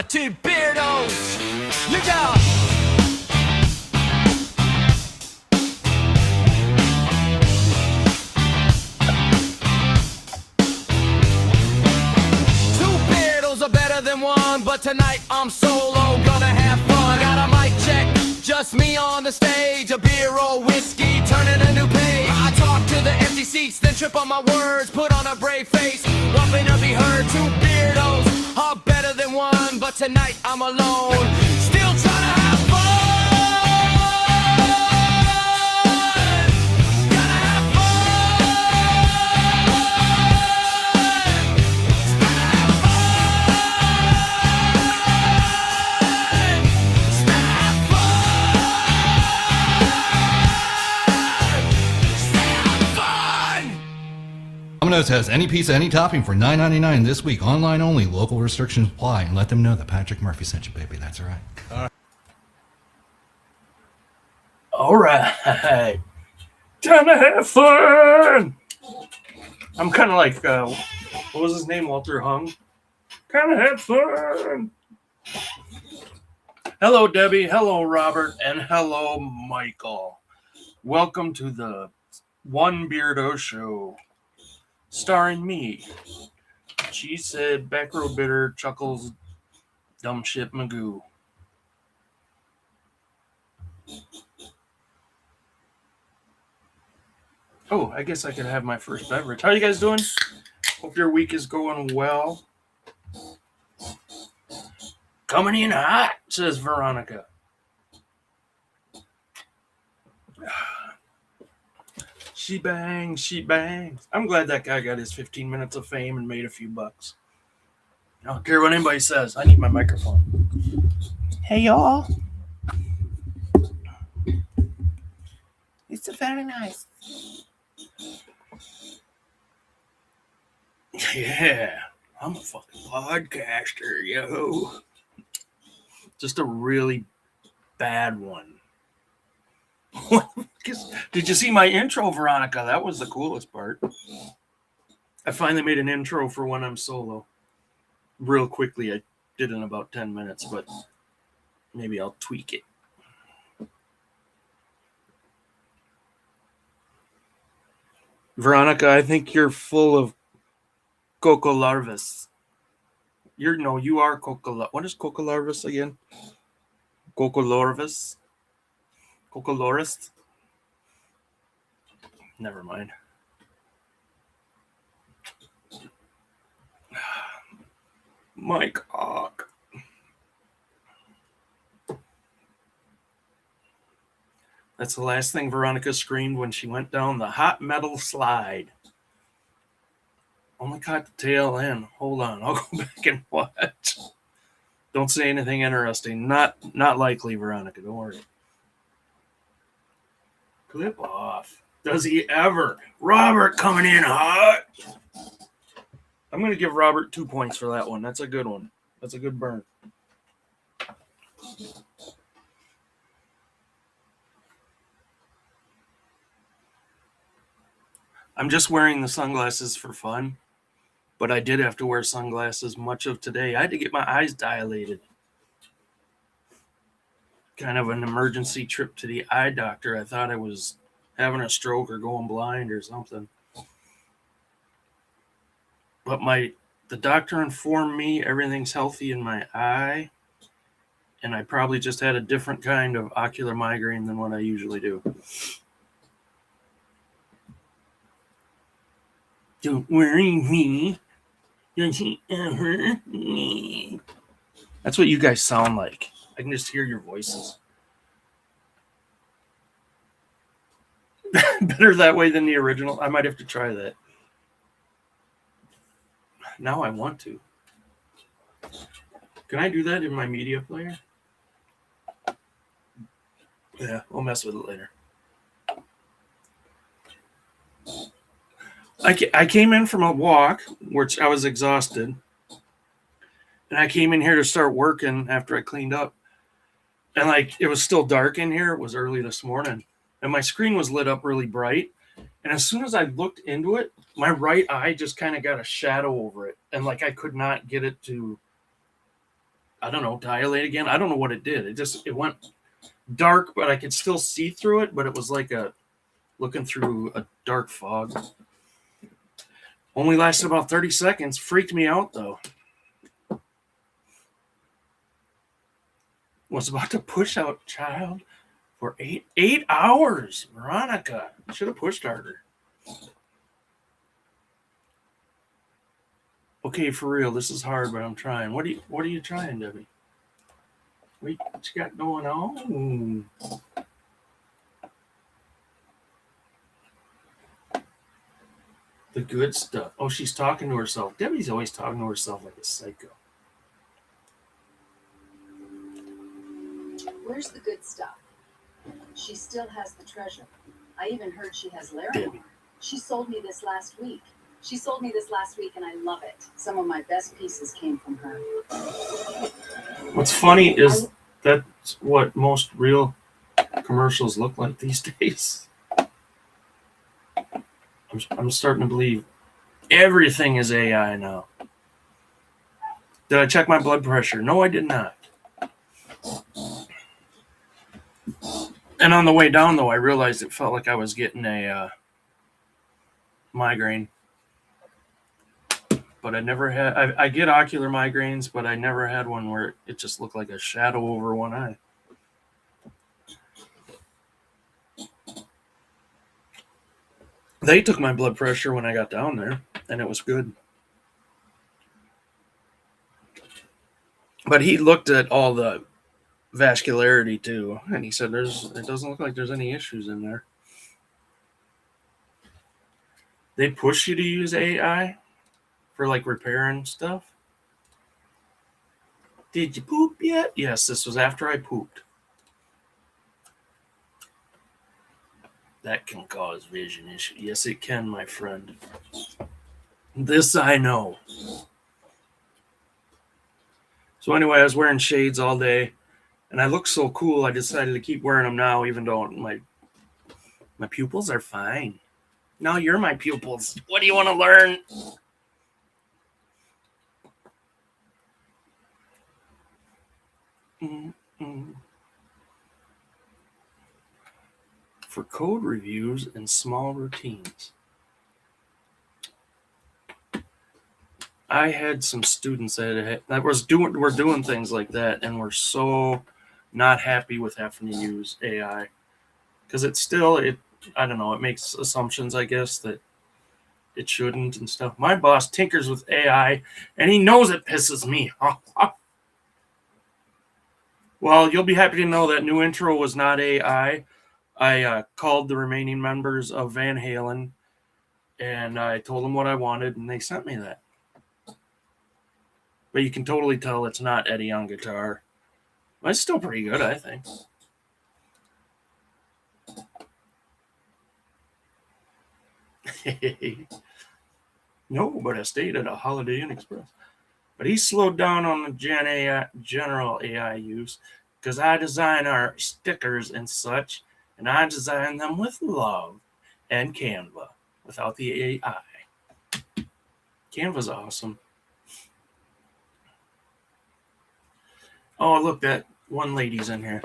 Two Beirdos, look out! Two Beirdos are better than one, but tonight I'm solo, gonna have fun. Got a mic check, just me on the stage, a beer or whiskey, turning a new page. I talk to the empty seats, then trip on my words, put on a brave face, wanting to be heard. Two Beirdos are better than one, but tonight I'm alone, still trying to have fun. Gotta have fun. Gotta have fun. Gotta have fun. Gotta have fun. Domino's has any pizza, any topping for $9.99 this week. Online only. Local restrictions apply. And let them know that Patrick Murphy sent you, baby. That's all right. All right. Time to have fun. I'm kind of like, what was his name? Walter Hung. Kind of have fun. Hello, Debbie. Hello, Robert. And hello, Michael. Welcome to the One Beardo Show. Starring me. She said, back row bitter, chuckles, dumb shit Magoo. Oh, I guess I could have my first beverage. How you guys doing? Hope your week is going well. Coming in hot, says Veronica. She bangs, she bangs. I'm glad that guy got his 15 minutes of fame and made a few bucks. I don't care what anybody says. I need my microphone. Hey, y'all. It's very nice. Yeah, I'm a fucking podcaster, yo. Just a really bad one. Did you see my intro, Veronica? That was the coolest part. I finally made an intro for when I'm solo. Real quickly, I did in about 10 minutes, but maybe I'll tweak it. Veronica, I think you're full of coco larvas. You are coco. What is coco larvas again? Coco larvas? Coco lorist? Never mind. My cock. That's the last thing Veronica screamed when she went down the hot metal slide. Only caught the tail end. Hold on, I'll go back and watch. Don't say anything interesting. Not likely, Veronica. Don't worry. Clip off. Does he ever? Robert coming in hot. I'm going to give Robert 2 points for that one. That's a good one. That's a good burn. I'm just wearing the sunglasses for fun, but I did have to wear sunglasses much of today. I had to get my eyes dilated. Kind of an emergency trip to the eye doctor. I thought I was having a stroke or going blind or something. But the doctor informed me everything's healthy in my eye, and I probably just had a different kind of ocular migraine than what I usually do. Don't worry me. Don't you ever me. That's what you guys sound like. I can just hear your voices. Better that way than the original. I might have to try that. Now I want to. Can I do that in my media player? Yeah, we'll mess with it later. I came in from a walk, which I was exhausted. And I came in here to start working after I cleaned up. And it was still dark in here. It was early this morning. And my screen was lit up really bright. And as soon as I looked into it, my right eye just kind of got a shadow over it. And I could not get it to I don't know, dilate again. I don't know what it did. It went dark, but I could still see through it. But it was like looking through a dark fog. Only lasted about 30 seconds. Freaked me out though. Was about to push out child for 8 hours. Veronica should have pushed harder. Okay, for real, this is hard, but I'm trying. What are you trying, Debbie? What you got going on? The good stuff. Oh, she's talking to herself. Debbie's always talking to herself like a psycho. Where's the good stuff? She still has the treasure. I even heard she has Larimar. Debbie. She sold me this last week. And I love it. Some of my best pieces came from her. What's funny is that's what most real commercials look like these days. I'm starting to believe everything is AI now. Did I check my blood pressure? No, I did not. And on the way down, though, I realized it felt like I was getting a migraine. But I never had... I get ocular migraines, but I never had one where it just looked like a shadow over one eye. They took my blood pressure when I got down there, and it was good. But he looked at all the vascularity too, and he said it doesn't look like there's any issues in there. They push you to use AI for like repairing stuff. Did you poop yet? Yes, this was after I pooped. That can cause vision issues. Yes, it can, my friend. This I know. So anyway, I was wearing shades all day, and I look so cool, I decided to keep wearing them now, even though my pupils are fine. Now you're my pupils. What do you want to learn? For code reviews and small routines. I had some students that were doing things like that and were so not happy with having to use AI because I don't know, it makes assumptions, I guess, that it shouldn't and stuff. My boss tinkers with AI and he knows it pisses me off. Well, you'll be happy to know that new intro was not AI. I called the remaining members of Van Halen and I told them what I wanted and they sent me that. But you can totally tell it's not Eddie on guitar. But it's still pretty good, I think. No, but I stayed at a Holiday Inn Express. But he slowed down on the general AI use because I design our stickers and such, and I design them with love and Canva without the AI. Canva's awesome. Oh, look, that one lady's in here.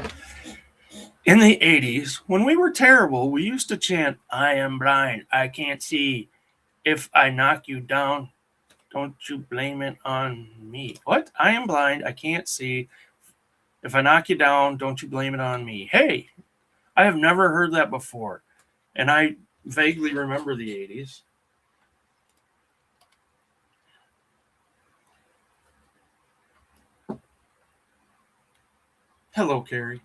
In the 80s, when we were terrible, we used to chant, I am blind, I can't see. If I knock you down, don't you blame it on me. What? I am blind, I can't see. If I knock you down, don't you blame it on me. Hey, I have never heard that before. And I vaguely remember the 80s. Hello, Carrie.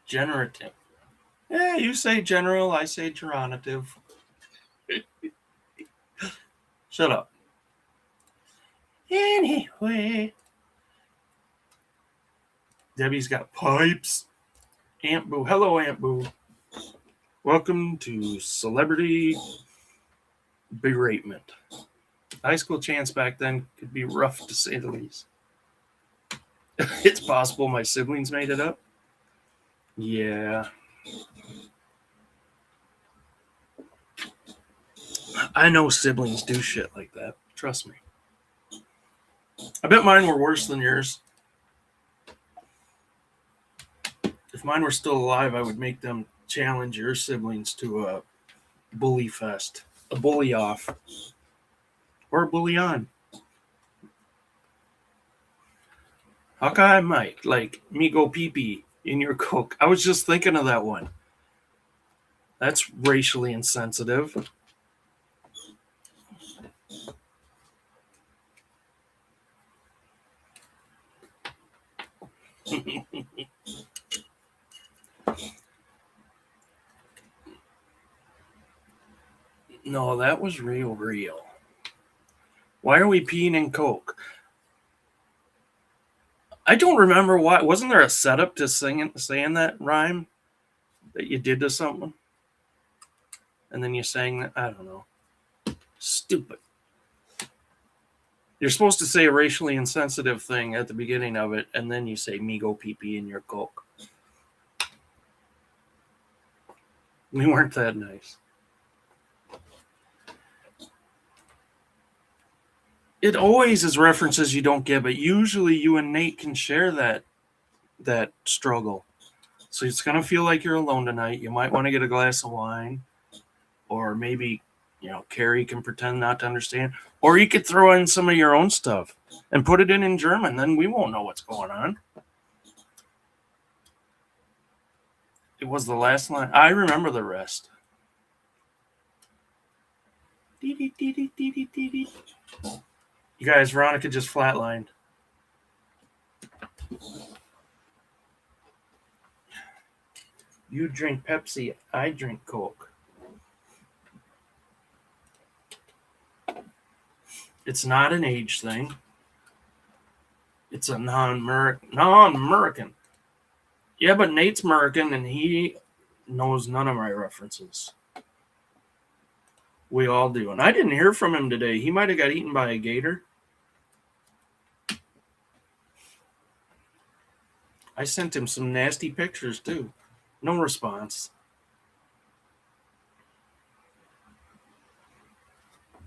Generative. Yeah, you say general, I say germinative. Shut up. Anyway. Debbie's got pipes. Aunt Boo. Hello, Aunt Boo. Welcome to Celebrity Beratement. High school chants back then could be rough, to say the least. It's possible my siblings made it up. Yeah. I know siblings do shit like that. Trust me. I bet mine were worse than yours. If mine were still alive, I would make them challenge your siblings to a bully fest, a bully off, or a bully on. Hawkeye Mike, like me go pee pee in your Coke. I was just thinking of that one. That's racially insensitive. No, that was real. Why are we peeing in Coke? I don't remember why. Wasn't there a setup to saying that rhyme that you did to something? And then you sang that? I don't know. Stupid. You're supposed to say a racially insensitive thing at the beginning of it, and then you say me go pee pee in your Coke. We weren't that nice. It always is references you don't get, but usually you and Nate can share that struggle. So it's gonna feel like you're alone tonight. You might want to get a glass of wine, or maybe Carrie can pretend not to understand, or you could throw in some of your own stuff and put it in German. Then we won't know what's going on. It was the last line. I remember the rest. You guys, Veronica just flatlined. You drink Pepsi, I drink Coke. It's not an age thing. It's a non-American. Yeah, but Nate's American and he knows none of my references. We all do. And I didn't hear from him today. He might have got eaten by a gator. I sent him some nasty pictures too. No response.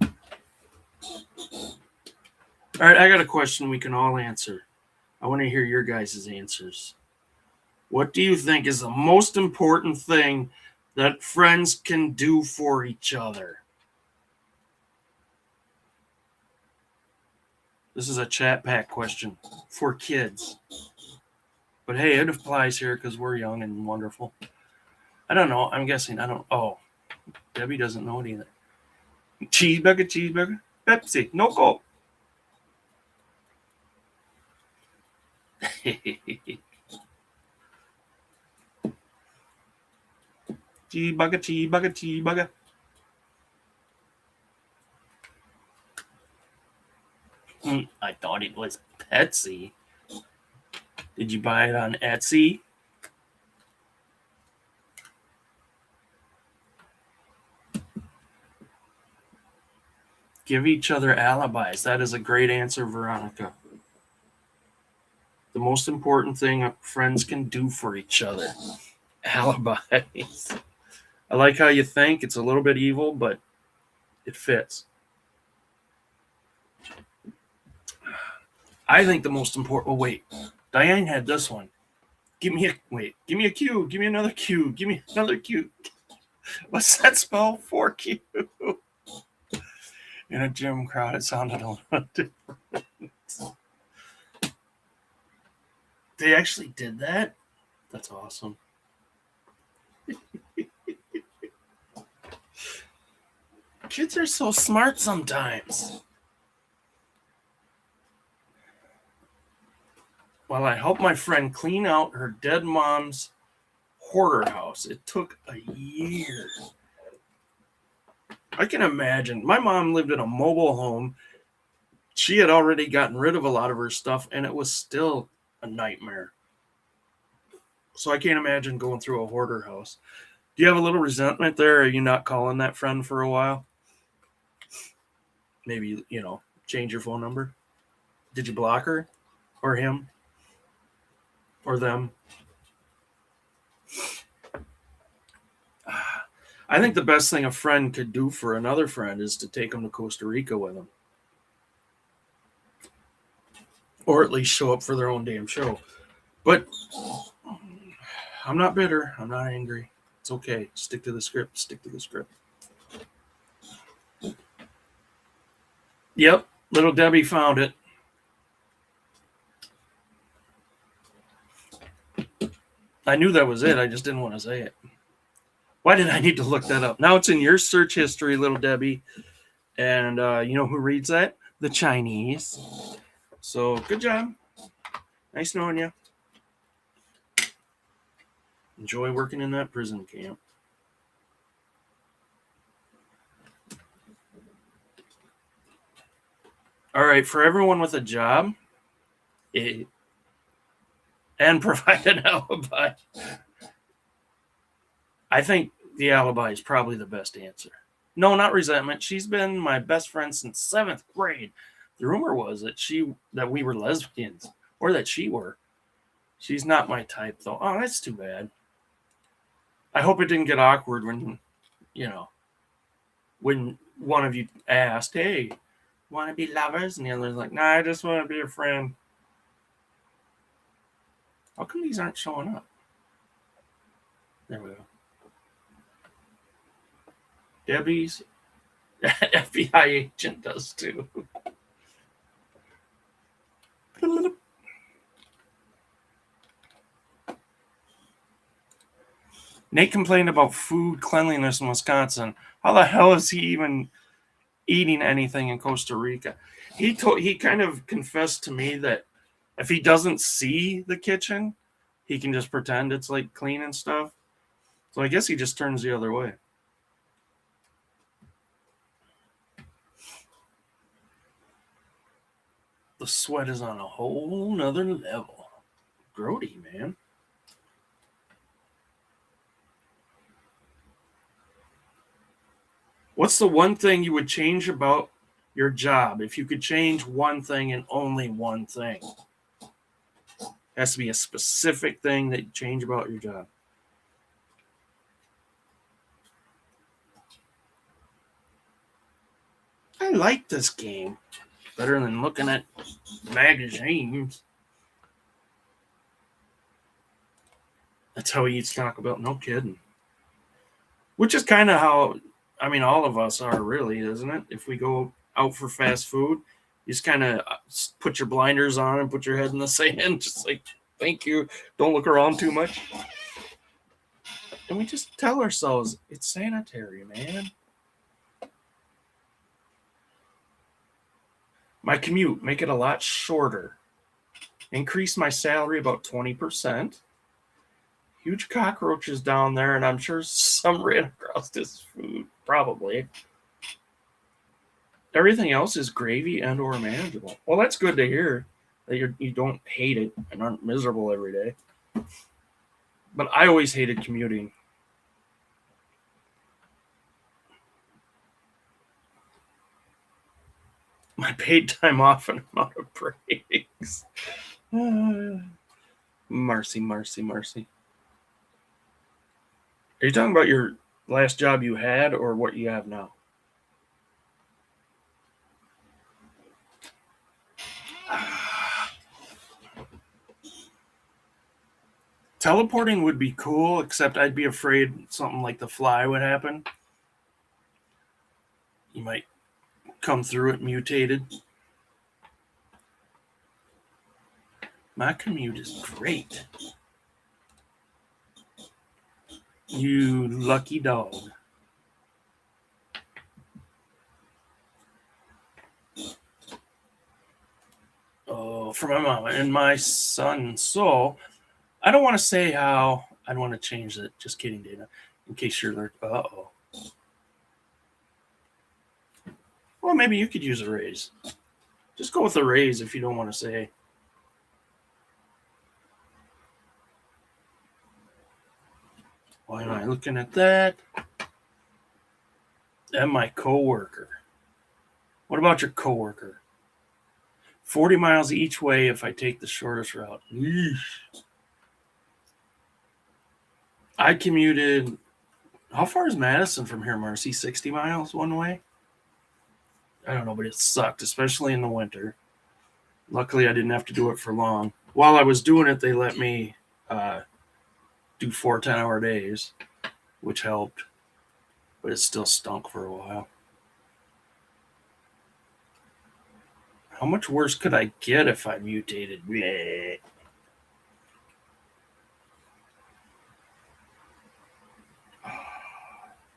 All right, I got a question we can all answer. I want to hear your guys' answers. What do you think is the most important thing that friends can do for each other? This is a chat pack question for kids. But hey, it applies here because we're young and wonderful. I don't know. I'm guessing. Oh, Debbie doesn't know it either. Cheeseburger. Pepsi, no Coke. Cheeseburger. I thought it was Pepsi. Did you buy it on Etsy? Give each other alibis. That is a great answer, Veronica. The most important thing friends can do for each other. Alibis. I like how you think. It's a little bit evil, but it fits. I think the most important... Oh, wait. Diane had this one. Give me a Q. Give me another Q. Give me another Q. What's that spell? 4Q. In a gym crowd, it sounded a little different. They actually did that? That's awesome. Kids are so smart sometimes. Well, I helped my friend clean out her dead mom's hoarder house. It took a year. I can imagine. My mom lived in a mobile home. She had already gotten rid of a lot of her stuff, and it was still a nightmare. So I can't imagine going through a hoarder house. Do you have a little resentment there? Are you not calling that friend for a while? Maybe, change your phone number. Did you block her? Or him? Or them? I think the best thing a friend could do for another friend is to take them to Costa Rica with them. or at least show up for their own damn show. But I'm not bitter. I'm not angry. It's okay. Stick to the script. Stick to the script. Yep. Little Debbie found it. I knew that was it. I just didn't want to say it. Why did I need to look that up? Now it's in your search history, Little Debbie. And you know who reads that? The Chinese. So good job. Nice knowing you. Enjoy working in that prison camp. All right, for everyone with a job and provide an alibi, I think the alibi is probably the best answer. No, not resentment. She's been my best friend since 7th grade. The rumor was that we were lesbians, or that she were. She's not my type, though. Oh, that's too bad. I hope it didn't get awkward when one of you asked, "Hey, want to be lovers?" And the other's like, "Nah, I just want to be a friend." How come these aren't showing up? There we go. Debbie's FBI agent does too. Nate complained about food cleanliness in Wisconsin. How the hell is he even eating anything in Costa Rica? He kind of confessed to me that if he doesn't see the kitchen, he can just pretend it's like clean and stuff. So I guess he just turns the other way. The sweat is on a whole nother level. Grody, man. What's the one thing you would change about your job if you could change one thing and only one thing? It has to be a specific thing that you change about your job. I like this game better than looking at magazines. That's how he eats Taco Bell. No kidding. Which is kind of how, all of us are really, isn't it? If we go out for fast food, you just kind of put your blinders on and put your head in the sand. Just like, thank you. Don't look around too much. And we just tell ourselves, it's sanitary, man. My commute, make it a lot shorter. Increase my salary about 20%. Huge cockroaches down there, and I'm sure some ran across this food, probably. Everything else is gravy and or manageable. Well, that's good to hear that you don't hate it and aren't miserable every day. But I always hated commuting. My paid time off and amount of breaks. Mercy, mercy, mercy. Are you talking about your last job you had or what you have now? Teleporting would be cool, except I'd be afraid something like the fly would happen. You might come through it mutated. My commute is great. You lucky dog. Oh, for my mama and my son. So, I don't want to say how. I don't want to change it. Just kidding, Dana. In case you're like, uh-oh. Well, maybe you could use a raise. Just go with a raise if you don't want to say. Why am I looking at that? And my coworker. What about your coworker? 40 miles each way if I take the shortest route. Eesh. I commuted. How far is Madison from here, Marcy? 60 miles one way? I don't know, but it sucked, especially in the winter. Luckily, I didn't have to do it for long. While I was doing it, they let me do 4 10-hour days, which helped, but it still stunk for a while. How much worse could I get if I mutated? Bleh.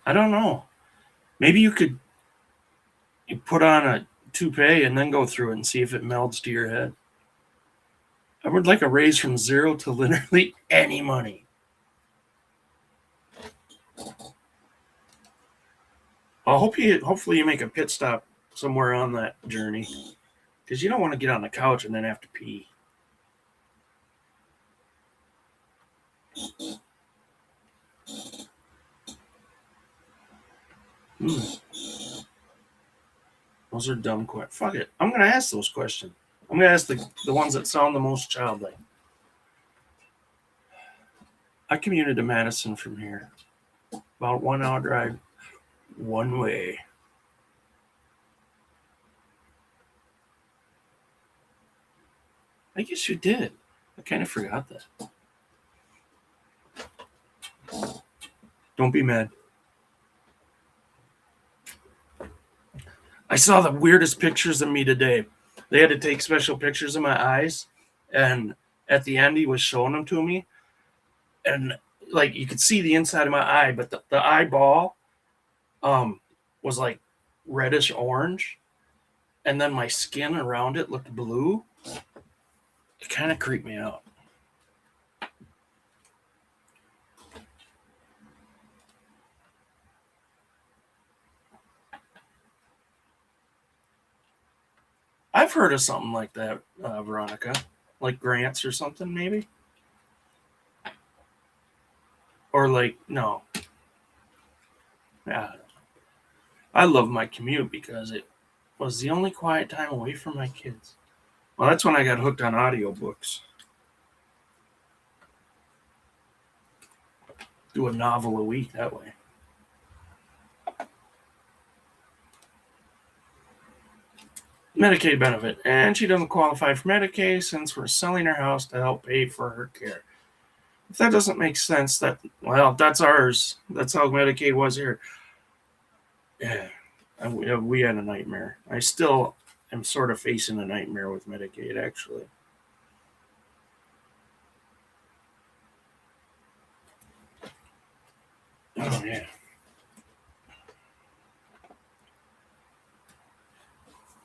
I don't know. Maybe you put on a toupee and then go through it and see if it melds to your head. I would like a raise from 0 to literally any money. Hopefully you make a pit stop somewhere on that journey, because you don't want to get on the couch and then have to pee. Those are dumb questions. Fuck it. I'm going to ask those questions. I'm going to ask the ones that sound the most childlike. I commuted to Madison from here. About 1 hour drive one way. I guess you did. I kind of forgot that. Don't be mad. I saw the weirdest pictures of me today. They had to take special pictures of my eyes, and at the end he was showing them to me, and like you could see the inside of my eye, but the eyeball was like reddish orange, and then my skin around it looked blue. It kind of creeped me out. I've heard of something like that, Veronica, like grants or something, maybe, or like no. Yeah, I love my commute because it was the only quiet time away from my kids. Well, that's when I got hooked on audiobooks. Do a novel a week that way. Medicaid benefit, and she doesn't qualify for Medicaid since we're selling her house to help pay for her care. If that doesn't make sense, that's ours. That's how Medicaid was here. Yeah, we had a nightmare. I still am sort of facing a nightmare with Medicaid, actually. Oh, yeah.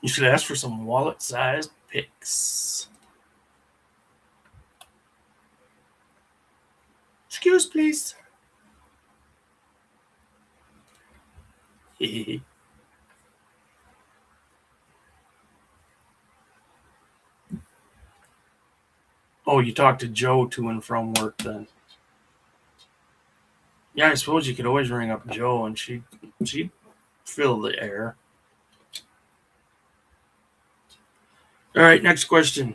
You should ask for some wallet-sized pics. Excuse, please. Oh, you talked to Joe to and from work then. Yeah, I suppose you could always ring up Joe and she'd fill the air. All right, next question.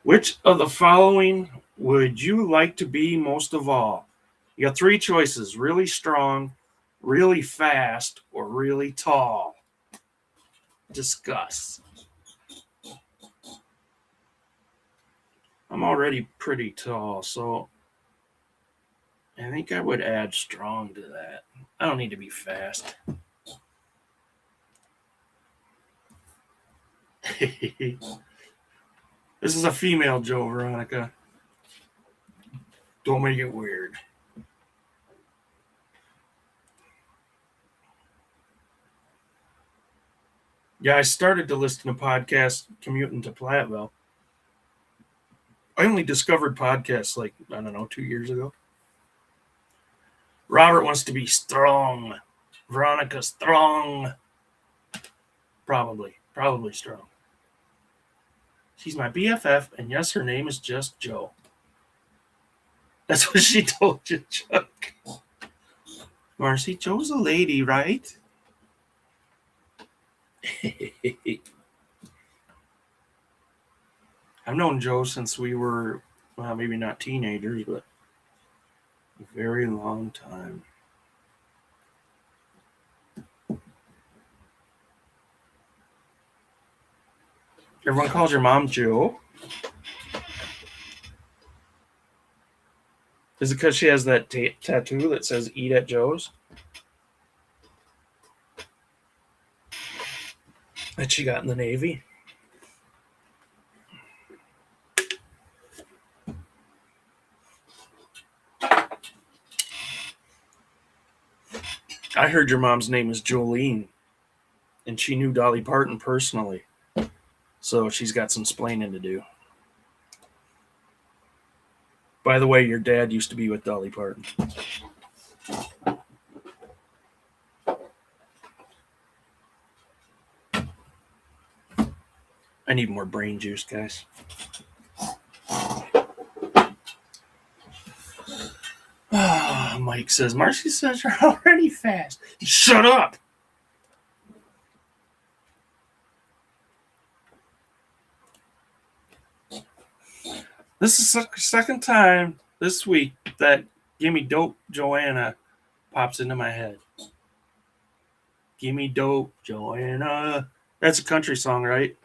Which of the following would you like to be most of all? You got 3 choices: really strong, really fast, or really tall. Discuss. I'm already pretty tall, so I think I would add strong to that. I don't need to be fast. This is a female Joe, Veronica. Don't make it weird. Yeah, I started to listen to podcasts commuting to Platteville. I only discovered podcasts like, I don't know, 2 years ago. Robert wants to be strong. Veronica, strong. Probably strong. She's my BFF, and yes, her name is just Joe. That's what she told you, Chuck. Marcy, Joe's a lady, right? I've known Joe since we were, well, maybe not teenagers, but a very long time. Everyone calls your mom Joe. Is it because she has that tattoo that says "Eat at Joe's"? That she got in the Navy? I heard your mom's name is Jolene, and she knew Dolly Parton personally. So she's got some splaining to do. By the way, your dad used to be with Dolly Parton. I need more brain juice, guys. Mike says, Marcy says you're already fast. Shut up! This is the second time this week that Gimme Dope Joanna pops into my head. Gimme Dope Joanna. That's a country song, right?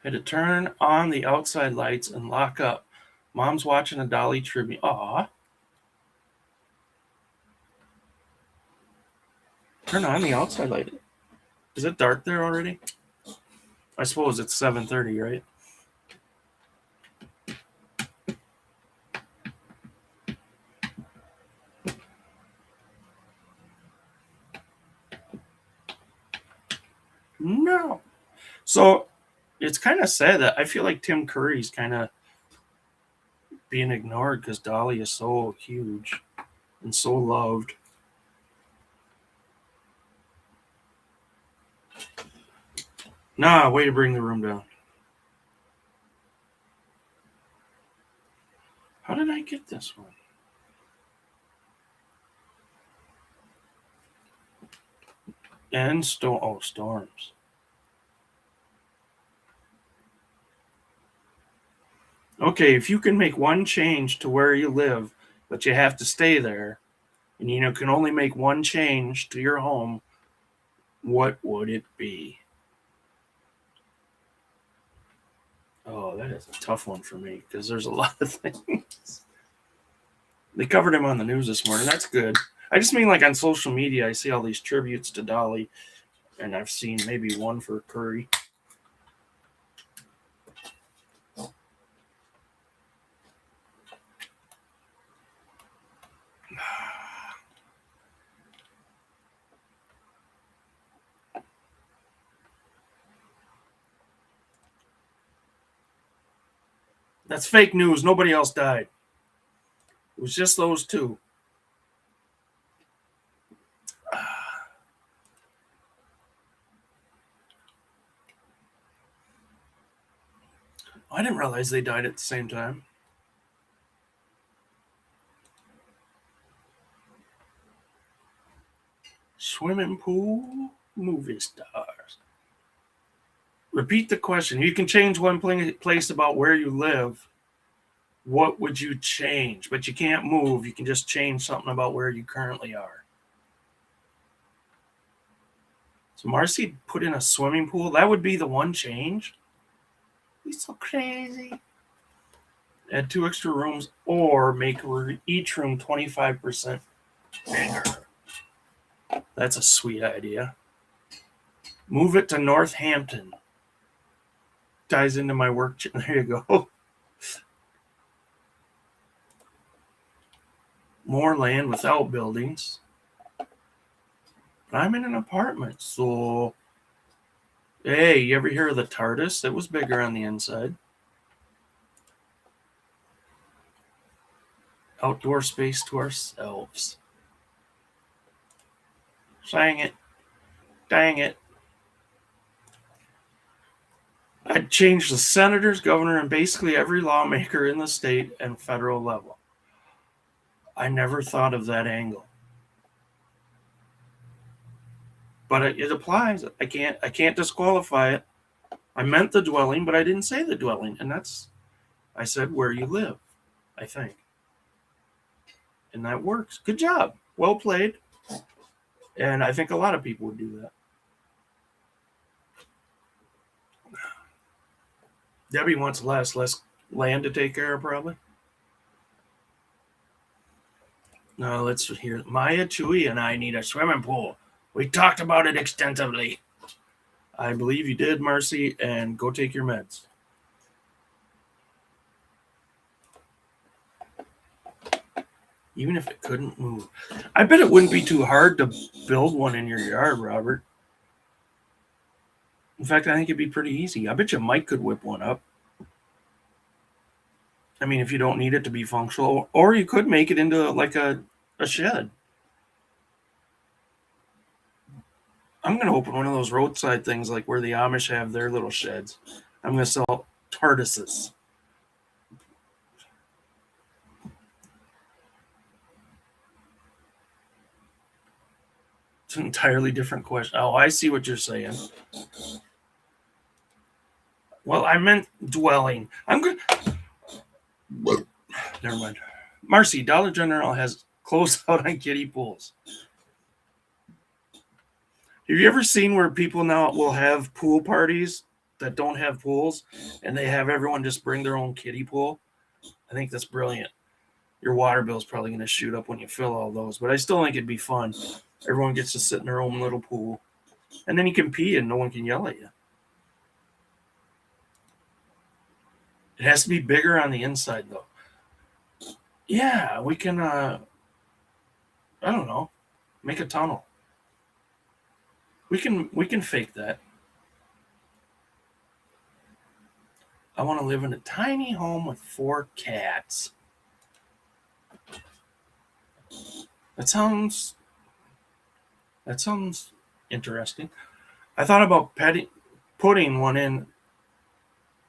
Had to turn on the outside lights and lock up. Mom's watching a Dolly tribute. Aw. Turn on the outside light. Is it dark there already? I suppose it's 7:30, right? No. So it's kind of sad that I feel like Tim Curry's kind of being ignored because Dolly is so huge and so loved. Nah, way to bring the room down. How did I get this one? And storms. Okay, if you can make one change to where you live, but you have to stay there, and can only make one change to your home, what would it be? Oh, that is a tough one for me because there's a lot of things. They covered him on the news this morning. That's good. I just mean like on social media, I see all these tributes to Dolly, and I've seen maybe one for Curry. That's fake news. Nobody else died. It was just those two. I didn't realize they died at the same time. Swimming pool movie stars. Repeat the question. You can change one place about where you live. What would you change? But you can't move. You can just change something about where you currently are. So Marcy put in a swimming pool. That would be the one change. He's so crazy. Add 2 extra rooms or make each room 25% bigger. That's a sweet idea. Move it to Northampton. Ties into my work. There you go. More land without buildings. But I'm in an apartment, so... Hey, you ever hear of the TARDIS? It was bigger on the inside. Outdoor space to ourselves. Sang it. Dang it. I'd change the senators, governor, and basically every lawmaker in the state and federal level. I never thought of that angle. But it applies. I can't disqualify it. I meant the dwelling, but I didn't say the dwelling. And I said where you live, I think. And that works. Good job. Well played. And I think a lot of people would do that. Debbie wants less land to take care of, probably. Now let's hear. Maya, Chewy, and I need a swimming pool. We talked about it extensively. I believe you did, Marcy, and go take your meds. Even if it couldn't move. I bet it wouldn't be too hard to build one in your yard, Robert. In fact, I think it'd be pretty easy. I bet you Mike could whip one up. I mean, if you don't need it to be functional, or you could make it into like a shed. I'm going to open one of those roadside things like where the Amish have their little sheds. I'm going to sell TARDISes. It's an entirely different question. Oh, I see what you're saying. Well, I meant dwelling. I'm good. Never mind. Marcy, Dollar General has closed out on kiddie pools. Have you ever seen where people now will have pool parties that don't have pools and they have everyone just bring their own kiddie pool? I think that's brilliant. Your water bill is probably going to shoot up when you fill all those, but I still think it'd be fun. Everyone gets to sit in their own little pool, and then you can pee and no one can yell at you. It has to be bigger on the inside, though. Yeah, we can, I don't know, make a tunnel. We can fake that. I want to live in a tiny home with 4 cats. That sounds interesting. I thought about putting one in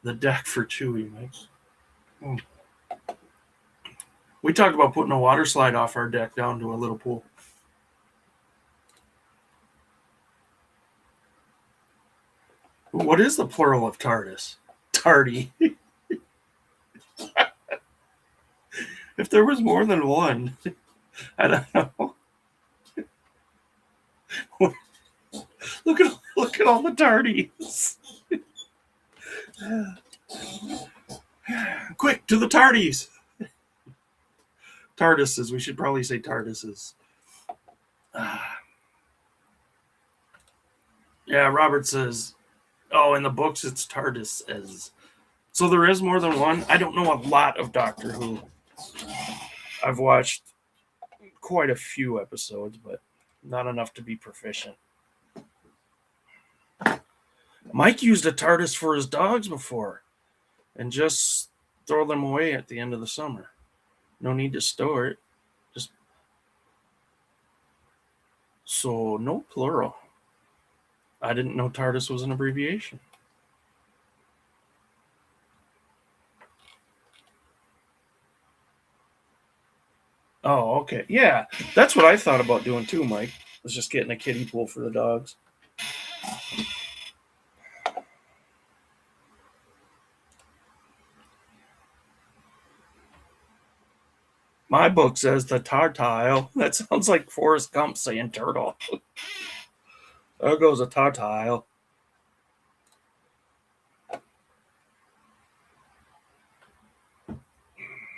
the deck for Chewy, Mike. We talked about putting a water slide off our deck down to a little pool. What is the plural of TARDIS? Tardy. If there was more than one, I don't know. Look at all the tardies. Quick to the tardies. TARDISes. We should probably say TARDISes. Yeah, Robert says, oh, in the books it's TARDIS as. So there is more than one. I don't know a lot of Doctor Who. I've watched quite a few episodes, but not enough to be proficient. Mike used a TARDIS for his dogs before and just throw them away at the end of the summer. No need to store it. Just so no plural. I didn't know TARDIS was an abbreviation. Oh, okay. Yeah, that's what I thought about doing too, Mike. Was just getting a kiddie pool for the dogs. My book says the tartile. That sounds like Forrest Gump saying turtle. There goes a tartile.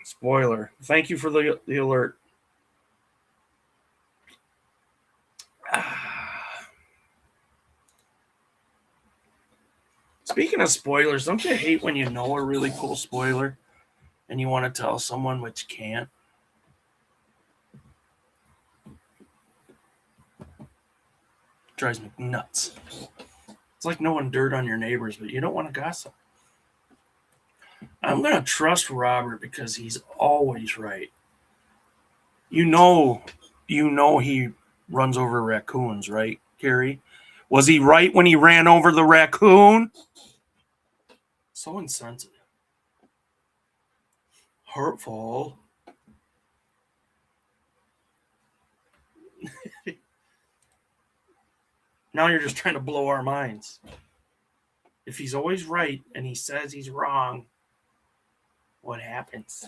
Spoiler. Thank you for the alert. Speaking of spoilers, don't you hate when you know a really cool spoiler and you want to tell someone but you can't? Drives me nuts. It's like knowing dirt on your neighbors, but you don't want to gossip. I'm going to trust Robert because he's always right. You know he runs over raccoons, right, Carrie? Was he right when he ran over the raccoon? So insensitive. Hurtful. Now you're just trying to blow our minds. If he's always right and he says he's wrong, what happens?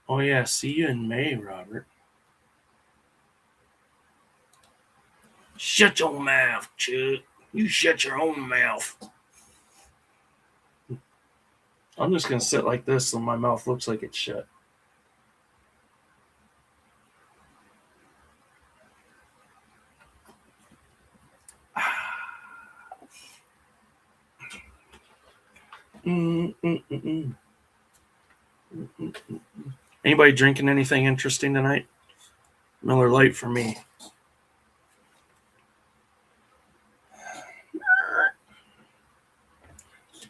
Oh, Oh, yeah. See you in May, Robert. Shut your mouth, Chuck. You shut your own mouth. I'm just going to sit like this so my mouth looks like it's shut. Anybody drinking anything interesting tonight? Miller Lite for me.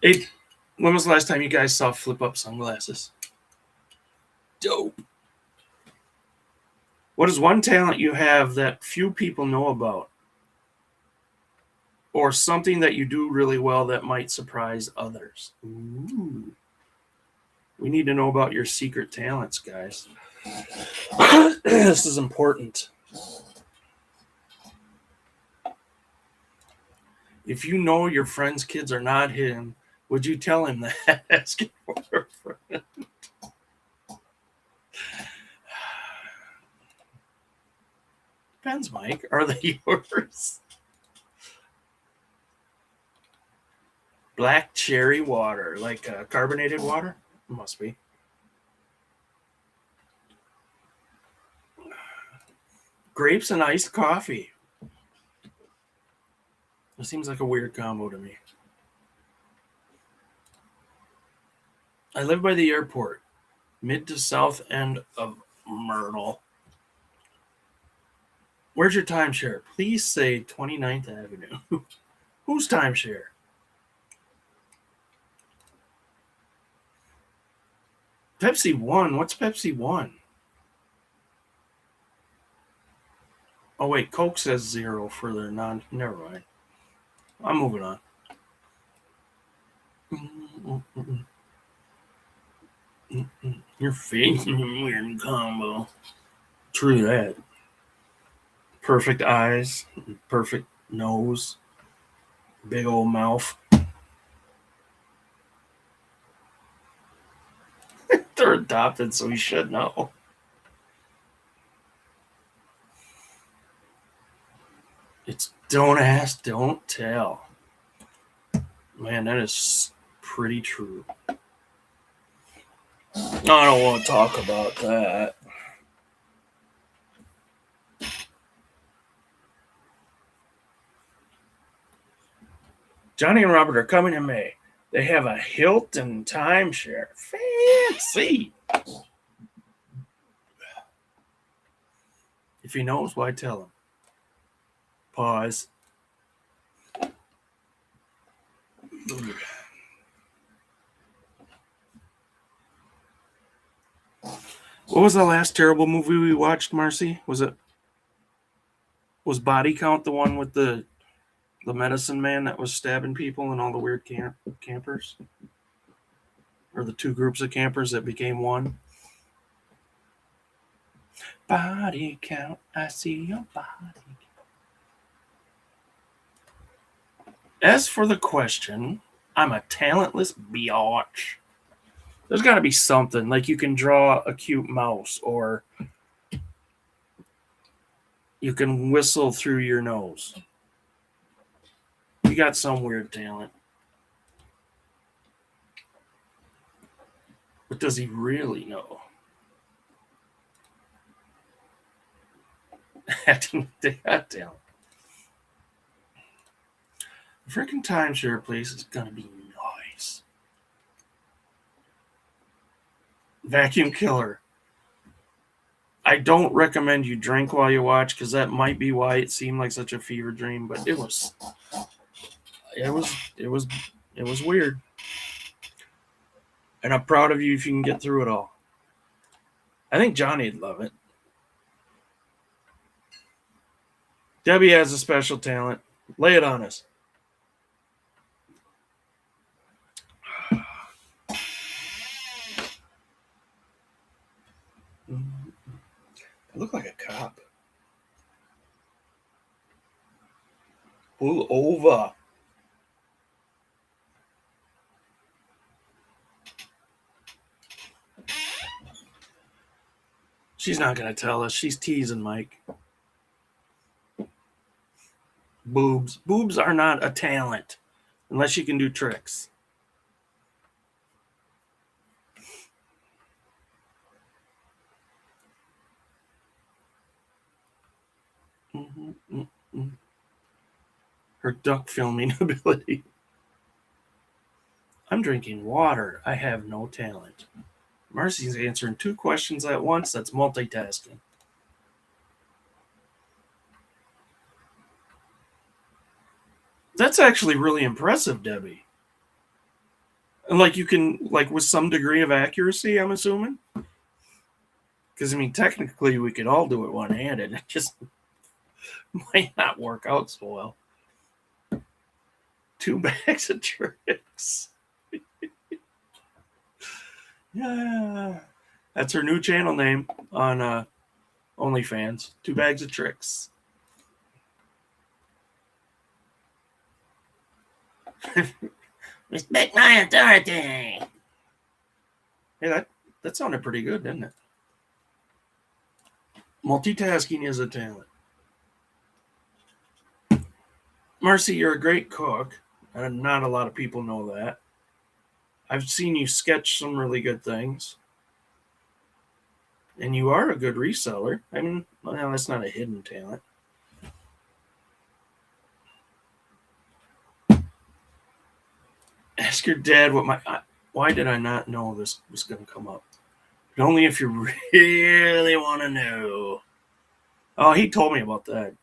Hey, when was the last time you guys saw flip-up sunglasses? Dope. What is one talent you have that few people know about? Or something that you do really well that might surprise others? Ooh. We need to know about your secret talents, guys. This is important. If you know your friend's kids are not him, would you tell him that? Asking for a friend. Depends, Mike. Are they yours? Black cherry water, like carbonated water? Must be. Grapes and iced coffee. It seems like a weird combo to me. I live by the airport, mid to south end of Myrtle. Where's your timeshare? Please say 29th Avenue. Whose timeshare? Pepsi One. What's Pepsi One? Oh, wait. Coke says 0 for their non... Never mind. I'm moving on. Your face is a weird combo. True that. Perfect eyes. Perfect nose. Big old mouth. They're adopted, so we should know. It's don't ask, don't tell. Man, that is pretty true. I don't want to talk about that. Johnny and Robert are coming in May. They have a Hilton timeshare. Fancy. If he knows, why tell him? Pause. What was the last terrible movie we watched, Marcy? Was Body Count the one with the medicine man that was stabbing people and all the weird campers? Or the two groups of campers that became one? Body count, I see your body. As for the question, I'm a talentless biatch. There's got to be something, like you can draw a cute mouse, or you can whistle through your nose. You got some weird talent. But does he really know? They got talent. The freaking timeshare place is gonna be nice. Vacuum killer. I don't recommend you drink while you watch, because that might be why it seemed like such a fever dream. But it was weird. And I'm proud of you if you can get through it all. I think Johnny'd love it. Debbie has a special talent. Lay it on us. I look like a cop. Pull over. She's not going to tell us. She's teasing Mike. Boobs. Boobs are not a talent unless you can do tricks. Her duck filming ability. I'm drinking water. I have no talent. Marcy's answering 2 questions at once. That's multitasking. That's actually really impressive, Debbie. And like you can, like with some degree of accuracy, I'm assuming. Because I mean, technically, we could all do it one-handed. It just might not work out so well. 2 bags of tricks. Yeah, that's her new channel name on OnlyFans. 2 bags of tricks. Respect my authority. Hey, that sounded pretty good, didn't it? Multitasking is a talent. Marcy, you're a great cook, and not a lot of people know that. I've seen you sketch some really good things. And you are a good reseller. I mean, well, that's not a hidden talent. Ask your dad why did I not know this was going to come up? But only if you really want to know. Oh, he told me about that.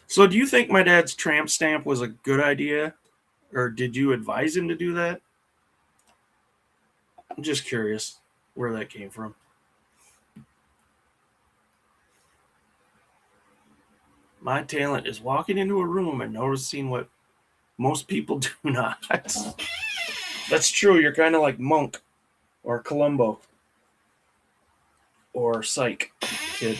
So do you think my dad's tramp stamp was a good idea? Or did you advise him to do that? I'm just curious where that came from. My talent is walking into a room and noticing what most people do not. That's true. You're kind of like Monk or Columbo or Psych Kid.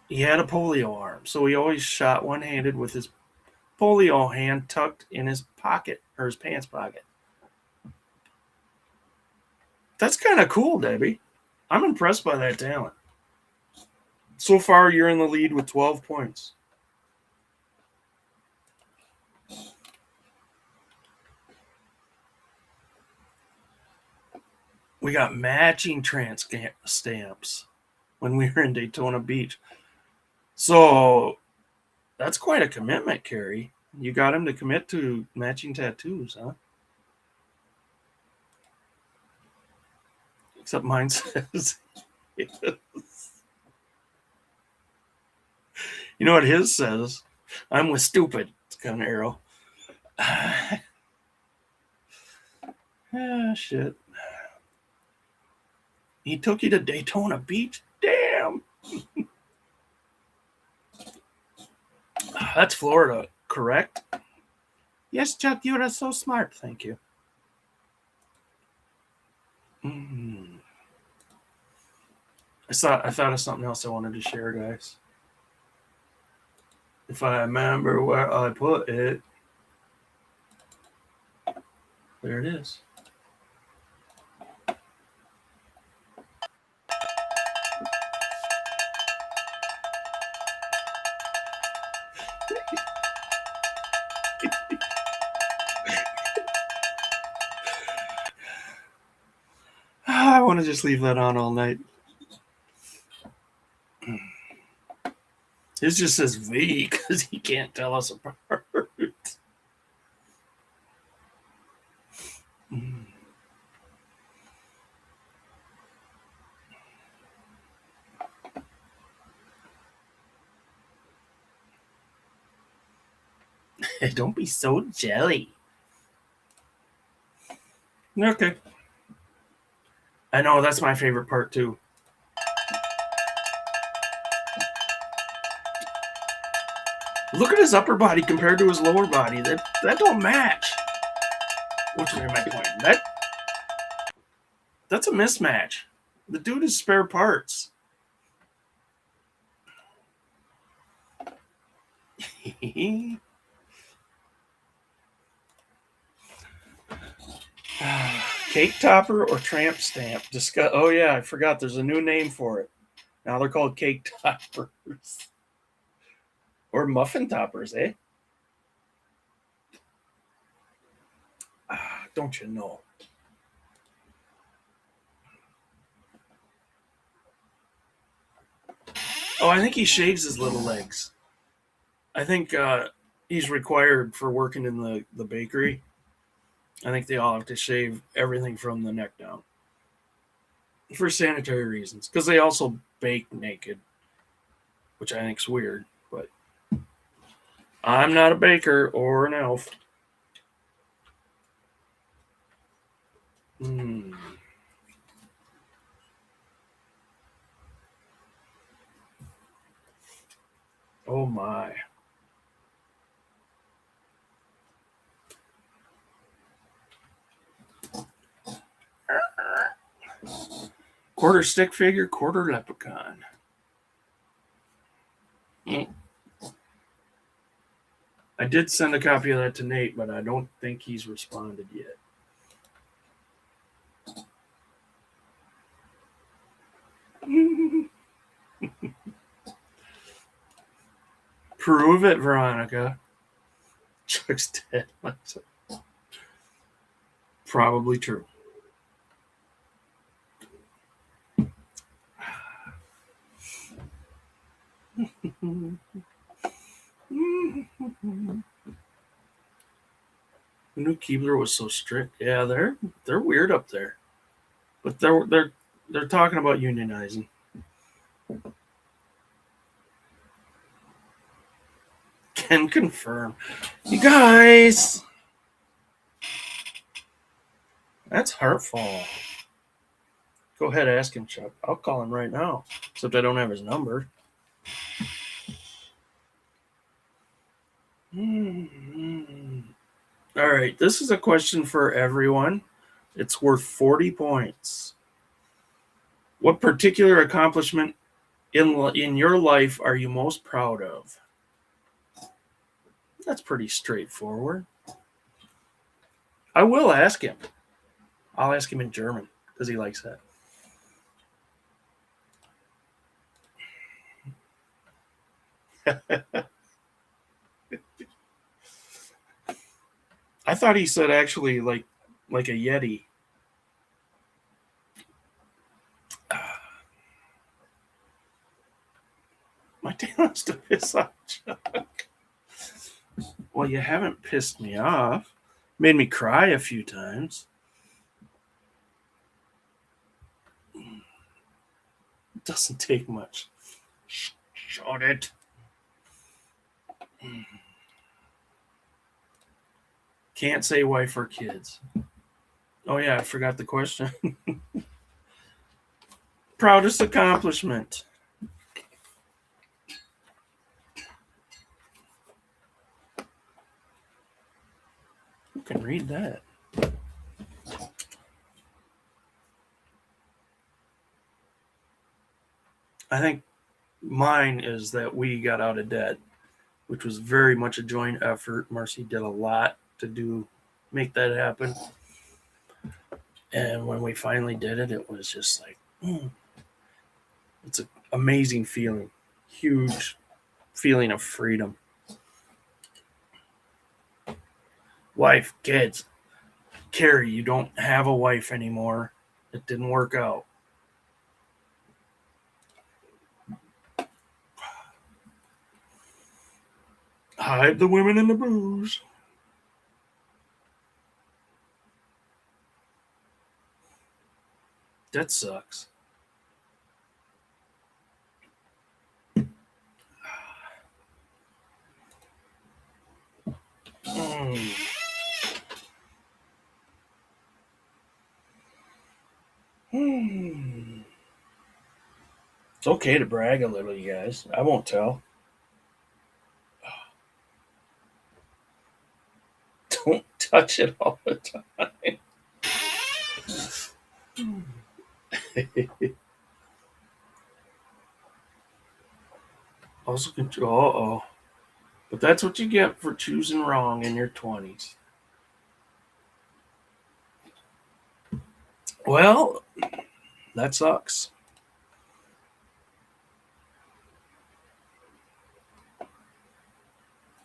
He had a polio arm, so he always shot one-handed with his polio hand tucked in his pocket or his pants pocket. That's kind of cool, Debbie. I'm impressed by that talent. So far, you're in the lead with 12 points. We got matching tramp stamps when we were in Daytona Beach. So that's quite a commitment, Carrie. You got him to commit to matching tattoos, huh? Except mine says yes. You know what his says? I'm with stupid. It's kind of arrow. Ah, shit. He took you to Daytona Beach? Damn. That's Florida, correct? Yes, Chuck, you are so smart. Thank you. I thought of something else I wanted to share, guys. If I remember where I put it. There it is. I want to just leave that on all night. It just says V because he can't tell us apart. Don't be so jelly. Okay. I know, that's my favorite part too. Look at his upper body compared to his lower body. That don't match. Which way am I pointing? That's a mismatch. The dude is spare parts. Cake topper or tramp stamp? Oh yeah, I forgot. There's a new name for it. Now they're called cake toppers. Or muffin toppers, eh? Don't you know? Oh, I think he shaves his little legs. I think he's required for working in the bakery. I think they all have to shave everything from the neck down for sanitary reasons. Because they also bake naked, which I think is weird. But I'm not a baker or an elf. Oh my. Quarter stick figure, quarter leprechaun. I did send a copy of that to Nate, but I don't think he's responded yet. Prove it, Veronica. Chuck's dead. Probably true. Who knew Keebler was so strict? Yeah, they're weird up there, but they're talking about unionizing. Can confirm. You guys, that's hurtful. Go ahead, ask him, Chuck. I'll call him right now. Except I don't have his number. All right, this is a question for everyone. It's worth 40 points. What particular accomplishment in your life are you most proud of? That's pretty straightforward. I will ask him. I'll ask him in German because he likes that. I thought he said actually like a Yeti. My dad wants to piss off Chuck. Well, you haven't pissed me off. Made me cry a few times. It doesn't take much. Shut it. Can't say wife or kids. Oh yeah, I forgot the question. Proudest accomplishment. Who can read that? I think mine is that we got out of debt, which was very much a joint effort. Marcy did a lot to make that happen. And when we finally did it, it was just like, it's an amazing feeling. Huge feeling of freedom. Wife, kids. Carrie, you don't have a wife anymore. It didn't work out. Hide the women in the booze. That sucks. It's okay to brag a little, you guys. I won't tell. Don't touch it all the time. Also control. But that's what you get for choosing wrong in your 20s. Well, that sucks.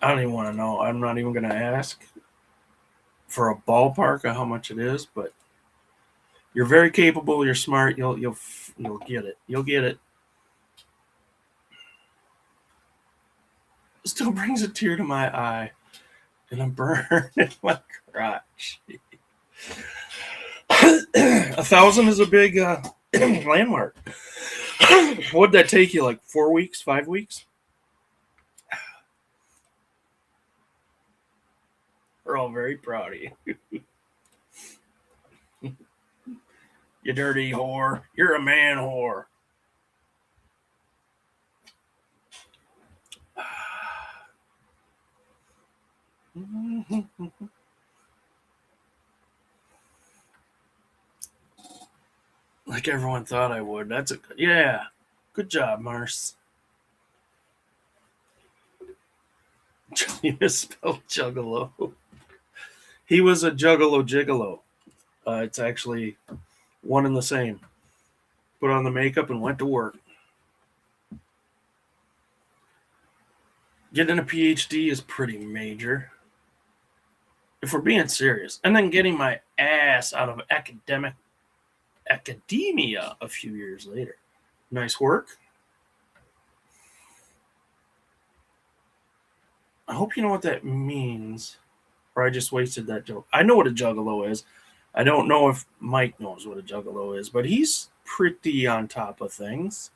I don't even want to know. I'm not even going to ask for a ballpark of how much it is, but you're very capable. You're smart. You'll get it. You'll get it. Still brings a tear to my eye and a burn in my crotch. 1,000 is a big landmark. What'd that take you? Like 4 weeks, 5 weeks? We're all very proud of you. You dirty whore. You're a man whore. Like everyone thought I would. That's a good, yeah. Good job, Mars. You misspelled juggalo. He was a juggalo gigolo. It's actually one and the same. Put on the makeup and went to work. Getting a PhD is pretty major, if we're being serious. And then getting my ass out of academia a few years later. Nice work. I hope you know what that means, or I just wasted that joke. I know what a juggalo is. I don't know if Mike knows what a juggalo is, but he's pretty on top of things.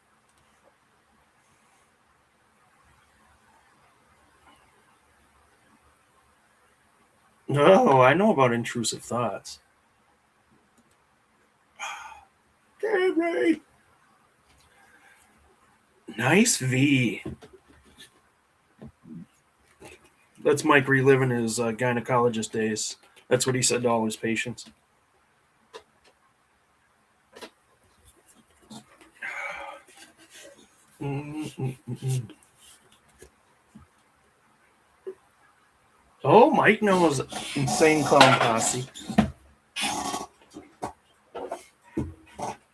Oh, I know about intrusive thoughts. Nice V. That's Mike reliving his gynecologist days. That's what he said to all his patients. Oh, Mike knows Insane Clown Posse.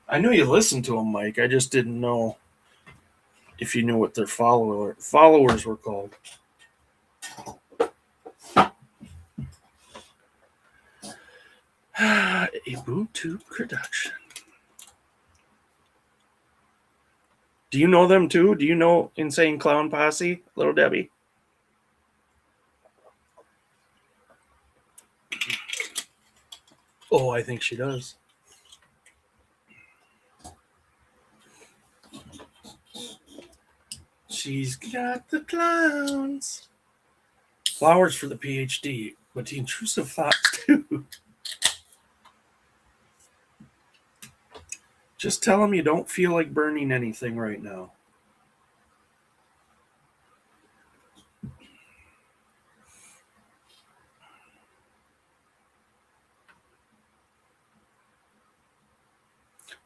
I knew you listened to him, Mike. I just didn't know if you knew what their followers were called. A Ubuntu production. Do you know them too? Do you know Insane Clown Posse, Little Debbie? Oh, I think she does. She's got the clowns. Flowers for the PhD, but the intrusive thoughts too. Just tell him you don't feel like burning anything right now.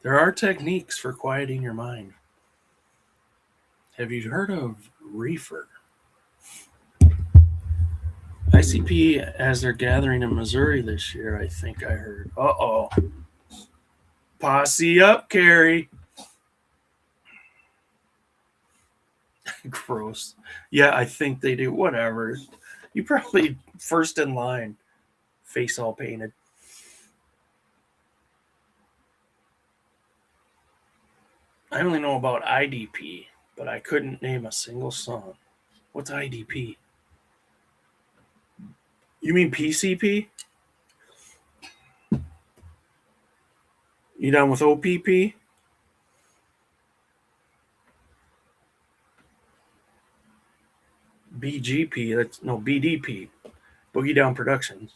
There are techniques for quieting your mind. Have you heard of reefer? ICP, as they're gathering in Missouri this year, I think I heard. Uh-oh. Posse up, Carrie. Gross. Yeah, I think they do. Whatever. You probably first in line. Face all painted. I only know about IDP, but I couldn't name a single song. What's IDP? You mean PCP? You down with OPP? BGP, that's no BDP. Boogie Down Productions.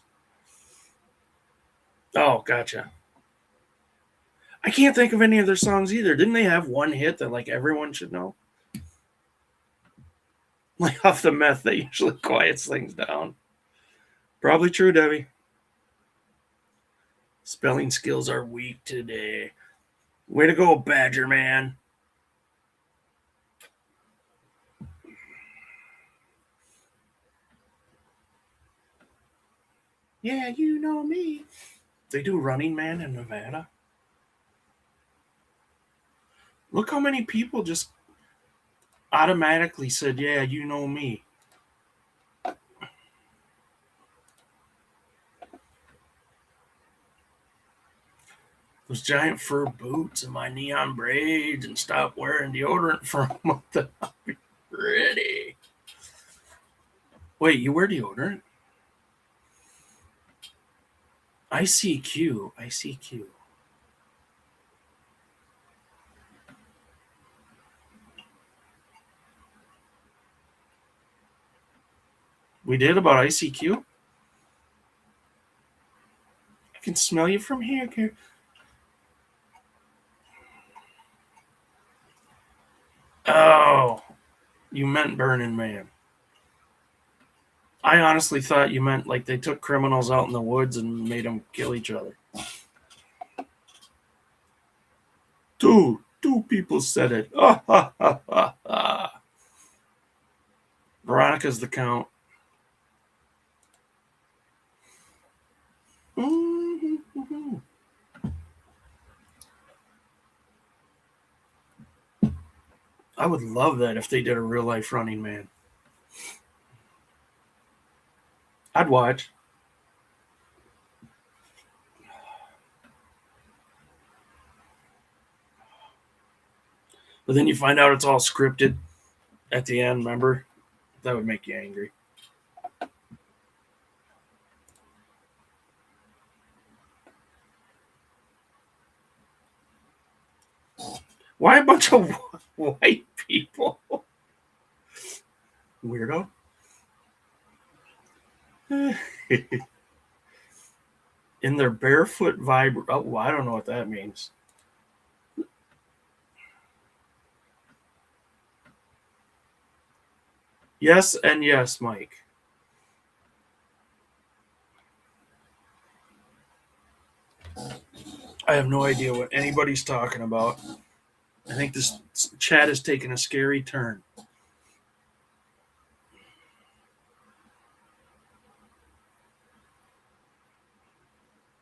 Oh, gotcha. I can't think of any of their songs either. Didn't they have one hit that like everyone should know? Like off the meth that usually quiets things down. Probably true, Debbie. Spelling skills are weak today. Way to go, Badger Man. Yeah, you know me. They do Running Man in Nevada. Look how many people just automatically said, yeah, you know me. Those giant fur boots and my neon braids and stop wearing deodorant for a month and I'll be ready. Wait, you wear deodorant? ICQ. ICQ. We did about ICQ? I can smell you from here, Karen. Oh, you meant Burning Man. I honestly thought you meant like they took criminals out in the woods and made them kill each other. Two people said it. Ah, ha, ha, ha, ha. Veronica's the count. I would love that if they did a real life Running Man. I'd watch. But then you find out it's all scripted at the end, remember? That would make you angry. Why a bunch of white people? Weirdo. In their barefoot vibe. Oh, I don't know what that means. Yes and yes, Mike. I have no idea what anybody's talking about. I think this chat is taking a scary turn.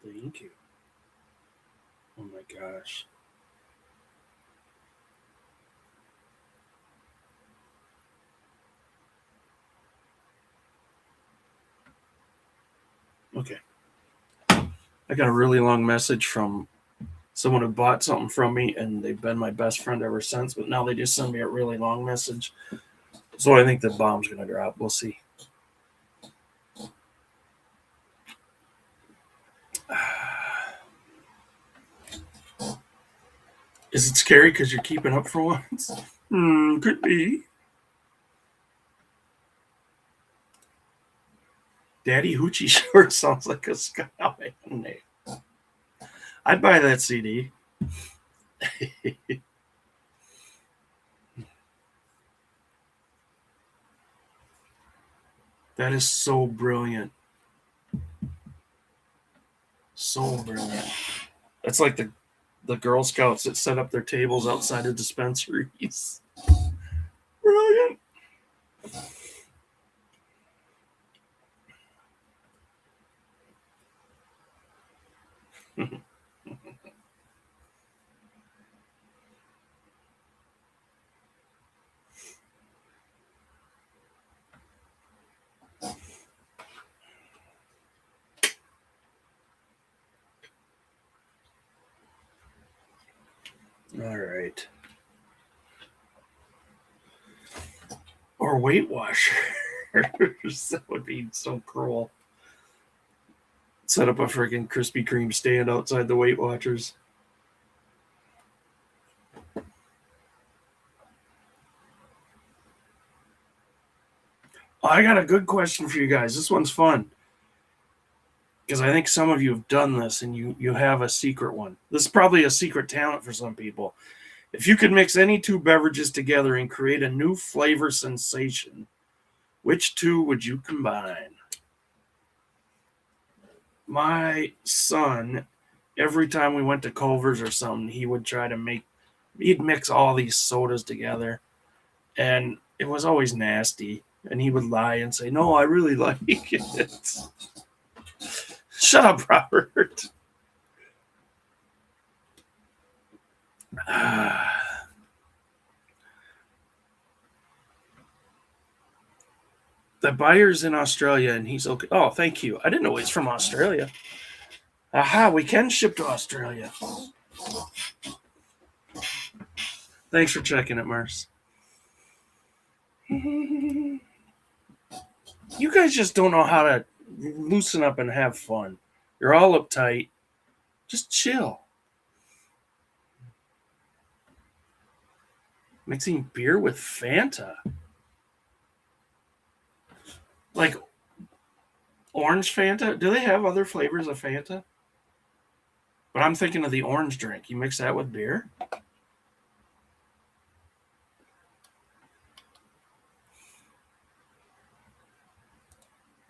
Thank you. Oh my gosh. Okay. I got a really long message from someone who bought something from me, and they've been my best friend ever since, but now they just send me a really long message. So I think the bomb's going to drop. We'll see. Is it scary because you're keeping up for once? Could be. Daddy Hoochie Short sounds like a Skyline name. I'd buy that CD. That is so brilliant. So brilliant. That's like the Girl Scouts that set up their tables outside of dispensaries. Brilliant. All right. Or Weight Watchers. That would be so cruel. Set up a freaking Krispy Kreme stand outside the Weight Watchers. I got a good question for you guys. This one's fun. Because I think some of you have done this and you have a secret one. This is probably a secret talent for some people. If you could mix any two beverages together and create a new flavor sensation, which two would you combine? My son, every time we went to Culver's or something, he would try to he'd mix all these sodas together. And it was always nasty. And he would lie and say, no, I really like it. Shut up, Robert. The buyer's in Australia and he's okay. Oh, thank you. I didn't know he's from Australia. Aha, we can ship to Australia. Thanks for checking it, Mars. You guys just don't know how to loosen up and have fun. You're all uptight. Just chill. Mixing beer with Fanta. Like orange Fanta? Do they have other flavors of Fanta? But I'm thinking of the orange drink. You mix that with beer?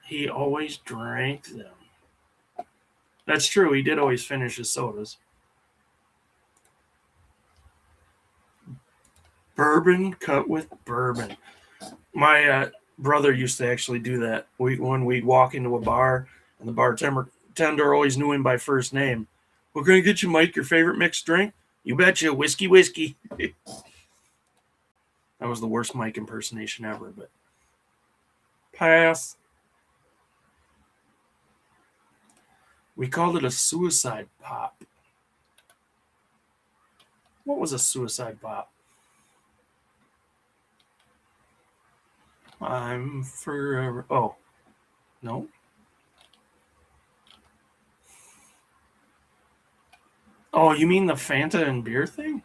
He always drank them. That's true. He did always finish his sodas. Bourbon cut with bourbon. My brother used to actually do that. When we'd walk into a bar and the bartender always knew him by first name. We're going to get you, Mike, your favorite mixed drink? You betcha, whiskey. That was the worst Mike impersonation ever, but pass. We called it a suicide pop. What was a suicide pop? I'm forever. Oh, no. Oh, you mean the Fanta and beer thing?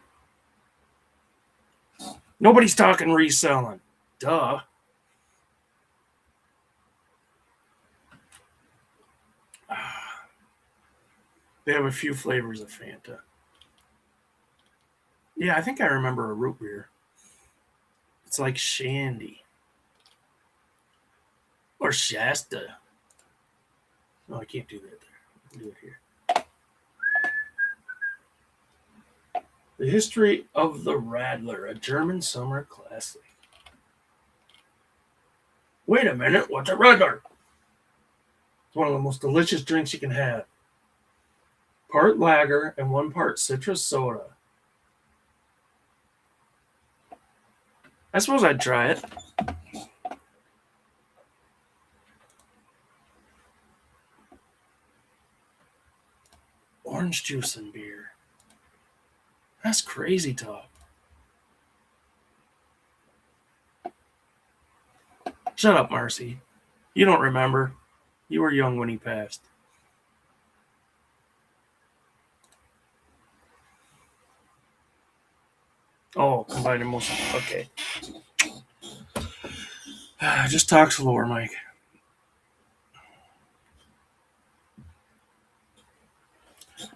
Nobody's talking reselling. Duh. They have a few flavors of Fanta. Yeah, I think I remember a root beer. It's like Shandy. Or Shasta. No, I can't do that there. I can do it here. The History of the Radler, a German summer classic. Wait a minute, what's a Radler? It's one of the most delicious drinks you can have. Part lager and 1 part citrus soda. I suppose I'd try it. Orange juice and beer. That's crazy talk. Shut up, Marcy. You don't remember. You were young when he passed. Oh, combined emotion. Okay. Just talk slower, Mike.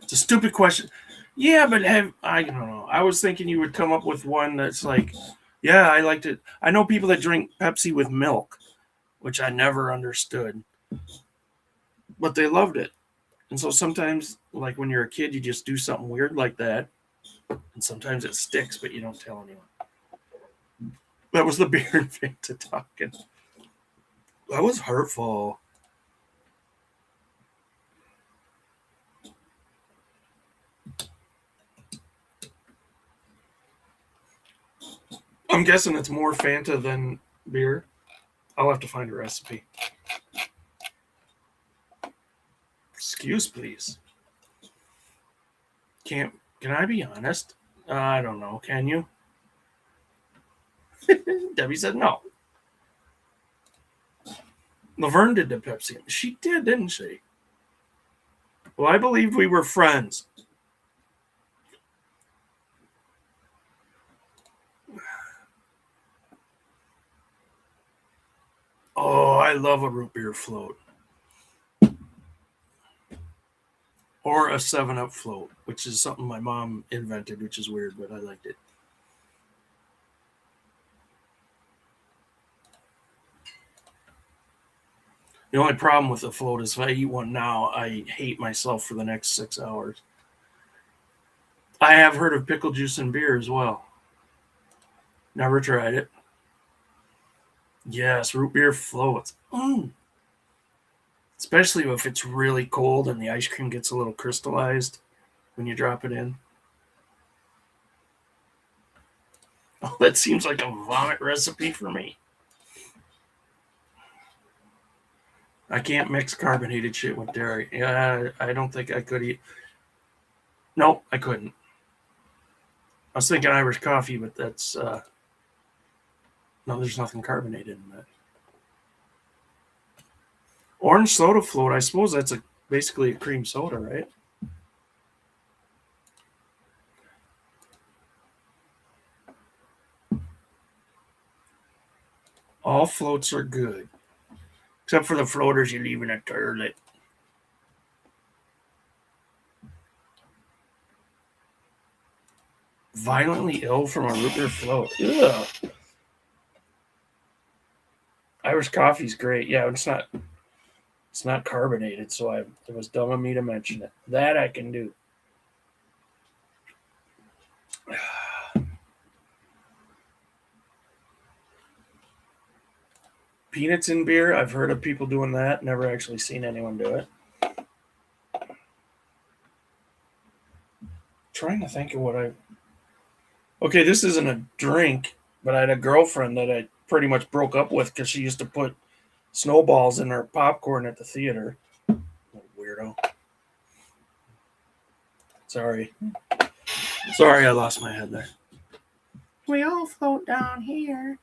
It's a stupid question. Yeah, but I don't know. I was thinking you would come up with one that's like, yeah, I liked it. I know people that drink Pepsi with milk, which I never understood, but they loved it. And so sometimes, like when you're a kid, you just do something weird like that, and sometimes it sticks, but you don't tell anyone. That was the beer and Fanta talking. That was hurtful. I'm guessing it's more Fanta than beer. I'll have to find a recipe. Excuse, please. Can I be honest? I don't know. Can you? Debbie said no. Laverne did the Pepsi. She did, didn't she? Well, I believed we were friends. Oh, I love a root beer float. Or a 7-Up float, which is something my mom invented, which is weird, but I liked it. The only problem with the float is if I eat one now, I hate myself for the next 6 hours. I have heard of pickle juice and beer as well. Never tried it. Yes, root beer floats. Especially if it's really cold and the ice cream gets a little crystallized when you drop it in. Oh, that seems like a vomit recipe for me. I can't mix carbonated shit with dairy. Yeah, I don't think I could eat. Nope, I couldn't. I was thinking Irish coffee, but that's no. There's nothing carbonated in that. Orange soda float. I suppose that's basically a cream soda, right? All floats are good, except for the floaters you leave in a toilet. Violently ill from a root beer float. Ugh. Irish coffee's great. Yeah, it's not carbonated, so it was dumb of me to mention it. That I can do. Peanuts in beer. I've heard of people doing that. Never actually seen anyone do it. Trying to think of what I. Okay, this isn't a drink, but I had a girlfriend that I pretty much broke up with because she used to put snowballs in her popcorn at the theater. Weirdo. Sorry, I lost my head there. We all float down here.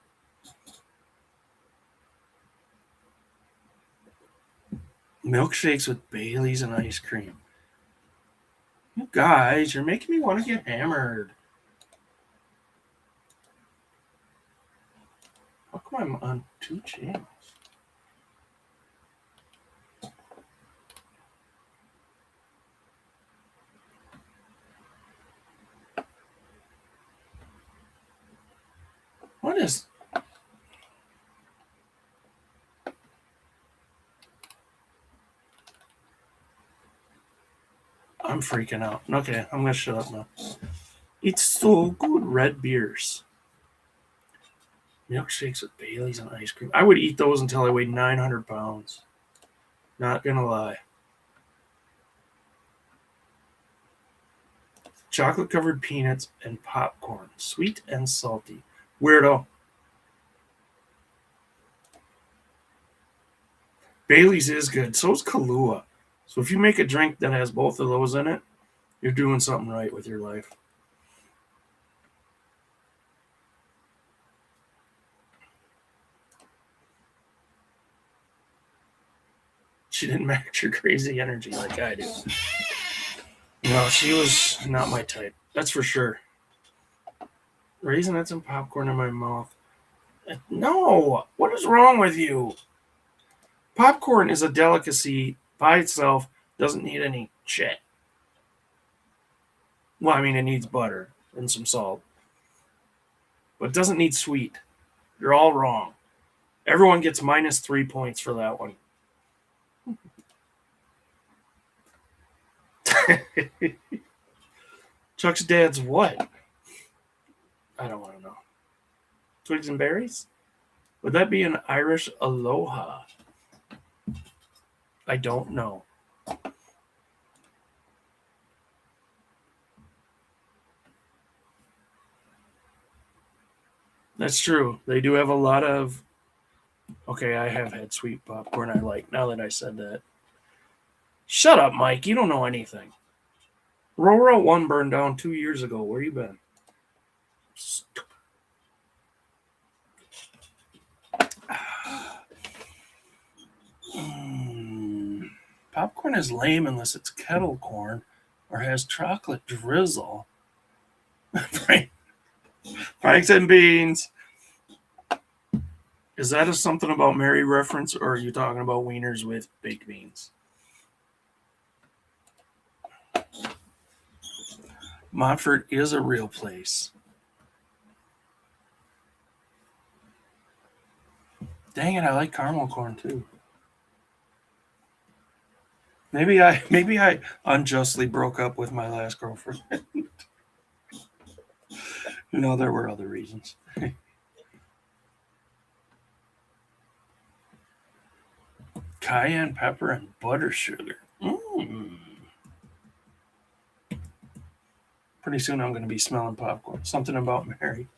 Milkshakes with Baileys and ice cream. You guys, you're making me want to get hammered. How come I'm on 2 channels? What is... I'm freaking out. Okay, I'm going to shut up now. It's so good. Red beers. Milkshakes with Baileys and ice cream. I would eat those until I weighed 900 pounds. Not going to lie. Chocolate covered peanuts and popcorn. Sweet and salty. Weirdo. Bailey's is good. So is Kahlua. So if you make a drink that has both of those in it, you're doing something right with your life. She didn't match your crazy energy like I do. No, she was not my type. That's for sure. Raisinets and popcorn in my mouth. No! What is wrong with you? Popcorn is a delicacy by itself. Doesn't need any shit. Well, I mean, it needs butter and some salt. But it doesn't need sweet. You're all wrong. Everyone gets -3 points for that one. Chuck's dad's what? I don't want to know. Twigs and berries? Would that be an Irish aloha? I don't know. That's true. They do have a lot of... Okay, I have had sweet popcorn I like, now that I said that. Shut up, Mike. You don't know anything. Roll 1 burned down 2 years ago. Where you been? Stupid. Popcorn is lame unless it's kettle corn or has chocolate drizzle. Franks and beans. Is that a something about Mary reference, or are you talking about wieners with baked beans? Montfort is a real place. Dang it, I like caramel corn too. Maybe I unjustly broke up with my last girlfriend. No, there were other reasons. Cayenne pepper and butter sugar. Pretty soon I'm going to be smelling popcorn. Something about Mary.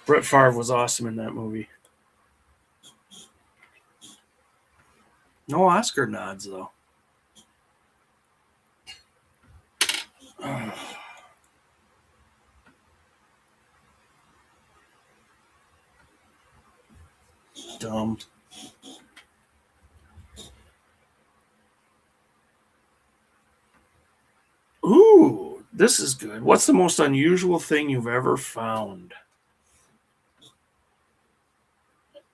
Brett Favre was awesome in that movie. No Oscar nods, though. Dumb. Ooh, this is good. What's the most unusual thing you've ever found?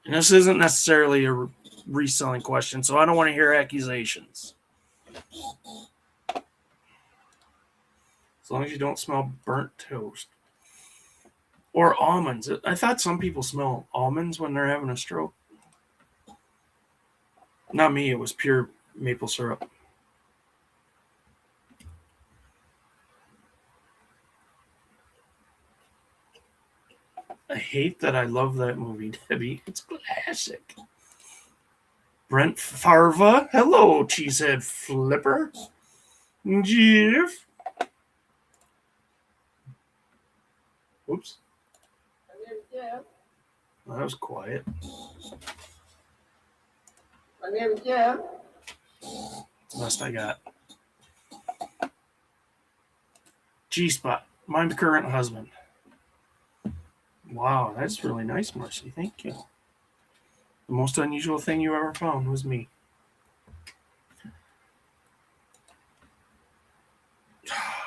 And this isn't necessarily a reselling question, so I don't want to hear accusations. As long as you don't smell burnt toast. Or almonds. I thought some people smell almonds when they're having a stroke. Not me, it was pure maple syrup. I hate that I love that movie, Debbie. It's classic. Brent Farva. Hello, Cheesehead Flipper. Jeff. Oops. Well, that was quiet. My name is Jeff. Best I got. G-Spot. My current husband. Wow, that's really nice, Marcy. Thank you. The most unusual thing you ever found was me.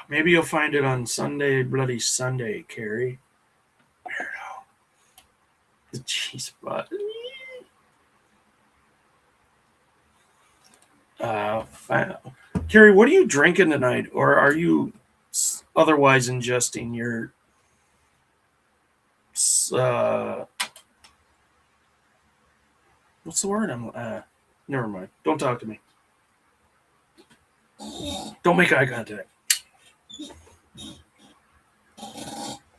Maybe you'll find it on Sunday, Bloody Sunday, Carrie. Weirdo. The G-Spot. Carrie, what are you drinking tonight? Or are you otherwise ingesting your... what's the word? Never mind. Don't talk to me. Don't make eye contact.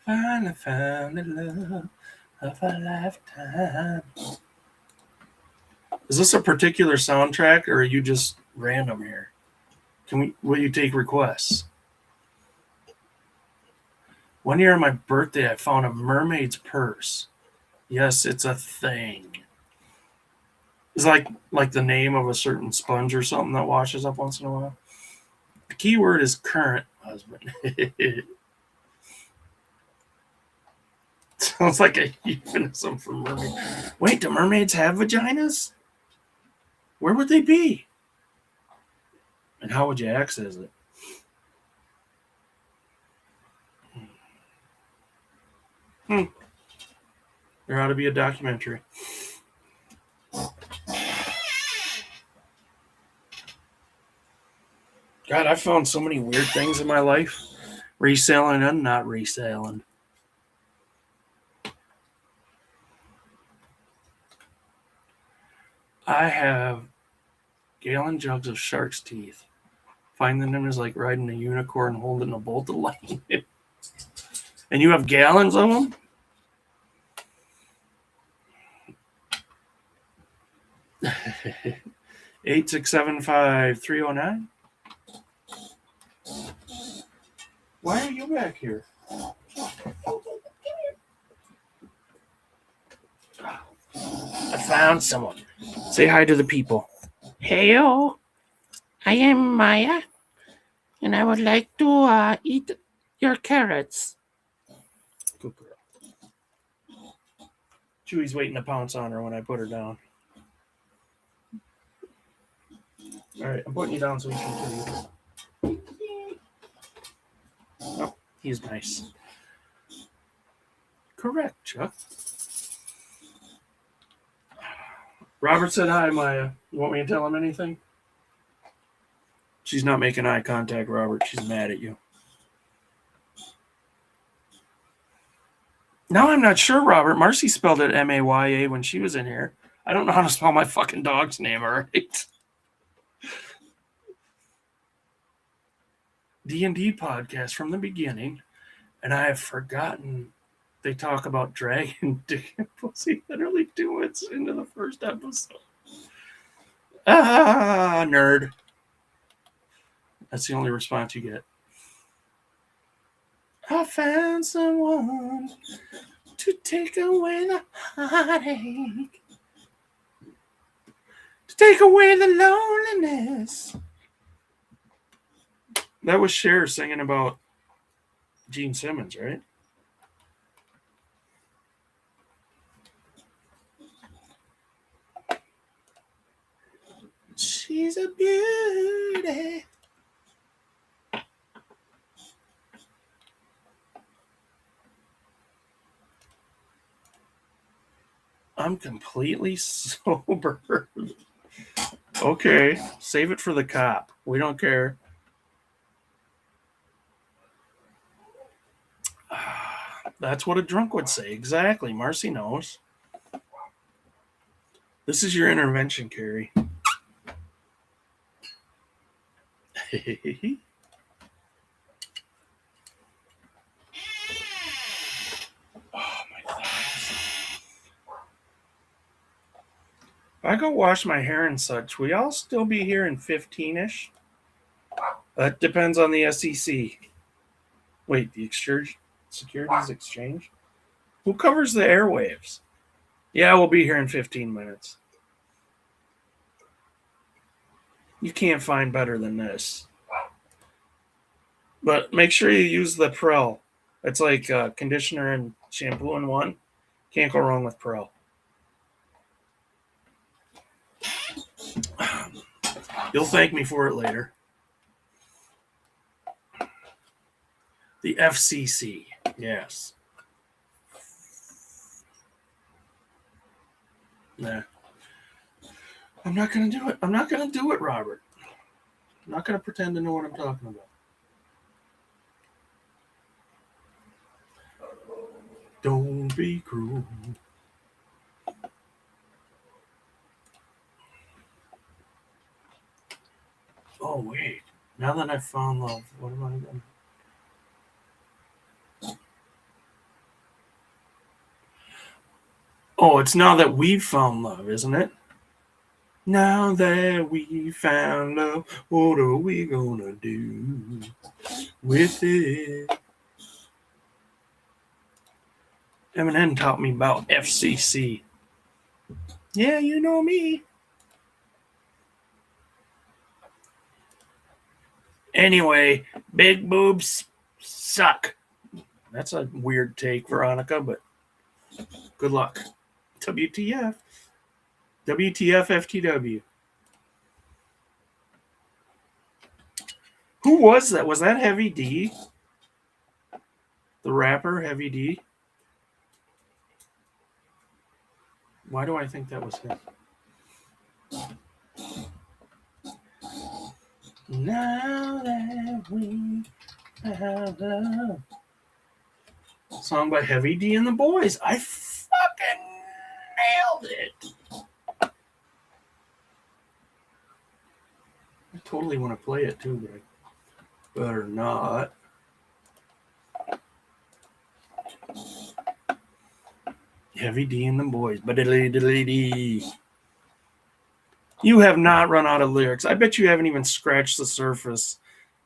Finally found the love of a lifetime. Is this a particular soundtrack, or are you just random here? Will you take requests? One year on my birthday, I found a mermaid's purse. Yes, it's a thing. It's like the name of a certain sponge or something that washes up once in a while. The key word is current husband. Sounds like a euphemism for mermaid. Wait, do mermaids have vaginas? Where would they be? And how would you access it? There ought to be a documentary. God, I found so many weird things in my life. Reselling and not reselling. I have gallon jugs of shark's teeth. Finding them is like riding a unicorn holding a bolt of lightning. And you have gallons of them? Eight 675-309. Why are you back here? I found someone. Say hi to the people. Heyo, I am Maya, and I would like to eat your carrots. Good girl. Chewy's waiting to pounce on her when I put her down. All right, I'm putting you down so we can kill you. Oh, he's nice. Correct, Chuck. Robert said hi, Maya. You want me to tell him anything? She's not making eye contact, Robert. She's mad at you. Now I'm not sure, Robert. Marcy spelled it Maya when she was in here. I don't know how to spell my fucking dog's name, all right? D&D podcast from the beginning, and I have forgotten they talk about dragon dick and pussy literally 2 minutes into the first episode. Ah, nerd. That's the only response you get. I found someone to take away the heartache. To Take away the loneliness. That was Cher singing about Gene Simmons, right? She's a beauty. I'm completely sober. Okay, save it for the cop. We don't care. That's what a drunk would say. Exactly. Marcy knows. This is your intervention, Carrie. Oh my God. If I go wash my hair and such, will y'all still be here in 15-ish? That depends on the SEC. Wait, the Securities Exchange? Who covers the airwaves? Yeah, we'll be here in 15 minutes. You can't find better than this. But make sure you use the Prel. It's like conditioner and shampoo in one. Can't go wrong with Prel. You'll thank me for it later. The FCC, yes. Nah. I'm not going to do it. I'm not going to do it, Robert. I'm not going to pretend to know what I'm talking about. Don't be cruel. Oh, wait. Now that I've found love, what am I doing? Oh, it's now that we've found love, isn't it? Now that we found love, what are we gonna do with it? Eminem taught me about FCC. Yeah, you know me. Anyway, big boobs suck. That's a weird take, Veronica, but good luck. WTF. WTF FTW. Who was that? Was that Heavy D? The rapper, Heavy D? Why do I think that was him? Now that we have love. Song by Heavy D and the Boys. I fucking nailed it. I totally want to play it too, but I better not. Heavy D and the Boys. Ba-diddly-diddly-dee. You have not run out of lyrics. I bet you haven't even scratched the surface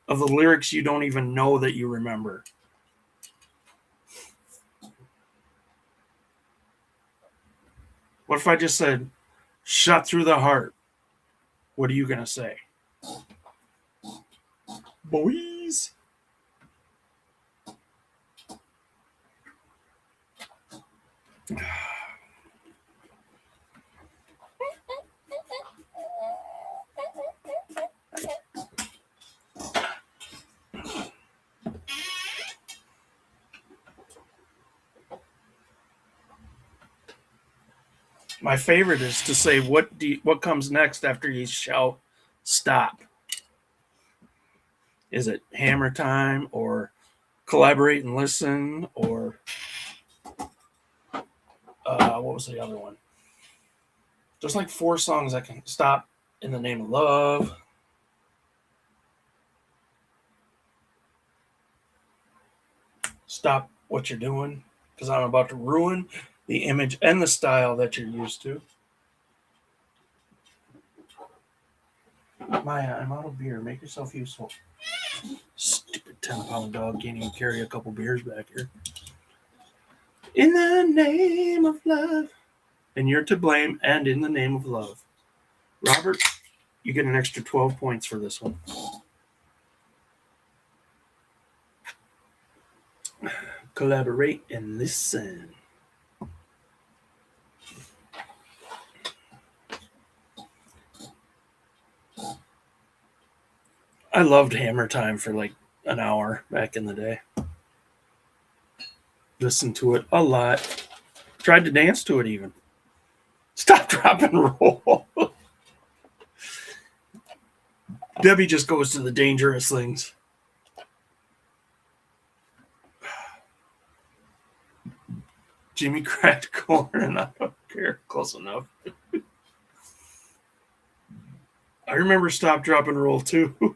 of the lyrics you don't even know that you remember. What if I just said, shut through the heart? What are you going to say? Boys. My favorite is to say, what comes next after you shout stop? Is it hammer time or collaborate and listen or what was the other one? There's like 4 songs I can stop in the name of love. Stop what you're doing because I'm about to ruin the image and the style that you're used to. Maya, I'm out of beer. Make yourself useful. Stupid 10-pound dog can't even carry a couple beers back here. In the name of love. And you're to blame and in the name of love. Robert, you get an extra 12 points for this one. Collaborate and listen. I loved Hammer Time for like an hour back in the day. Listened to it a lot. Tried to dance to it even. Stop, drop, and roll. Debbie just goes to the dangerous things. Jimmy cracked corn and I don't care. Close enough. I remember Stop, Drop, and Roll too.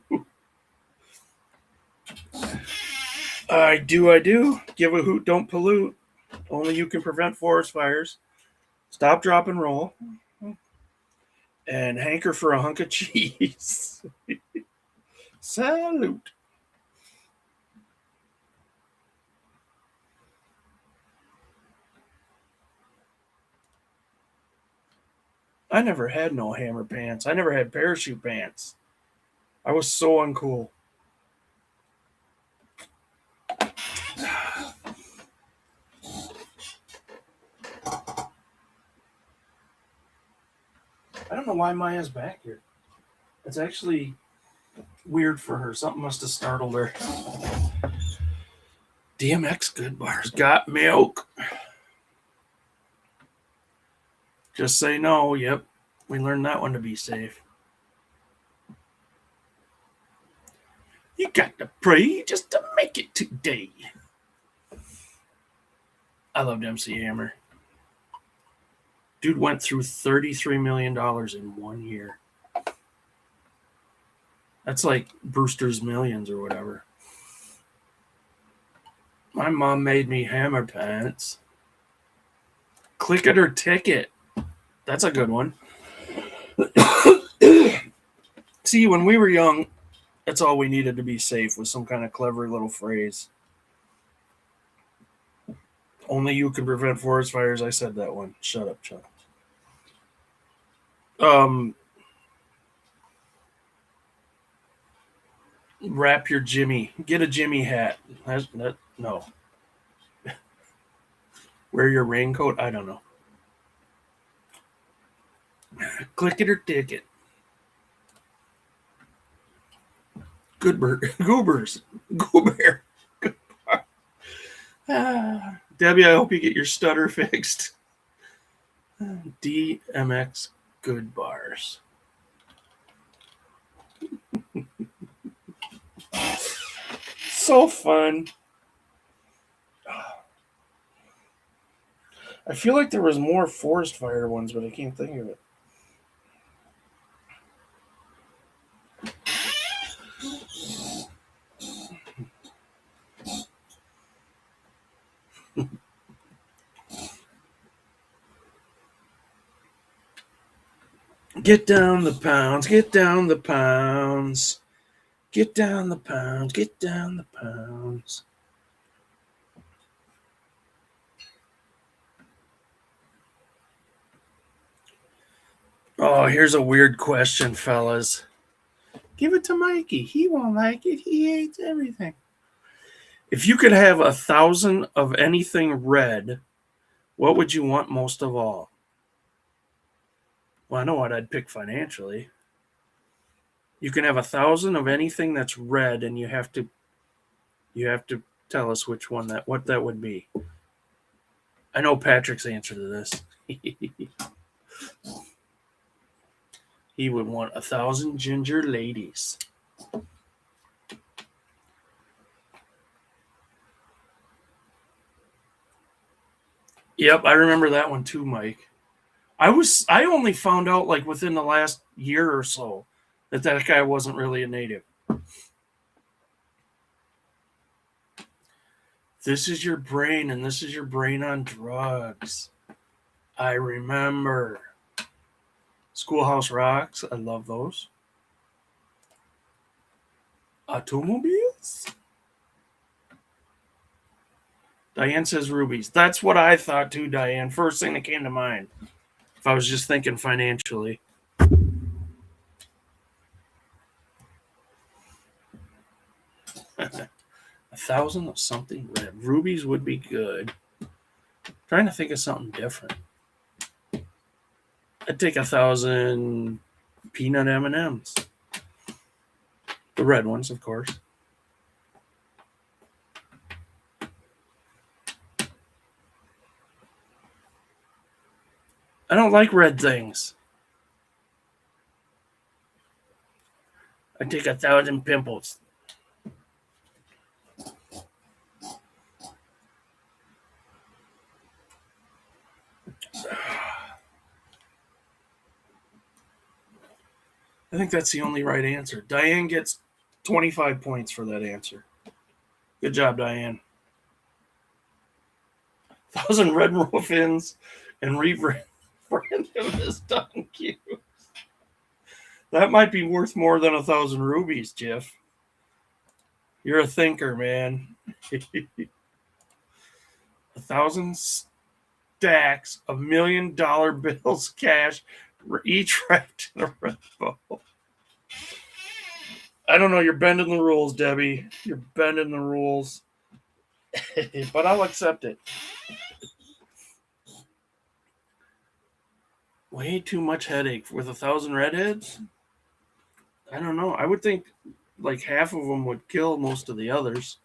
I do. Give a hoot, don't pollute. Only you can prevent forest fires. Stop, Drop, and Roll. And hanker for a hunk of cheese. Salute. I never had no hammer pants. I never had parachute pants. I was so uncool. I don't know why Maya's back here. It's actually weird for her. Something must have startled her. DMX Good Bars. Got milk. Just say no. Yep. We learned that one to be safe. You got to pray just to make it today. I loved MC Hammer. Dude went through $33 million in 1 year. That's like Brewster's Millions or whatever. My mom made me hammer pants. Click it or ticket. That's a good one. See, when we were young, that's all we needed to be safe was some kind of clever little phrase. Only you can prevent forest fires. I said that one. Shut up, Chuck. Wrap your Jimmy. Get a Jimmy hat. No. Wear your raincoat. I don't know. Click it or tick it. Goobers. Goober. Debbie, I hope you get your stutter fixed. DMX Good Bars. So fun. I feel like there was more forest fire ones, but I can't think of it. Get down the pounds, get down the pounds. Get down the pounds, get down the pounds. Oh, here's a weird question, fellas. Give it to Mikey. He won't like it. He hates everything. If you could have 1,000 of anything red, what would you want most of all? Well, I know what I'd pick financially. You can have 1,000 of anything that's red, and you have to tell us what that would be. I know Patrick's answer to this. He would want 1,000 ginger ladies. Yep, I remember that one too, Mike. I only found out like within the last year or so that guy wasn't really a native. This is your brain, and this is your brain on drugs. I remember. Schoolhouse Rocks. I love those. Automobiles. Diane says rubies. That's what I thought too, Diane. First thing that came to mind. If I was just thinking financially. 1,000 of something red. Rubies would be good. Trying to think of something different. I'd take 1,000 peanut M&Ms. The red ones, of course. I don't like red things. I'd take 1,000 pimples. I think that's the only right answer. Diane gets 25 points for that answer. Good job, Diane. 1,000 red muffins and rebrand them as donkeys. That might be worth more than 1,000 rubies, Jeff. You're a thinker, man. 1,000 stacks of $1 million bills cash were each wrapped in a red bow. I don't know. You're bending the rules, Debbie. You're bending the rules. But I'll accept it. Way too much headache with 1,000 redheads? I don't know. I would think like half of them would kill most of the others.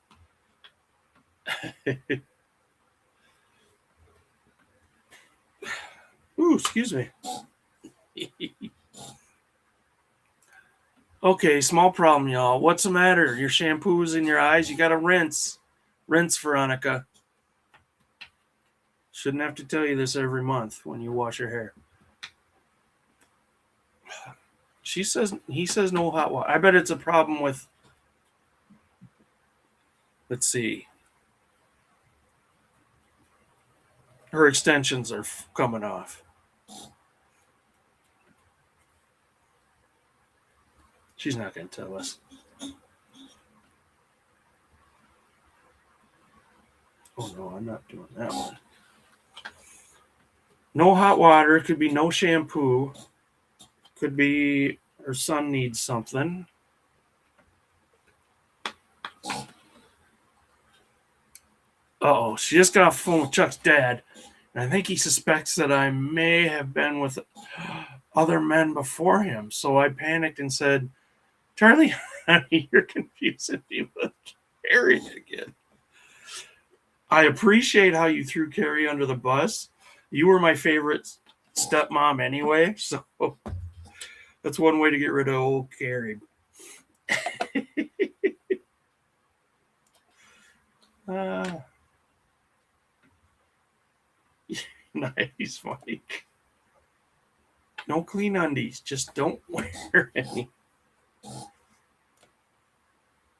Ooh, excuse me. Okay, small problem, y'all. What's the matter? Your shampoo's in your eyes. You got to rinse. Rinse, Veronica. Shouldn't have to tell you this every month when you wash your hair. He says no hot water. I bet it's a problem with, let's see. Her extensions are coming off. She's not going to tell us. Oh, no, I'm not doing that one. No hot water. Could be no shampoo. Could be her son needs something. Uh-oh, she just got off the phone with Chuck's dad. And I think he suspects that I may have been with other men before him. So I panicked and said, Charlie, honey, you're confusing me with Carrie again. I appreciate how you threw Carrie under the bus. You were my favorite stepmom anyway, so that's one way to get rid of old Carrie. Nice, Mike. No clean undies. Just don't wear any.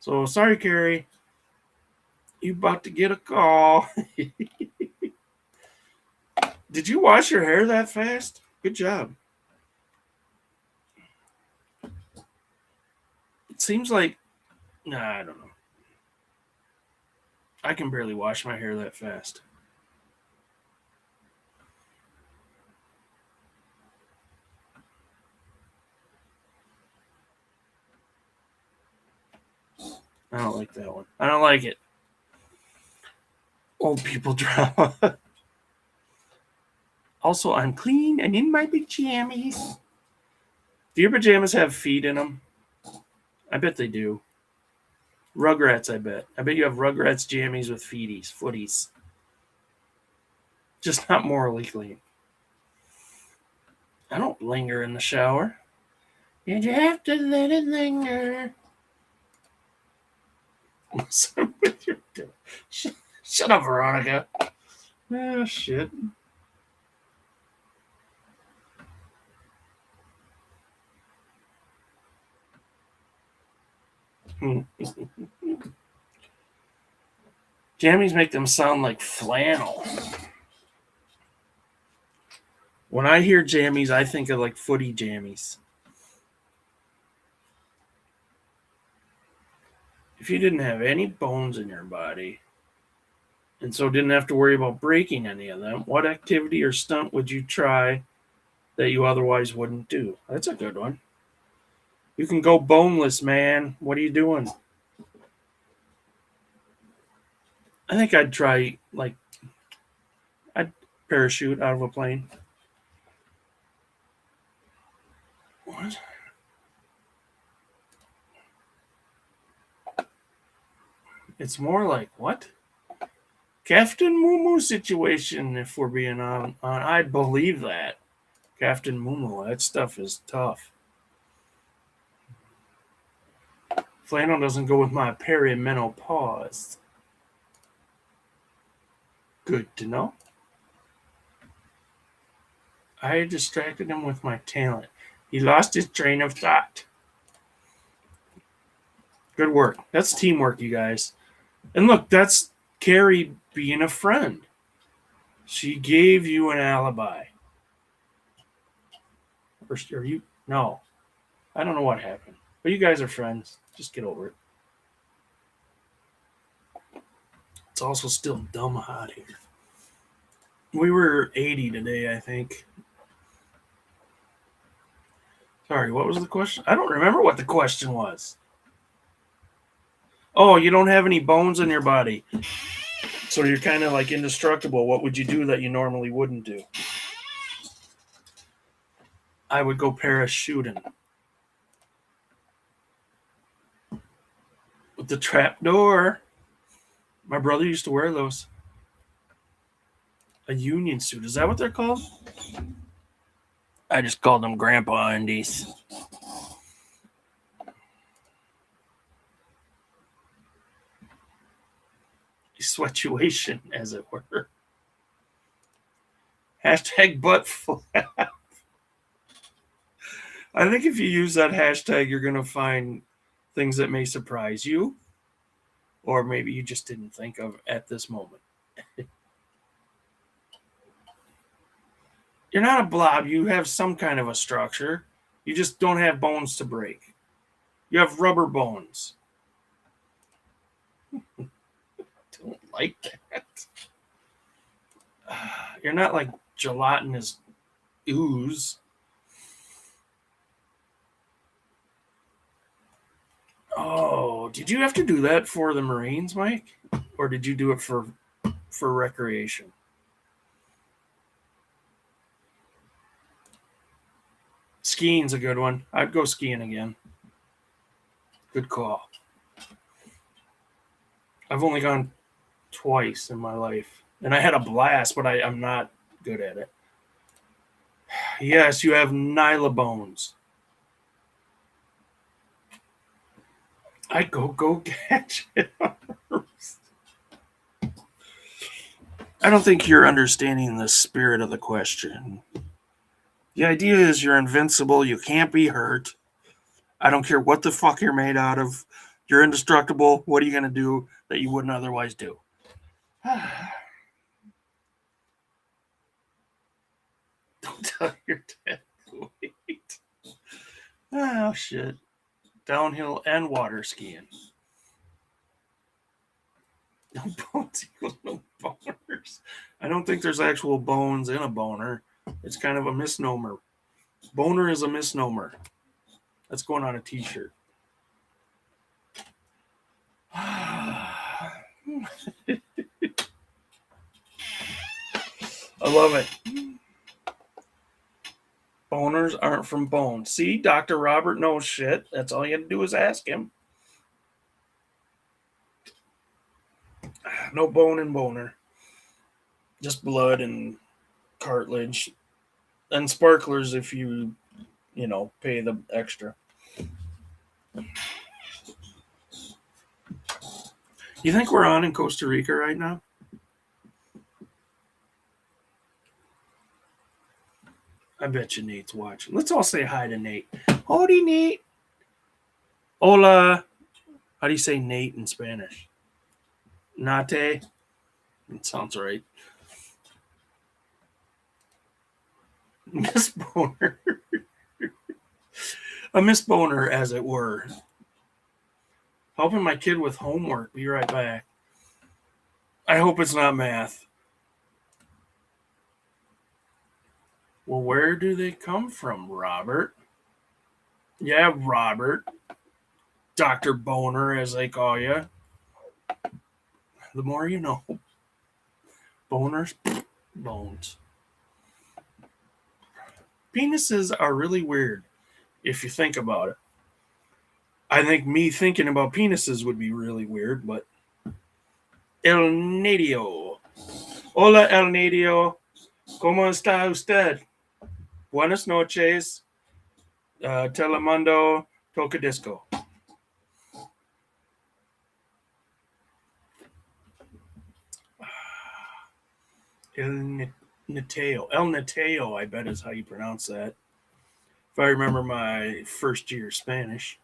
So, sorry, Carrie. You about to get a call. Did you wash your hair that fast? Good job. It seems like... Nah, I don't know. I can barely wash my hair that fast. I don't like that one. I don't like it. Old people drama. Also, I'm clean and in my pajamas. Do your pajamas have feet in them? I bet they do. Rugrats, I bet. I bet you have Rugrats jammies with footies. Just not morally clean. I don't linger in the shower. Did you have to let it linger? Shut up, Veronica. Oh, shit. Jammies make them sound like flannel. When I hear jammies, I think of like footy jammies. If you didn't have any bones in your body, and so didn't have to worry about breaking any of them, what activity or stunt would you try that you otherwise wouldn't do? That's a good one. You can go boneless, man. What are you doing? I think I'd try, like, I'd parachute out of a plane. What? It's more like, what? Captain Moo situation, if we're being on. I'd believe that. Captain Moo, that stuff is tough. Flannel doesn't go with my perimenopause. Good to know. I distracted him with my talent. He lost his train of thought. Good work. That's teamwork, you guys. And look, that's Carrie being a friend. She gave you an alibi. Or you? No. I don't know what happened. But you guys are friends. Just get over it. It's also still dumb hot here. We were 80 today, I think. Sorry, what was the question? I don't remember what the question was. Oh, you don't have any bones in your body. So you're kind of like indestructible. What would you do that you normally wouldn't do? I would go parachuting. With the trap door. My brother used to wear those. A union suit. Is that what they're called? I just called them grandpa undies. Sweatuation, as it were. Hashtag butt flap. I think if you use that hashtag, you're going to find things that may surprise you, or maybe you just didn't think of at this moment. You're not a blob. You have some kind of a structure. You just don't have bones to break. You have rubber bones. Don't like that. You're not like gelatinous ooze. Oh, did you have to do that for the Marines, Mike? Or did you do it for recreation? Skiing's a good one. I'd go skiing again. Good call. I've only gone twice in my life. And I had a blast, but I'm not good at it. Yes, you have nyla bones. I'd go catch it. I don't think you're understanding the spirit of the question. The idea is you're invincible. You can't be hurt. I don't care what the fuck you're made out of. You're indestructible. What are you going to do that you wouldn't otherwise do? Don't tell your dad. Wait. Oh, shit. Downhill and water skiing. No bones equals no boners. I don't think there's actual bones in a boner. It's kind of a misnomer. Boner is a misnomer. That's going on a t-shirt. I love it. Boners aren't from bone. See, Dr. Robert knows shit. That's all you had to do is ask him. No bone in boner. Just blood and cartilage. And sparklers if you pay the extra. You think we're on in Costa Rica right now? I bet you Nate's watching. Let's all say hi to Nate. Howdy, Nate. Hola. How do you say Nate in Spanish? Nate? It sounds right. Miss Boner. A Miss Boner, as it were. Helping my kid with homework. Be right back. I hope it's not math. Well, where do they come from, Robert? Yeah, Robert. Dr. Boner, as they call you. The more you know. Boners, bones. Penises are really weird if you think about it. I think me thinking about penises would be really weird, but El Nadio. Hola, El Nadio. ¿Cómo está usted? Buenas noches. Telemundo Tocadisco. El Nateo, I bet is how you pronounce that. If I remember my first year Spanish.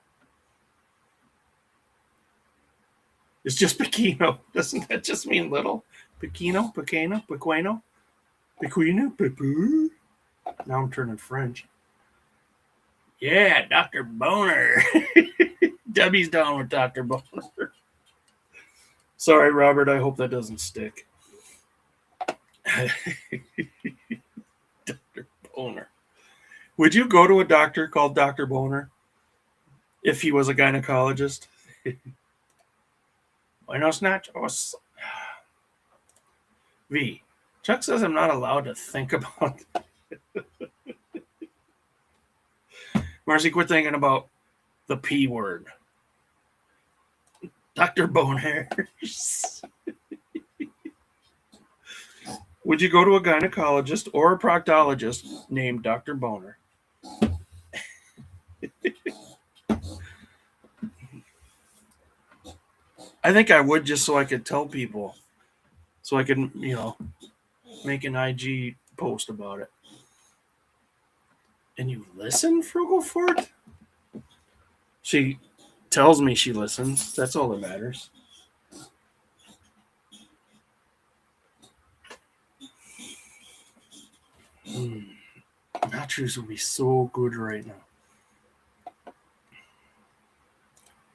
It's just pequeño. Doesn't that just mean little? Pequeño, pequeño, pequeño, pequeño, pepu. Now I'm turning French. Yeah, Dr. Boner. Debbie's down with Dr. Boner. Sorry, Robert. I hope that doesn't stick. Dr. Boner. Would you go to a doctor called Dr. Boner if he was a gynecologist? Buenos nachos. V. Chuck says I'm not allowed to think about Marcy, quit thinking about the P word. Dr. Boners. Would you go to a gynecologist or a proctologist named Dr. Boner? I think I would, just so I could tell people. So I could, make an IG post about it. And you listen, Frugalfort? She tells me she listens. That's all that matters. Nachos would be so good right now.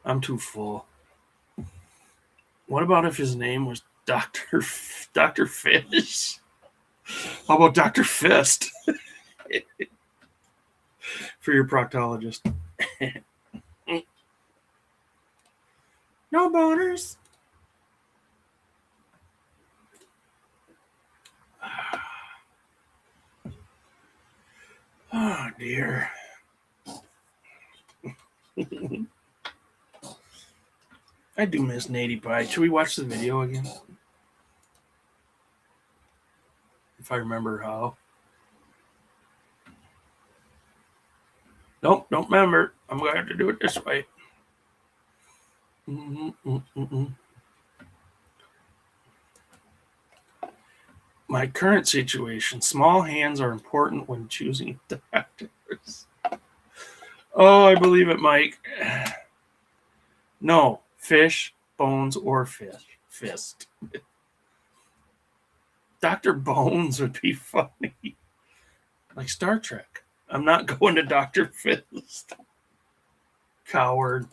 I'm too full. What about if his name was Dr. Fish? How about Dr. Fist? For your proctologist. No boners. Oh, dear. I do miss Nateypie. Should we watch the video again? If I remember how. Nope, don't remember. I'm going to have to do it this way. My current situation. Small hands are important when choosing doctors. Oh, I believe it, Mike. No, fish, bones, or fist. Dr. Bones would be funny. Like Star Trek. I'm not going to Dr. Fist. Coward.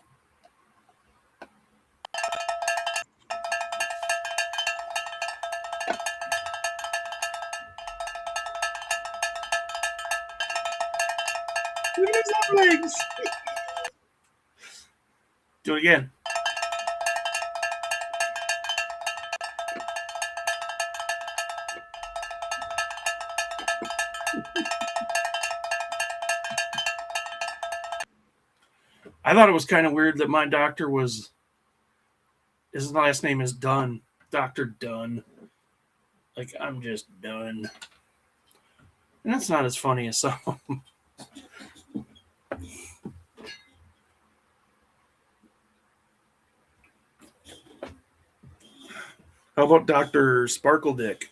Look at his legs. Do it again. I thought it was kind of weird that my doctor was, his last name is Dunn. Dr. Dunn. Like, I'm just done. And that's not as funny as some. How about Dr. Sparkle Dick?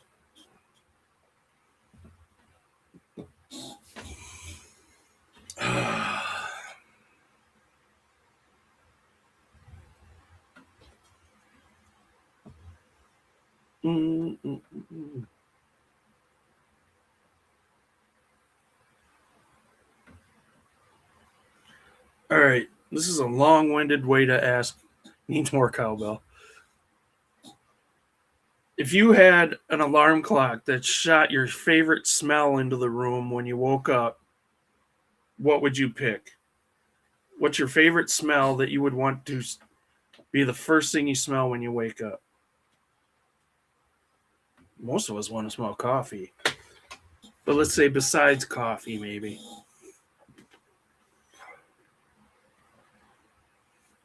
All right, this is a long-winded way to ask. Needs more cowbell. If you had an alarm clock that shot your favorite smell into the room when you woke up, what would you pick? What's your favorite smell that you would want to be the first thing you smell when you wake up? Most of us want to smell coffee. But let's say besides coffee, maybe.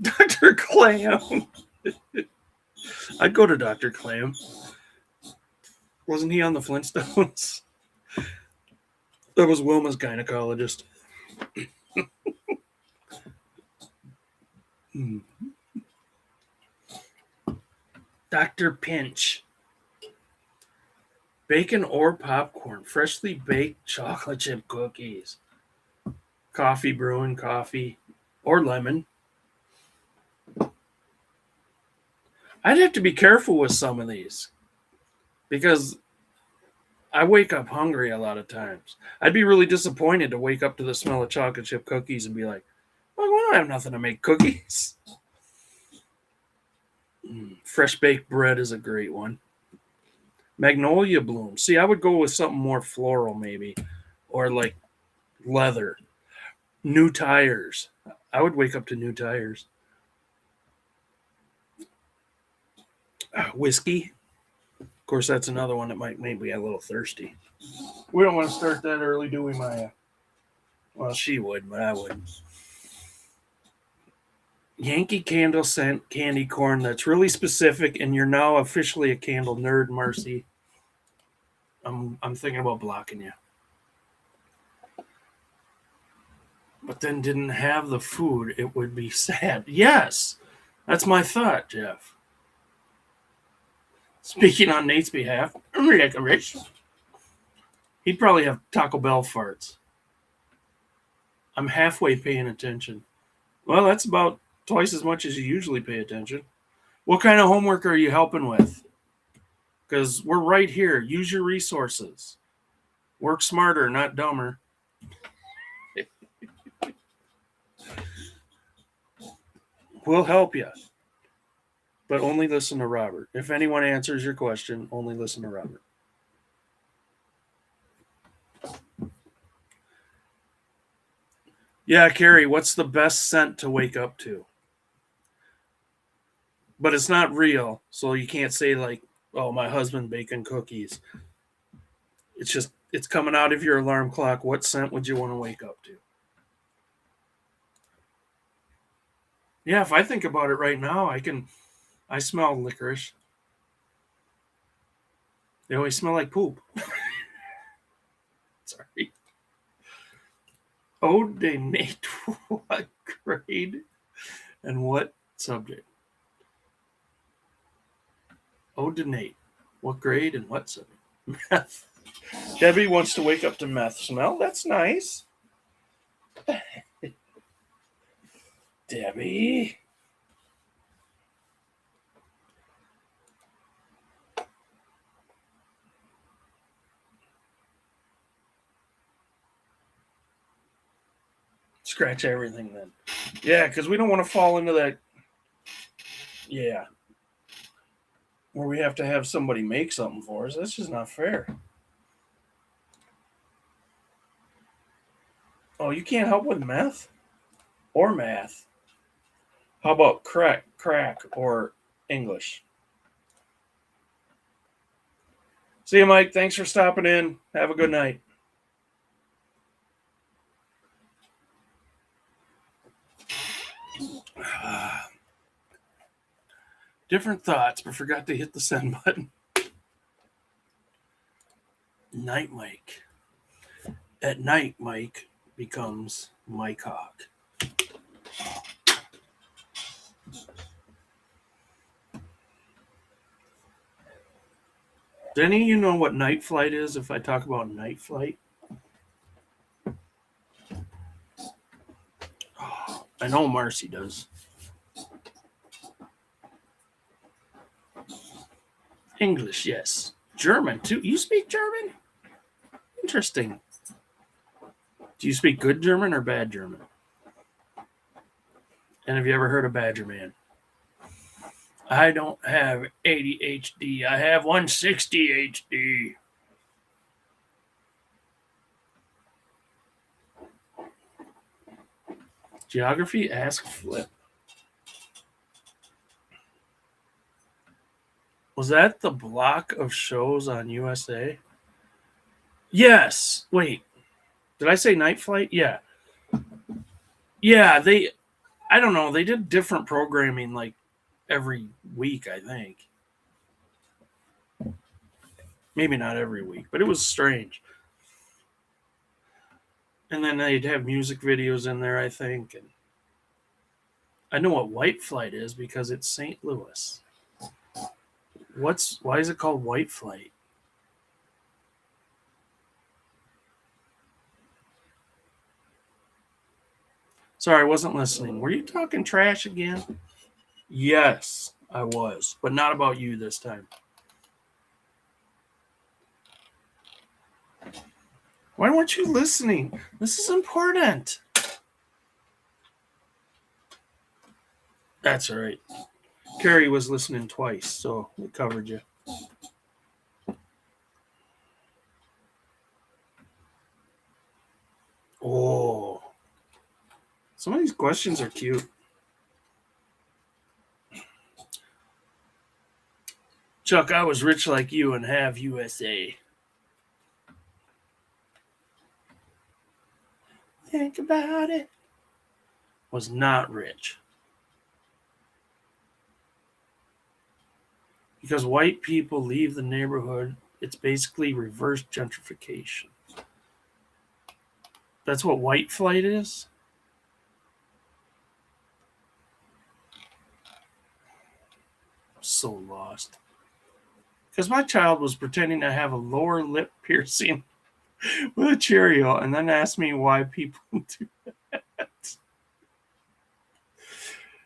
Dr. Clam. I'd go to Dr. Clam. Wasn't he on the Flintstones? That was Wilma's gynecologist. Dr. Pinch. Bacon or popcorn. Freshly baked chocolate chip cookies. Coffee, brewing coffee. Or lemon. I'd have to be careful with some of these. Because I wake up hungry a lot of times. I'd be really disappointed to wake up to the smell of chocolate chip cookies and be like, well, we don't have nothing to make cookies. Fresh baked bread is a great one. Magnolia bloom. See, I would go with something more floral maybe. Or like leather. New tires. I would wake up to new tires. Whiskey. Of course, that's another one that might make me a little thirsty. We don't want to start that early, do we, Maya? Well, she would, but I wouldn't. Yankee Candle scent candy corn. That's really specific, and you're now officially a candle nerd, Marcy. I'm thinking about blocking you. But then didn't have the food, it would be sad. Yes, that's my thought, Jeff. Speaking on Nate's behalf, he'd probably have Taco Bell farts. I'm halfway paying attention. Well, that's about twice as much as you usually pay attention. What kind of homework are you helping with? Because we're right here. Use your resources. Work smarter, not dumber. We'll help you. But only listen to Robert. If anyone answers your question, only listen to Robert. Yeah, Carrie, what's the best scent to wake up to? But it's not real, so you can't say like, oh, my husband baking cookies. It's just, it's coming out of your alarm clock. What scent would you want to wake up to? Yeah, if I think about it right now, I smell licorice. They always smell like poop. Sorry. Ode de Nate, what grade and what subject? Ode to Nate, what grade and what subject? Meth. Debbie wants to wake up to meth smell. That's nice. Debbie. Scratch everything then. Yeah, because we don't want to fall into that. Yeah. Where we have to have somebody make something for us. That's just not fair. Oh, you can't help with meth? Or math? How about crack, or English? See you, Mike. Thanks for stopping in. Have a good night. Different thoughts, but forgot to hit the send button. Night Mike. At night, Mike becomes Mike Hawk. Do any of you know what night flight is if I talk about night flight? Oh, I know Marcy does. English, yes. German, too. You speak German? Interesting. Do you speak good German or bad German? And have you ever heard of Badger Man? I don't have ADHD. I have 160 HD. Geography, ask Flip. Was that the block of shows on USA? Yes. Wait. Did I say Night Flight? Yeah. Yeah, I don't know, they did different programming like every week, I think. Maybe not every week, but it was strange. And then they'd have music videos in there, I think. And I know what White Flight is because it's St. Louis. Why is it called White Flight? Sorry, I wasn't listening. Were you talking trash again? Yes, I was, but not about you this time. Why weren't you listening? This is important. That's all right. Carrie was listening twice, so we covered you. Oh, some of these questions are cute. Chuck, I was rich like you and have USA. Think about it. Was not rich. Because white people leave the neighborhood, it's basically reverse gentrification. That's what White Flight is? I'm so lost. Because my child was pretending to have a lower lip piercing with a Cheerio and then asked me why people do that.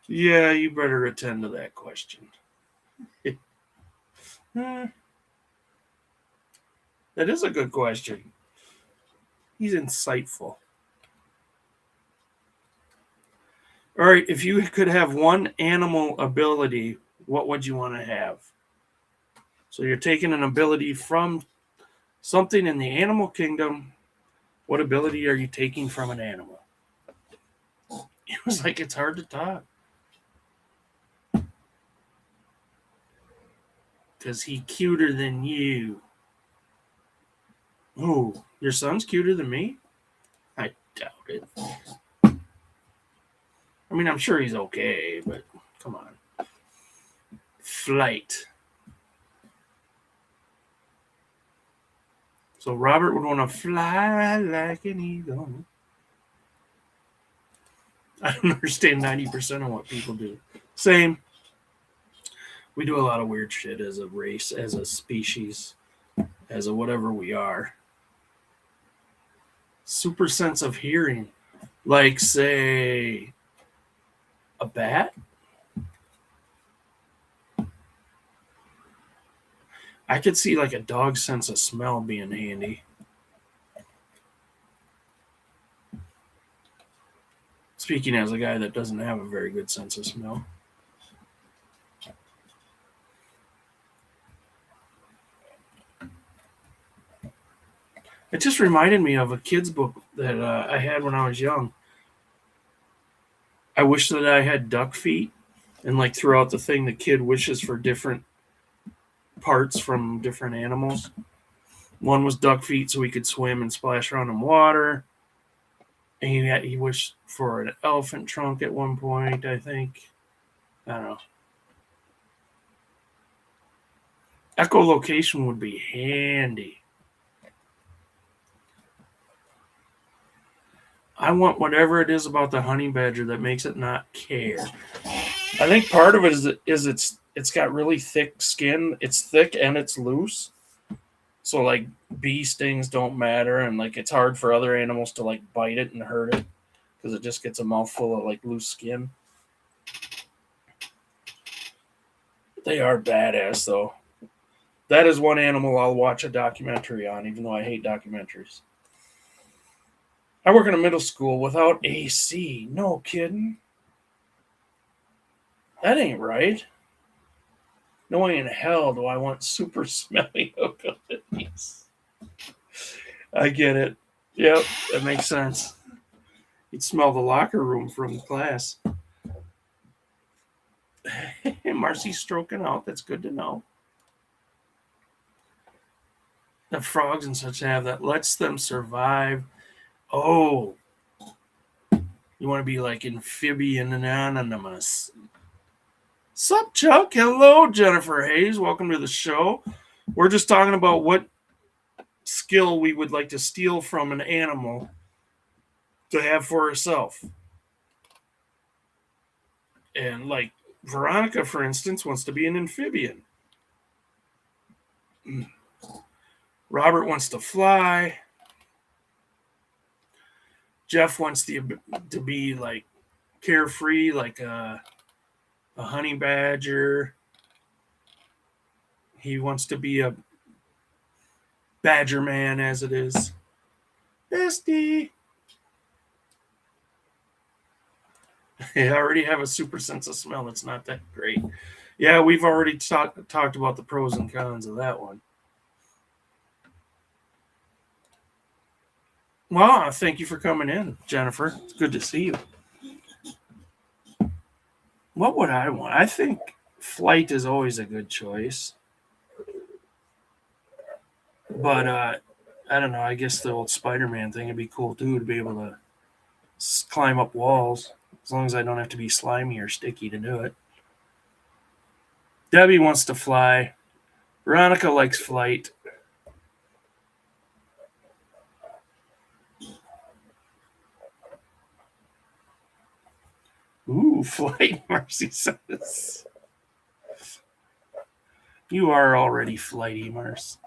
Yeah, you better attend to that question. That is a good question. He's insightful. All right, if you could have one animal ability, what would you want to have? So you're taking an ability from something in the animal kingdom. What ability are you taking from an animal? It was like it's hard to talk. Because he's cuter than you. Oh, your son's cuter than me? I doubt it. I mean, I'm sure he's okay, but come on. Flight. So Robert would want to fly like an eagle. I don't understand 90% of what people do. Same. We do a lot of weird shit as a race, as a species, as a whatever we are. Super sense of hearing. Like, say, a bat? I could see like a dog's sense of smell being handy. Speaking as a guy that doesn't have a very good sense of smell. It just reminded me of a kid's book that I had when I was young. I wish that I had duck feet. And like throughout the thing, the kid wishes for different parts from different animals. One was duck feet so he could swim and splash around in water. And he wished for an elephant trunk at one point, I think. I don't know. Echolocation would be handy. I want whatever it is about the honey badger that makes it not care. I think part of it is it's got really thick skin. It's thick and it's loose. So like bee stings don't matter, and like it's hard for other animals to like bite it and hurt it because it just gets a mouthful of like loose skin. They are badass though. That is one animal I'll watch a documentary on, even though I hate documentaries. I work in a middle school without AC. No kidding. That ain't right. No way in hell do I want super smelly abilities. I get it. Yep, that makes sense. You'd smell the locker room from class. Marcy's stroking out. That's good to know. the frogs and such have that lets them survive. Oh, you want to be like amphibian anonymous. Sup, Chuck? Hello, Jennifer Hayes. Welcome to the show. We're just talking about what skill we would like to steal from an animal to have for herself. And like Veronica, for instance, wants to be an amphibian. Robert wants to fly. Jeff wants to be like carefree, like a honey badger. He wants to be a badger man, as it is. Bestie. I already have a super sense of smell. It's not that great. Yeah, we've already talked about the pros and cons of that one. Well, thank you for coming in, Jennifer. It's good to see you. What would I want? I think flight is always a good choice. But I don't know. I guess the old Spider-Man thing would be cool too, to be able to climb up walls, as long as I don't have to be slimy or sticky to do it. Debbie wants to fly. Veronica likes flight. Ooh, flight, Marcy says. You are already flighty, Mars.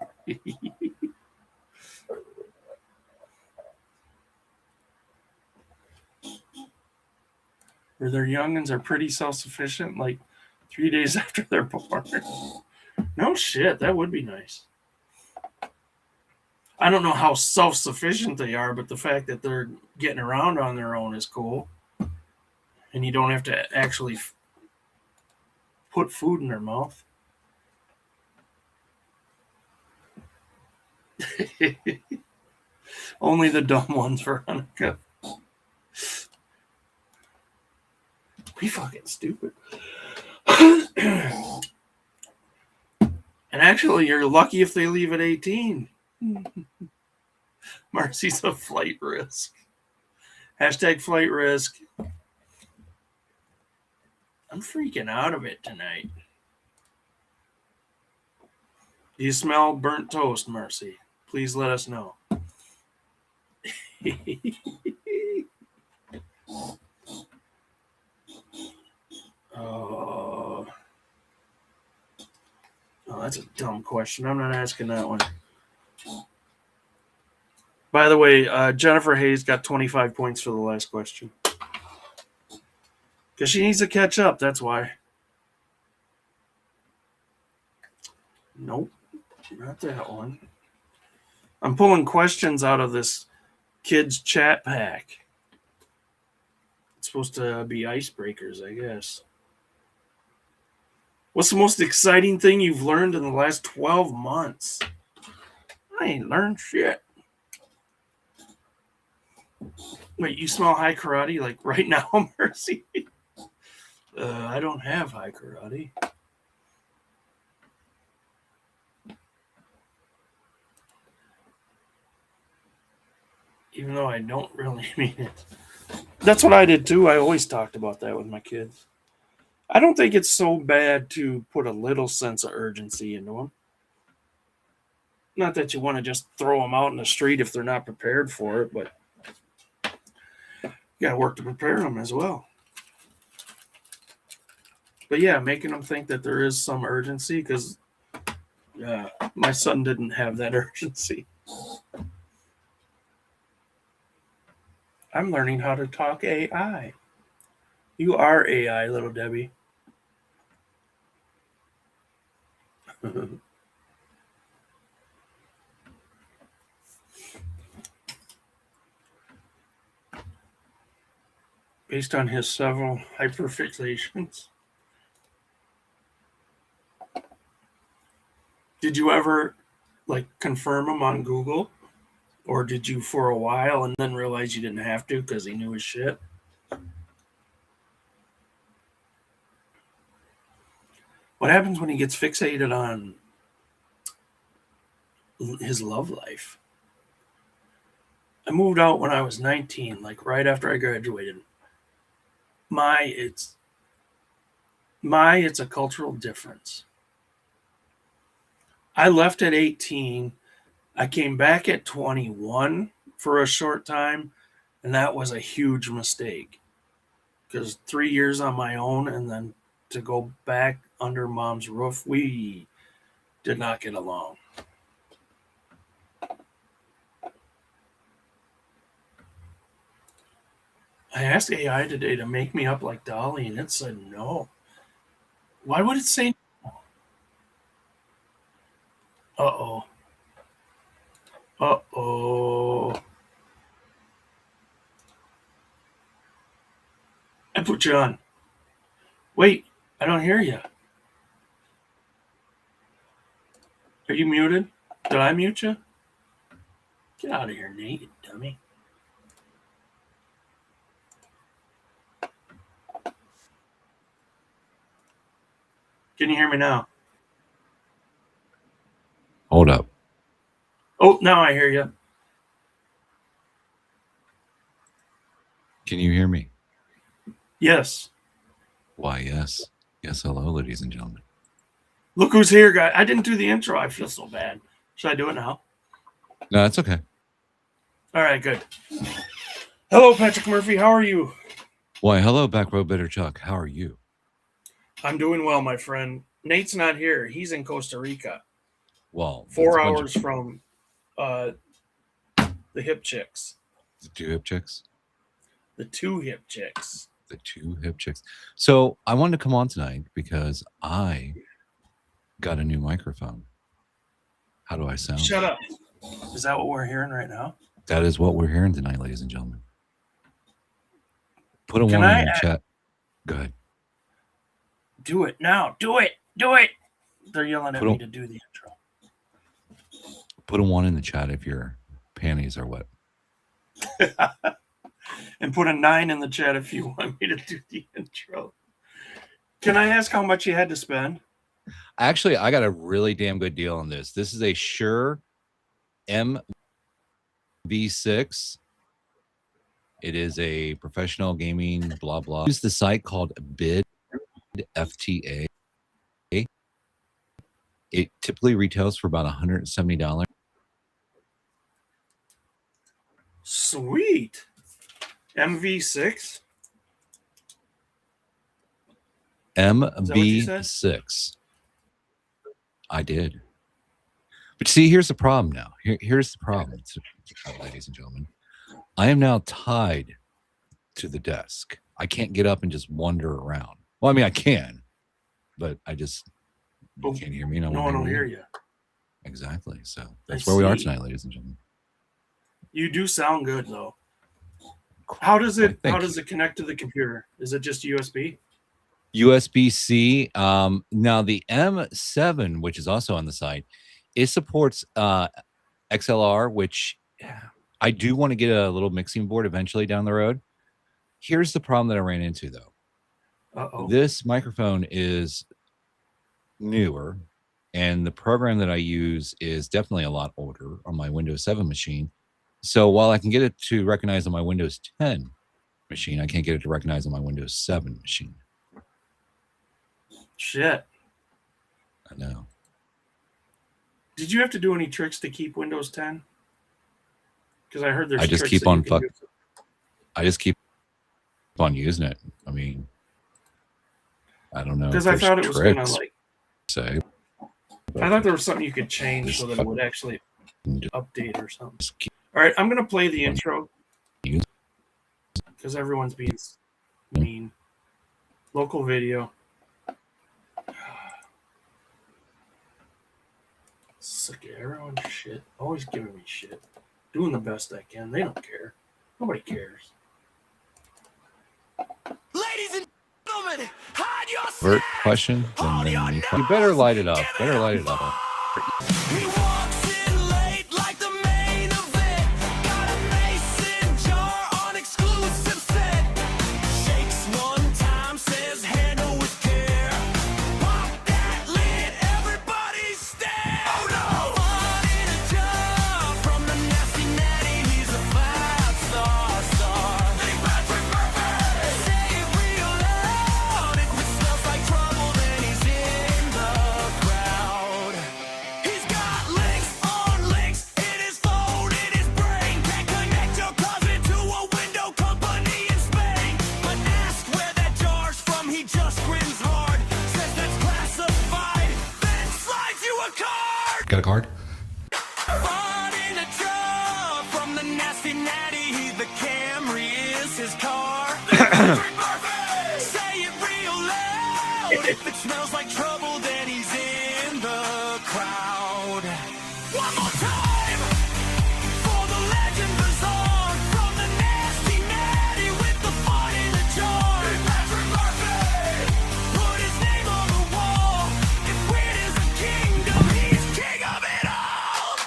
Where their youngins are pretty self-sufficient, like 3 days after they're born. No shit, that would be nice. I don't know how self-sufficient they are, but the fact that they're getting around on their own is cool. And you don't have to actually put food in their mouth. Only the dumb ones, Veronica. We fucking stupid. And actually, you're lucky if they leave at 18. Marcy's a flight risk. Hashtag flight risk. I'm freaking out of it tonight. Do you smell burnt toast, Marcy? Please let us know. Oh, that's a dumb question. I'm not asking that one. By the way, Jennifer Hayes got 25 points for the last question. Because she needs to catch up, that's why. Nope, not that one. I'm pulling questions out of this kids chat pack. It's supposed to be icebreakers, I guess. What's the most exciting thing you've learned in the last 12 months? I ain't learned shit. Wait, you smell high karate like right now, Mercy? I don't have high karate. Even though I don't really mean it. That's what I did too. I always talked about that with my kids. I don't think it's so bad to put a little sense of urgency into them. Not that you want to just throw them out in the street if they're not prepared for it, but you got to work to prepare them as well. But yeah, making them think that there is some urgency, because my son didn't have that urgency. I'm learning how to talk AI. You are AI, little Debbie. Based on his several hyperfixations. Did you ever confirm him on Google? Or did you for a while and then realize you didn't have to because he knew his shit? What happens when he gets fixated on his love life. I moved out when I was 19, like right after I graduated. It's a cultural difference. I left at 18. I came back at 21 for a short time, and that was a huge mistake. Because 3 years on my own and then to go back under mom's roof, we did not get along. I asked AI today to make me up like Dolly, and it said no. Why would it say no? Uh-oh. Uh-oh. I put you on. Wait, I don't hear you. Are you muted? Did I mute you? Get out of here, Nate, you dummy. Can you hear me now? Hold up. Oh, now I hear you. Can you hear me? Yes. Why, yes. Yes, hello, ladies and gentlemen. Look who's here, guy. I didn't do the intro. I feel so bad. Should I do it now? No, that's okay. All right, good. Hello, Patrick Murphy. How are you? Why, hello, Back Row Bitter Chuck. How are you? I'm doing well, my friend. Nate's not here. He's in Costa Rica. Well, 4 hours from the hip chicks. The two hip chicks? The two hip chicks. The two hip chicks. So I wanted to come on tonight because I got a new microphone. How do I sound? Shut up. Is that what we're hearing right now? That is what we're hearing tonight, ladies and gentlemen. Put a Can one I in the chat. Go ahead. Do it now. Do it. Do it. They're yelling at me to do the intro. Put a one in the chat if your panties are wet. And put a 9 in the chat if you want me to do the intro. Can I ask how much you had to spend? Actually, I got a really damn good deal on this. This is a Shure MV6. It is a professional gaming blah blah. Use the site called Bid FTA. It typically retails for about $170. Sweet. MV6? MV6. I did. But see, here's the problem now. Here's the problem, ladies and gentlemen. I am now tied to the desk. I can't get up and just wander around. Well, I mean, I can, but I just, you can't hear me. No one will hear you. Exactly. So that's where we are tonight, ladies and gentlemen. You do sound good, though. How does it connect to the computer? Is it just USB? USB-C. Now the M7, which is also on the site, it supports XLR, which I do want to get a little mixing board eventually down the road. Here's the problem that I ran into, though. Uh-oh. This microphone is newer, and the program that I use is definitely a lot older on my Windows 7 machine. So while I can get it to recognize on my Windows 10 machine, I can't get it to recognize on my Windows 7 machine. Shit. I know. Did you have to do any tricks to keep Windows 10? Because I heard there's I just tricks keep that you on can do. I just keep on using it. I mean, I don't know. Because I thought it was gonna say. I thought there was something you could change so that it would actually update or something. All right, I'm gonna play the intro because everyone's being mean. Local video. Sick of everyone's shit. Always giving me shit. Doing the best I can. They don't care. Nobody cares. Ladies and gentlemen, hide yourself. Vert question. Then you better light it up. Better light it up. He walks in late like the main event. Got a mason jar on exclusive set. Shakes one time, says handle with care. Pop that lid, everybody stare. Oh no! One in a card? Fought in a truck from the nasty natty. The Camry is his car. Say it real loud. If it smells like trouble, then he's in the crowd. One more time for the legend bizarre. From the nasty natty with the fun in the jar. Patrick Murphy put his name on the wall. If weird is a kingdom, he's king of it all.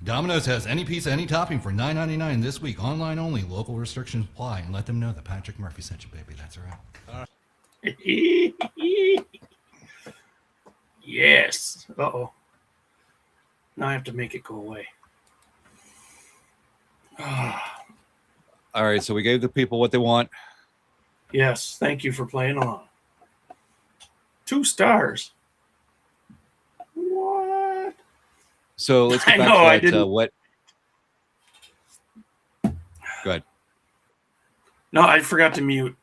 Domino's has any pizza, any topping for $9.99 this week. Online only. Local restrictions apply. And let them know that Patrick Murphy sent you, baby. That's right. Yes. Uh-oh. Now I have to make it go away. All right, so we gave the people what they want. Yes. Thank you for playing along. 2 stars. What? So let's get I back know, I to that. didn't- What? Go ahead. No, I forgot to mute.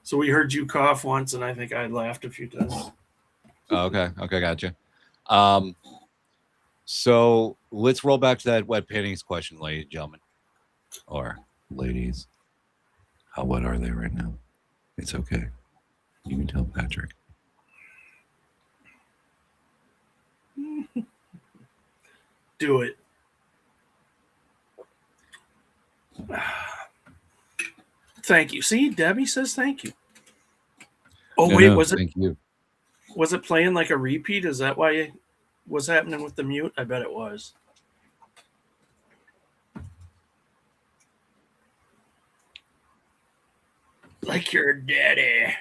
So we heard you cough once, and I think I laughed a few times. Oh, okay. Okay, gotcha. So let's roll back to that wet panties question, ladies and gentlemen. Or ladies. How wet are they right now? It's okay. You can tell Patrick. Do it. Thank you. See, Debbie says thank you. Oh, No, wait, no, was thank you. it playing like a repeat? Is that why it was happening with the mute? I bet it was. Like your daddy.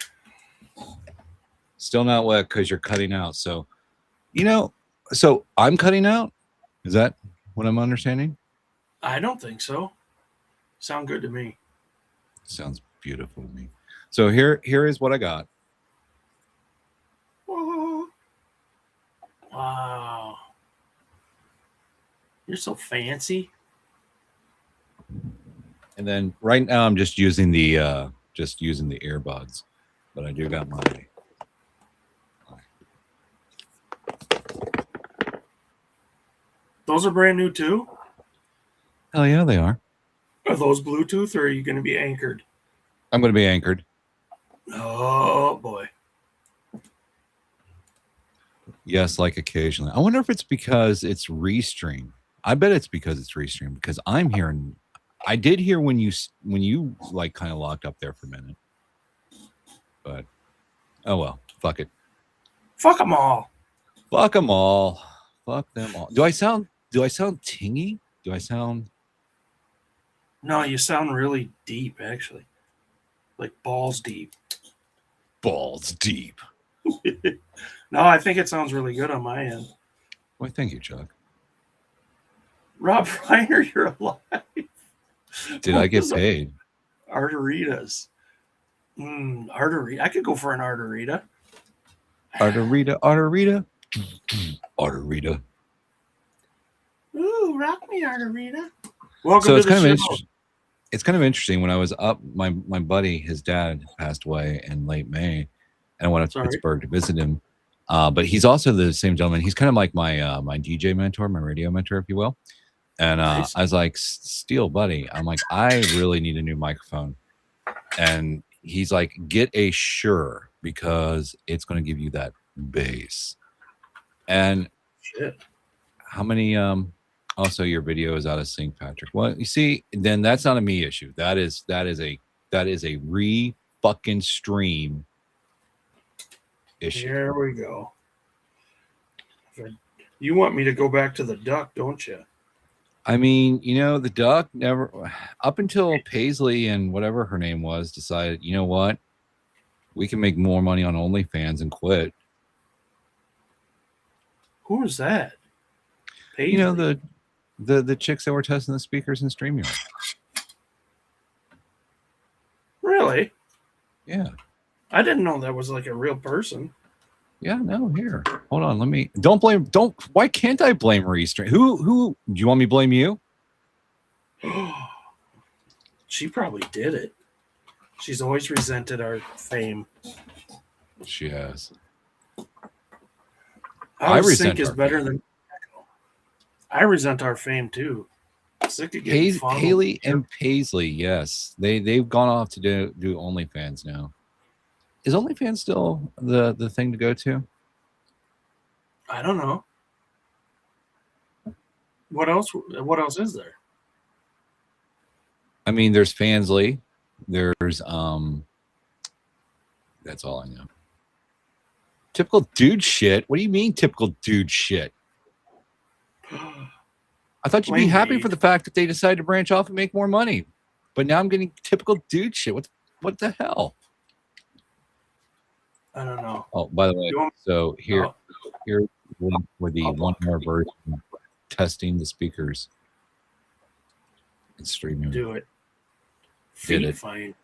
Still not wet because you're cutting out. So, so I'm cutting out? Is that what I'm understanding? I don't think so. Sound good to me. Sounds beautiful to me. So here is what I got. Wow. You're so fancy. And then right now I'm just using the earbuds, but I do got my. Those are brand new too? Hell yeah, they are. Are those Bluetooth or are you going to be anchored? I'm going to be anchored. Oh boy. Yes, like occasionally. I wonder if it's because it's restream. I bet it's because it's restream because I'm hearing. I did hear when you like kind of locked up there for a minute, but oh well, fuck it. Fuck them all. Fuck them all. Fuck them all. Do I sound tingy? Do I sound? No, you sound really deep, actually. Like balls deep. Balls deep. No, I think it sounds really good on my end. Well, thank you, Chuck. Rob Reiner, you're alive. Did I get paid? Arteritas. Arterita. I could go for an arterita. Arterita. Ooh, rock me, arterita. Welcome So to it's the kind of show. interesting. It's kind of interesting. When I was up, my buddy, his dad passed away in late May, and I went up to Sorry. Pittsburgh to visit him. But he's also the same gentleman. He's kind of like my my DJ mentor, my radio mentor, if you will. And Nice. I was like, "Steele, buddy," I'm like, "I really need a new microphone." And he's like, "Get a Shure because it's going to give you that bass." And Shit. how many? Also, your video is out of sync, Patrick. Well, you see, then that's not a me issue. That is a fucking stream issue. Here we go. You want me to go back to the duck, don't you? I mean, the duck never, up until Paisley and whatever her name was, decided, you know what, we can make more money on OnlyFans and quit. Who is that? The chicks that were testing the speakers in StreamYard. Really? Yeah. I didn't know that was like a real person. Yeah, no, here. Hold on, why can't I blame Restream? Who do you want me to blame you? She probably did it. She's always resented our fame. She has. Our resent sync is our better fame. than. I resent our fame too. Sick of getting funneled. Haley and Paisley, yes, they've gone off to do OnlyFans now. Is OnlyFans still the thing to go to? I don't know. What else? What else is there? I mean, there's Fansly. There's that's all I know. Typical dude shit. What do you mean typical dude shit? I thought you'd be happy for the fact that they decided to branch off and make more money. But now I'm getting typical dude shit. What the hell? I don't know. Oh, by the way, so here's the link for the one more version testing the speakers. It's streaming. Do it. Did it. Fine.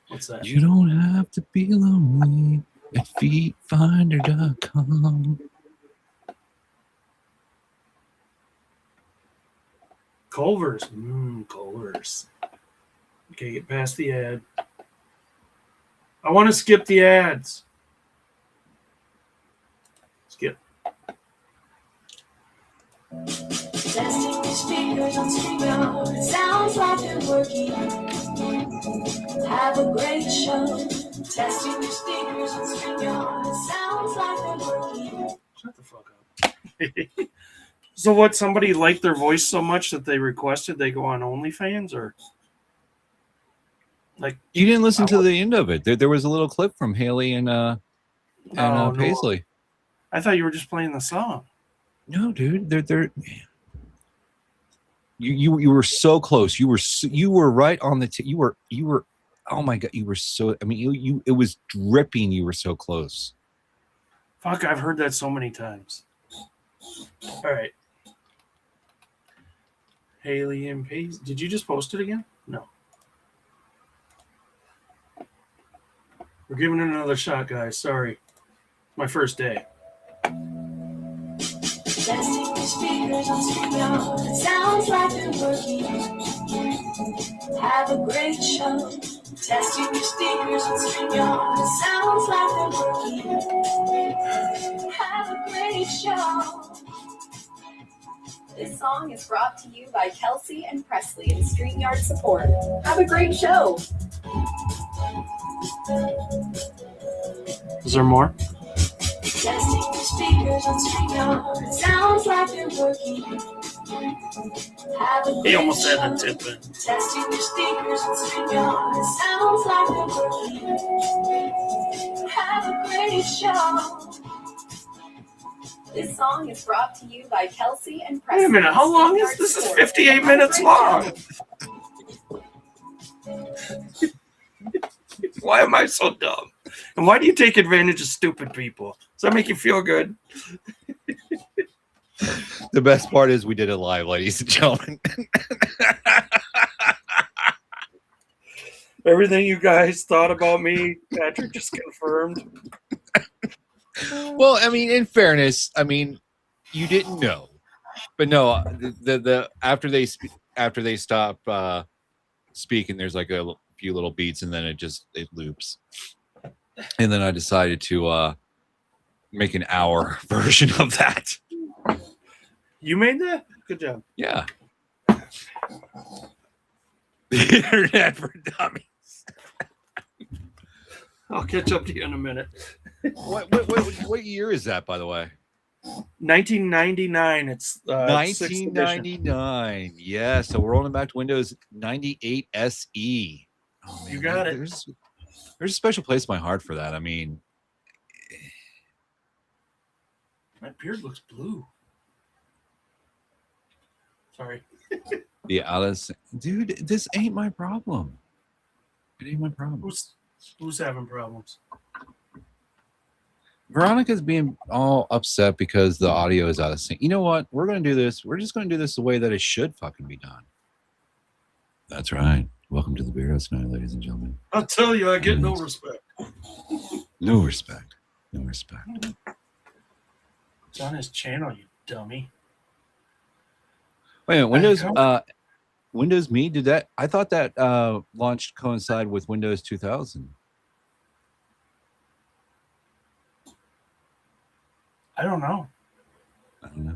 What's that? You don't have to be lonely at feetfinder.com. Culver's. Culver's. Okay, get past the ad. I want to skip the ads. Skip. Testing your speakers on stereo. It sounds like they're working. Have a great show. Testing your speakers on stereo. It sounds like they're working. Shut the fuck up. So what, somebody liked their voice so much that they requested they go on OnlyFans, or like You didn't listen to the end of it. There was a little clip from Haley and Paisley. I thought you were just playing the song. No, dude, they're you were so close. You were right on the you were oh my god, you were so, I mean, you it was dripping. You were so close. Fuck, I've heard that so many times. All right. Haley and Paisley. Did you just post it again? No. We're giving it another shot, guys. Sorry. My first day. Testing your speakers on stereo. It sounds like they're working. Have a great show. Testing your speakers on stereo. It sounds like they're working. Have a great show. This song is brought to you by Kelsey and Presley and StreamYard support. Have a great show. Is there more? Testing your speakers on stereo. It sounds like they're working. Have a He great almost show. had the tip in. Testing your speakers on stereo. It sounds like they're working. Have a great show. This song is brought to you by Kelsey and Wait Presley. a minute. How long is this? Is 58 minutes long. Why am I so dumb? And why do you take advantage of stupid people? Does that make you feel good? The best part is we did it live, ladies and gentlemen. Everything you guys thought about me, Patrick just confirmed. Well, I mean, in fairness, I mean, you didn't know, but no, the after they stop speaking, there's like a few little beats, and then it loops, and then I decided to make an hour version of that. You made that? Good job. Yeah. The internet for dummies. I'll catch up to you in a minute. What year is that, by the way? 1999. It's 1999. Yeah, so we're rolling back to Windows 98 SE. Oh, man, You got it. There's a special place in my heart for that. I mean, My beard looks blue. Sorry. the Alice, dude, this ain't my problem. It ain't my problem. Who's having problems? Veronica's being all upset because the audio is out of sync. You know what? We're going to do this. We're just going to do this the way that it should fucking be done. That's right. Welcome to the Beirdos tonight, ladies and gentlemen. I'll tell you, I get no respect. No respect. No respect. It's on his channel, you dummy. Wait a minute, Windows Me, did that? I thought that launched coincide with Windows 2000. I don't know. I don't know.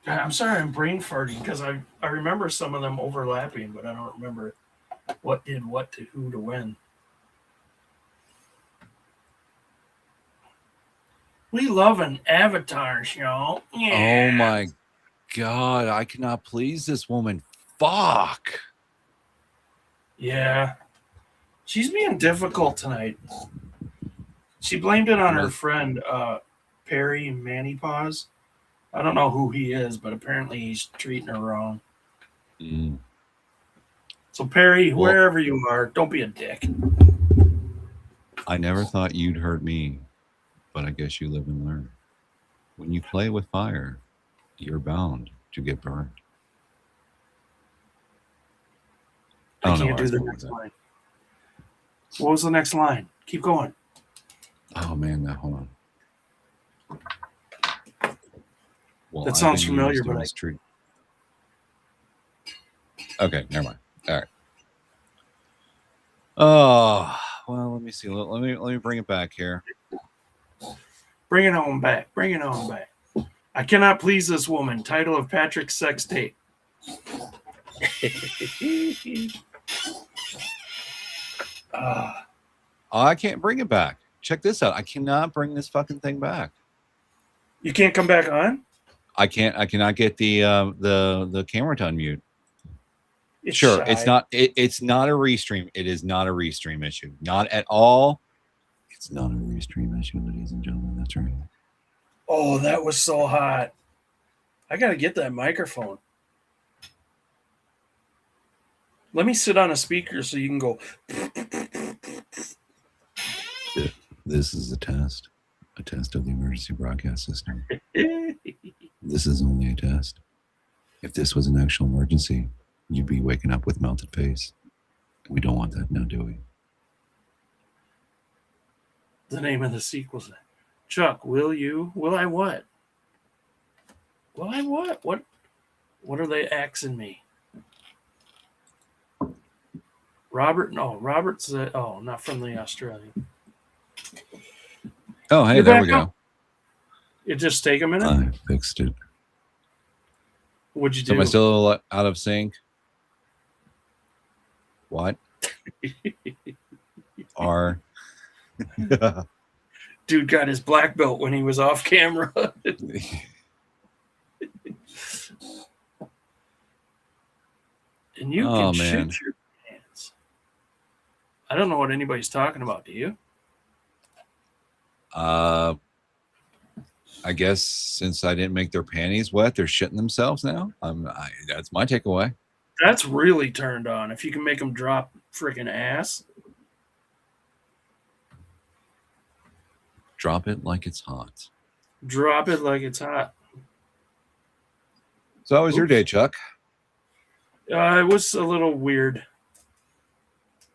God, I'm sorry I'm brain farting because I remember some of them overlapping, but I don't remember what did what to who to when. We love an Avatar show. Yeah. Oh my God, I cannot please this woman. Fuck. Yeah. She's being difficult tonight. She blamed it on her friend, Perry Mannypaws. I don't know who he is, but apparently he's treating her wrong. Mm. So, Perry, Well- wherever you are, don't be a dick. I never thought you'd hurt me, but I guess you live and learn. When you play with fire, you're bound to get burned. I don't know can't where I was do the going next with that. line. What was the next line? Keep going. Oh man, now hold on. Well, That I've sounds been familiar, used but on I- this tree. Okay, never mind. All right. Oh well, let me see. Let me bring it back here. Bring it on back. Bring it on back. I cannot please this woman. Title of Patrick's sex tape. Oh, I can't bring it back. Check this out. I cannot bring this fucking thing back. You can't come back on? I cannot get the camera to unmute. It's Sure, shy. it's not a restream. It is not a restream issue. Not at all. It's not a restream issue, ladies and gentlemen. That's right. Oh, that was so hot. I got to get that microphone. Let me sit on a speaker so you can go. This is a test of the emergency broadcast system. This is only a test. If this was an actual emergency, you'd be waking up with melted face. We don't want that now, do we? The name of the sequel's Chuck, will I what? Will I what? What are they axing me? Robert's not from the Australian. Oh, hey, You're there back we go. up. It just take a minute. I fixed it. What'd you So do? am I still out of sync? What? R. Dude got his black belt when he was off camera. And you Oh, can man. shoot your pants. I don't know what anybody's talking about. Do you? I guess since I didn't make their panties wet, they're shitting themselves now. That's my takeaway. That's really turned on. If you can make them drop freaking ass. Drop it like it's hot. Drop it like it's hot. So how was your day, Chuck? It was a little weird.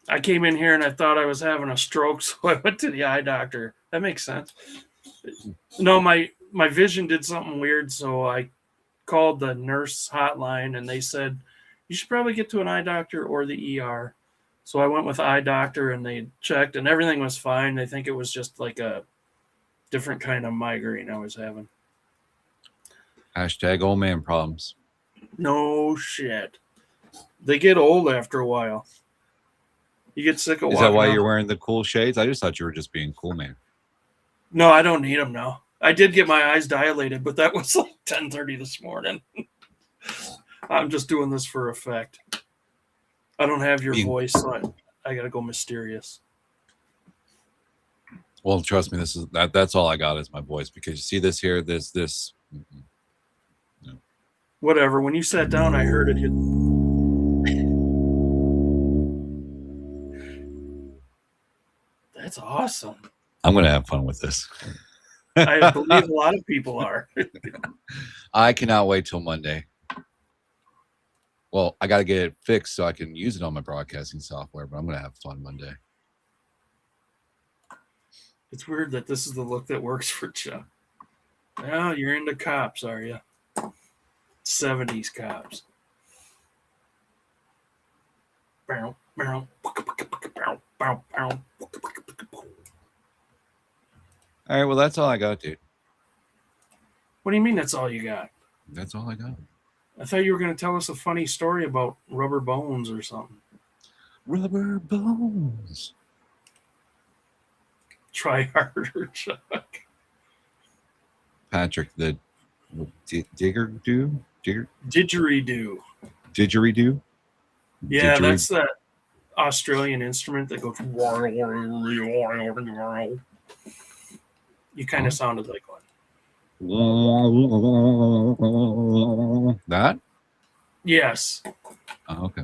I came in here and I thought I was having a stroke, so I went to the eye doctor. That makes sense. No, my vision did something weird, so I called the nurse hotline and they said, you should probably get to an eye doctor or the ER. So I went with eye doctor and they checked and everything was fine. They think it was just like a different kind of migraine I was having. Hashtag old man problems. No shit. They get old after a while. You get sick of Is walking that why around. you're wearing the cool shades? I just thought you were just being cool, man. No, I don't need them now. I did get my eyes dilated, but that was like 10:30 this morning. I'm just doing this for effect. I don't have your voice, so I gotta go mysterious. Well, trust me, that's all I got is my voice, because you see this here, this. Whatever. When you sat down, I heard it. That's awesome. I'm gonna have fun with this. I believe a lot of people are. I cannot wait till Monday. Well, I got to get it fixed so I can use it on my broadcasting software, but I'm going to have fun Monday. It's weird that this is the look that works for Chuck. Well, you're into cops, are you? 70s cops. All right. Well, that's all I got, dude. What do you mean that's all you got? That's all I got. I thought you were going to tell us a funny story about rubber bones or something. Rubber bones. Try harder, Chuck. Patrick, the digger-do? Didgeridoo. Didgeridoo? Yeah, Didgerid- that's that Australian instrument that goes. You kind of sounded like one. That? Yes, Oh, okay.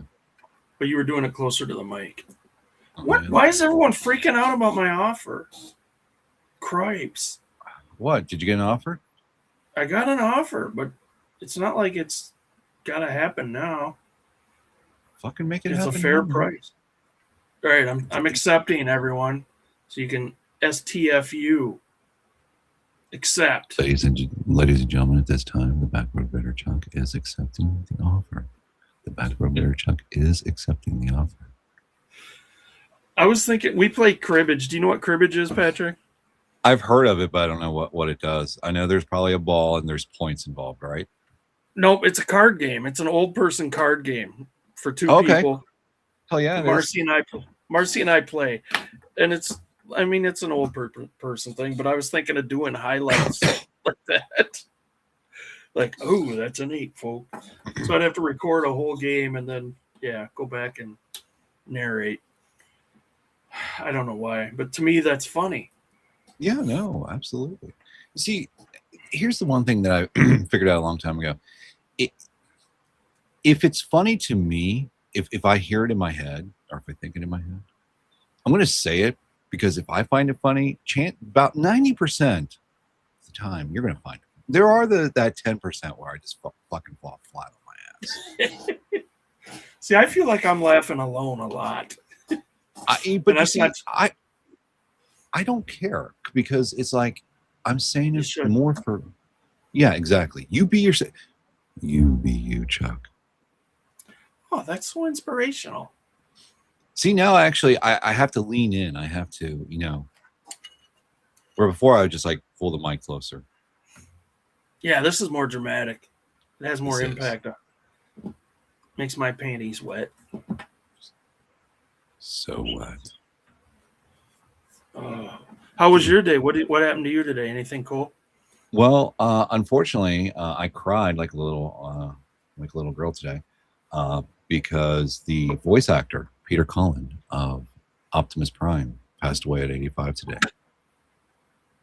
but you were doing it closer to the mic. Oh, What? man. Why is everyone freaking out about my offer? Cripes. What? Did you get an offer? I got an offer, but it's not like it's got to happen now. Fucking make it It's a happen. fair now. price. All right, I'm accepting, everyone. So you can STFU. Accept. Ladies and gentlemen, at this time, the Back Road Better Chuck is accepting the offer. The Back Road Better Chuck is accepting the offer. I was thinking we play cribbage. Do you know what cribbage is, Patrick? I've heard of it, but I don't know what it does. I know there's probably a ball and there's points involved, right? Nope, it's a card game. It's an old person card game for two Okay. people. Hell yeah. it is. Marcy and I play, and it's an old person thing. But I was thinking of doing highlights like that. Like, oh, that's an 8, folks. So I'd have to record a whole game and then go back and narrate. I don't know why, but to me that's funny. Yeah, no, absolutely. See, here's the one thing that I figured out a long time ago. If it's funny to me, if I hear it in my head or if I think it in my head, I'm going to say it because if I find it funny, about 90% of the time, you're going to find it. There are that 10% where I just fucking fall flat on my ass. See, I feel like I'm laughing alone a lot. But you that's see, not- I don't care because it's like I'm saying You it should. more for, yeah, exactly. You be yourself. You be you, Chuck. Oh, that's so inspirational. See, now actually, I have to lean in. I have to, where before I would just like pull the mic closer. Yeah, this is more dramatic. It has more This is. impact. Makes my panties wet. So what? How was your day? What happened to you today? Anything cool? Well, unfortunately, I cried like a little girl today, because the voice actor Peter Cullen of Optimus Prime passed away at 85 today.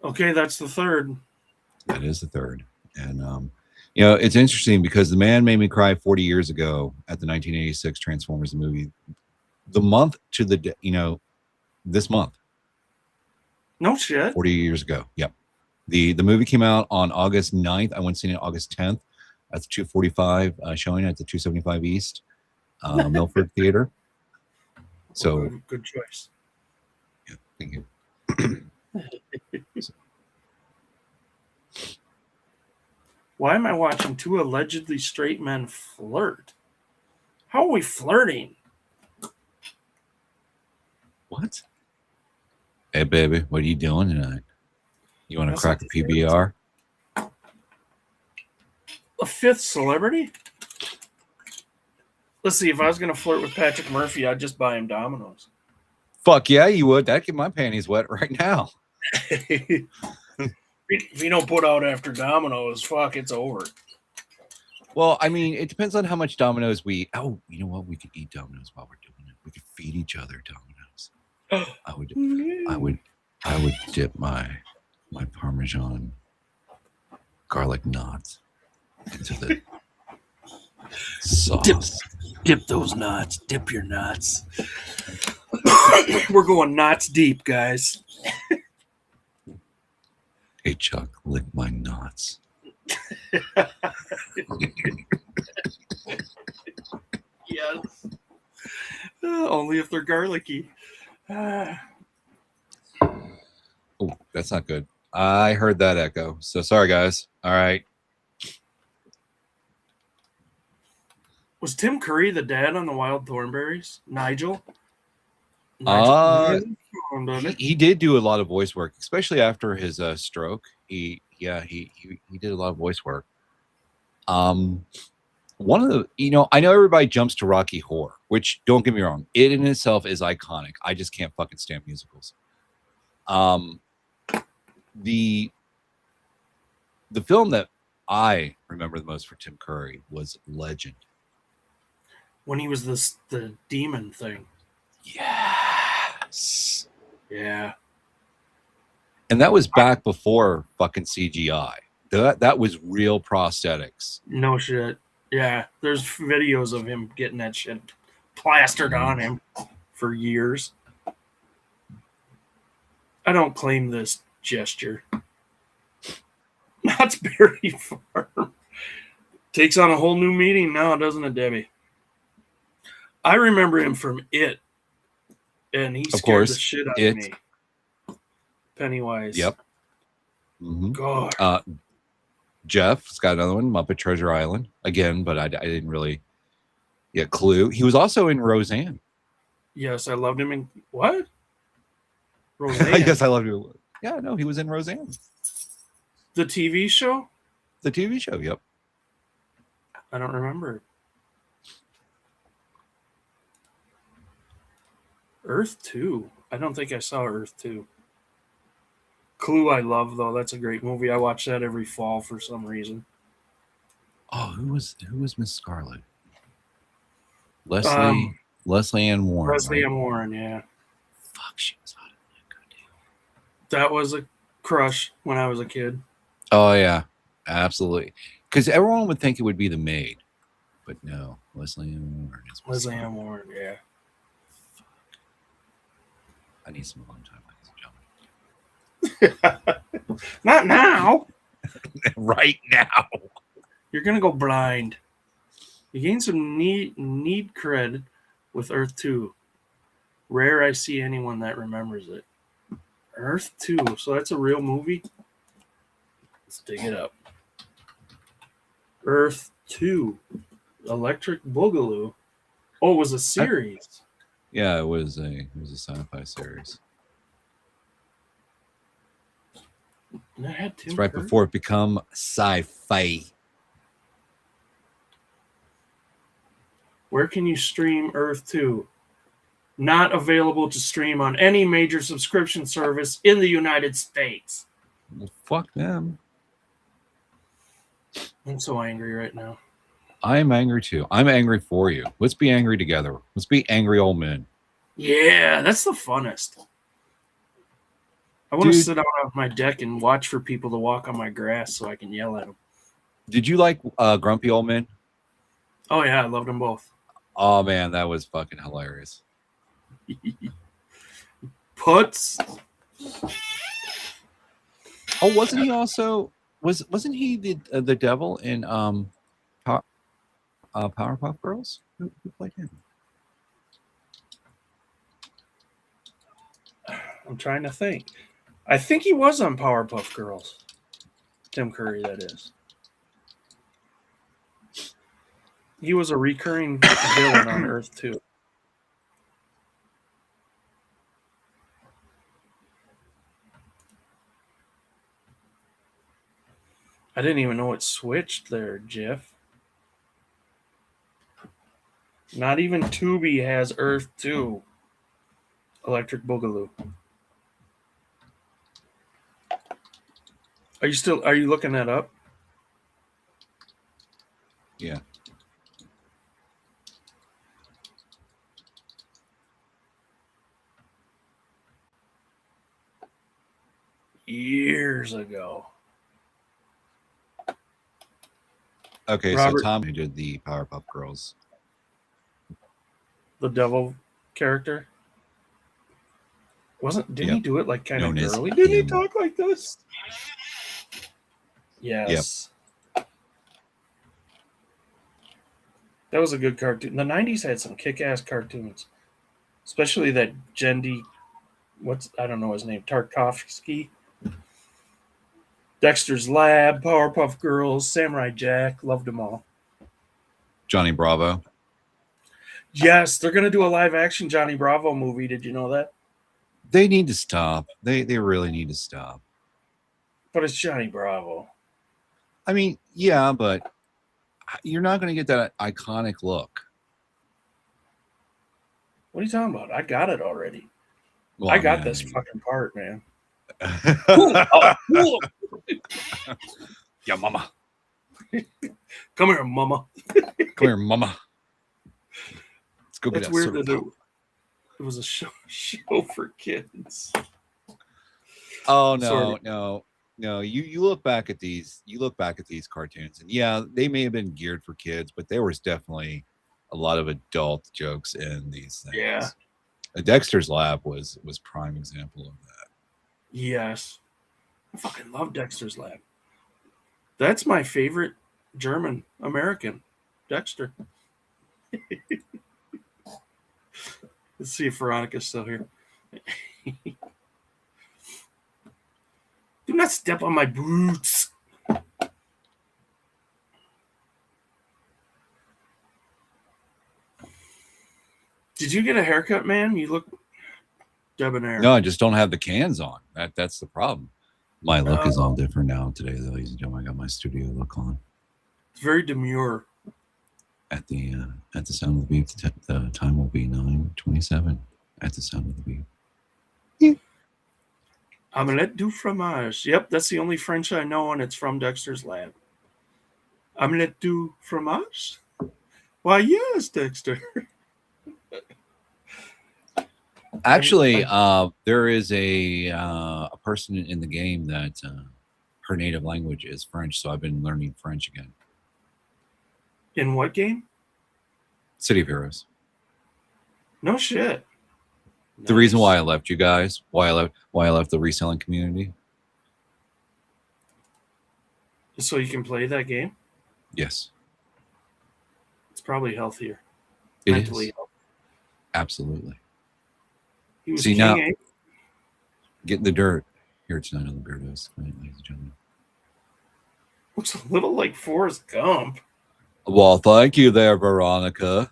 Okay, that's the third. That is the third, and it's interesting because the man made me cry 40 years ago at the 1986 Transformers movie. The month to the day, this month. No shit. 40 years ago. Yep. The movie came out on August 9th. I went and seen it August 10th at the 245 showing at the 275 East Milford Theater. So Good choice. yeah, thank you. Why am I watching two allegedly straight men flirt? How are we flirting? What? Hey baby, what are you doing tonight? You want to That's crack a not the PBR? A fifth celebrity? Let's see, if I was going to flirt with Patrick Murphy, I'd just buy him Domino's. Fuck yeah, you would. That'd get my panties wet right now. If you don't put out after Domino's, fuck, it's over. Well, I mean, it depends on how much Domino's we eat. Oh, you know what? We could eat Domino's while we're doing it. We could feed each other Domino's. I would dip my Parmesan garlic knots into the sauce. Dip those knots. Dip your knots. We're going knots deep, guys. Hey Chuck, lick my knots. Yes. Only if they're garlicky. Oh, that's not good. I heard that echo. So sorry, guys. All right. Was Tim Curry the dad on the Wild Thornberrys? Nigel? Magic he did do a lot of voice work, especially after his stroke. He did a lot of voice work. One of the, I know everybody jumps to Rocky Horror, which, don't get me wrong, it in itself is iconic. I just can't fucking stand musicals. The film that I remember the most for Tim Curry was Legend. When he was the demon thing. Yes. Yeah. And that was back before fucking CGI. That was real prosthetics. No shit. Yeah. There's videos of him getting that shit plastered on him for years. I don't claim this gesture. Knott's Berry Farm. Takes on a whole new meaning now, doesn't it, Debbie? I remember him from It. And he scared the shit out of me. Pennywise. Yep. Mm-hmm. God. Jeff's got another one, Muppet Treasure Island. Again, but I didn't really get Clue. He was also in Roseanne. Yes, I loved him in what? Roseanne. Yes, I loved him. Yeah, no, he was in Roseanne. The TV show? The TV show, yep. I don't remember. Earth 2. I don't think I saw Earth 2. Clue I love, though. That's a great movie. I watch that every fall for some reason. Oh, who was Miss Scarlet? Leslie Ann Warren. Leslie right? Ann Warren, yeah. Fuck, she was hot. That was a crush when I was a kid. Oh yeah, absolutely. Because everyone would think it would be the maid, but no, Leslie Ann Warren. Leslie Ann Warren, yeah. I need some alone time, ladies and gentlemen. Not now. Right now. You're gonna go blind. You gain some need cred with Earth 2. Rare I see anyone that remembers it. Earth 2. So that's a real movie? Let's dig it up. Earth 2. Electric Boogaloo. Oh, it was a series. Yeah, it was a sci-fi series. That had Tim It's right Curry? before it become sci-fi. Where can you stream Earth 2? Not available to stream on any major subscription service in the United States. Well, fuck them. I'm so angry right now. I am angry too. I'm angry for you. Let's be angry together. Let's be angry old men. Yeah, that's the funnest. I want to Dude. sit out on my deck and watch for people to walk on my grass so I can yell at them. Did you like Grumpy Old Men? Oh, yeah, I loved them both. Oh man, that was fucking hilarious. Puts. Oh, wasn't he also wasn't he the devil in Powerpuff Girls? Who played him? I'm trying to think. I think he was on Powerpuff Girls. Tim Curry, that is. He was a recurring villain on Earth 2. I didn't even know it switched there, Jeff. Not even Tubi has Earth 2. Electric Boogaloo. Are you looking that up? Yeah. Years ago. Okay, Robert- so Tom who did the Powerpuff Girls. The devil character. Didn't he Yep. do it like kind of Known as girly? Didn't he him. talk like this? Yes. That was a good cartoon. The 90s had some kick-ass cartoons. Especially that Jendi, I don't know his name, Tarkovsky. Dexter's Lab, Powerpuff Girls, Samurai Jack, loved them all. Johnny Bravo. Yes, they're gonna do a live action Johnny Bravo movie. Did you know that? They need to stop. They really need to stop. But it's Johnny Bravo. I mean, yeah, but you're not going to get that iconic look. What are you talking about? I got it already. Well, I got mean, this fucking part, man. Yeah, mama. Come here, mama. Come here, mama. Let's go get That's that weird soda that pop. it was a show for kids. Oh Sort no. You look back at these. You look back at these cartoons, and yeah, they may have been geared for kids, but there was definitely a lot of adult jokes in these things. Yeah. Dexter's Lab was prime example of that. Yes. I fucking love Dexter's Lab. That's my favorite German American, Dexter. Let's see if Veronica's still here. Do not step on my boots. Did you get a haircut, man? You look debonair. No, I just don't have the cans on. That's the problem. My look is all different now today, ladies and gentlemen. I got my studio look on. It's very demure. At the sound of the beat, the time will be 9:27. At the sound of the beat. Omelette du fromage. Yep, that's the only French I know, and it's from Dexter's Lab. Omelette du fromage? Why, yes, Dexter. Actually, there is a person in the game that her native language is French, so I've been learning French again. In what game? City of Heroes. No shit. The reason why I left you guys, why I left the reselling community. So you can play that game? Yes, It's probably healthier. it Mentally is. healthy. Absolutely. He was See, King now- A. Get in the dirt here tonight on the Beardos, right, ladies and gentlemen. Looks a little like Forrest Gump. Well, thank you there, Veronica.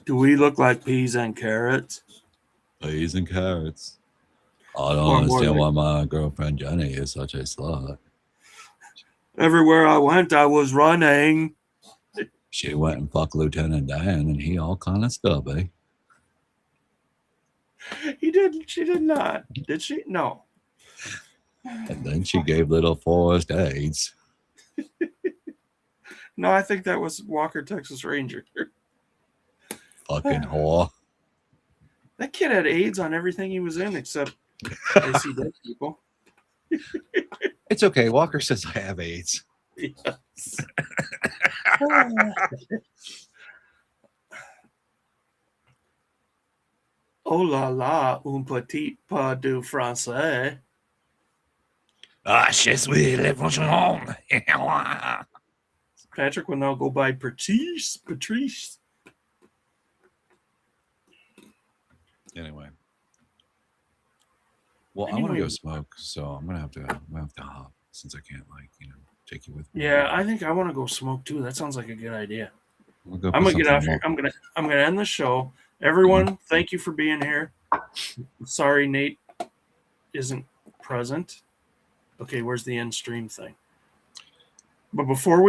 Do we look like peas and carrots? Peas and carrots. I don't Or more understand like- why my girlfriend Jenny is such a slut. Everywhere I went, I was running. She went and fucked Lieutenant Dan, and he all kind of stubby. He did. She did not. Did she? No. And then she gave little Forrest AIDS. No, I think that was Walker, Texas Ranger. Fucking whore. That kid had AIDS on everything he was in except I see dead people. It's okay. Walker says I have AIDS. Yes. Oh la la, un petit pas du français. Ah, je suis le forgeron. Patrick will now go by Patrice. Anyway. Well, I want to go Anyway. smoke, so I'm gonna have to hop since I can't take you with me. Yeah, I think I want to go smoke too. That sounds like a good idea. We'll go I'm put gonna get something off here. more- I'm gonna end the show. Everyone, thank you for being here. Sorry, Nate isn't present. Okay, where's the end stream thing? But before we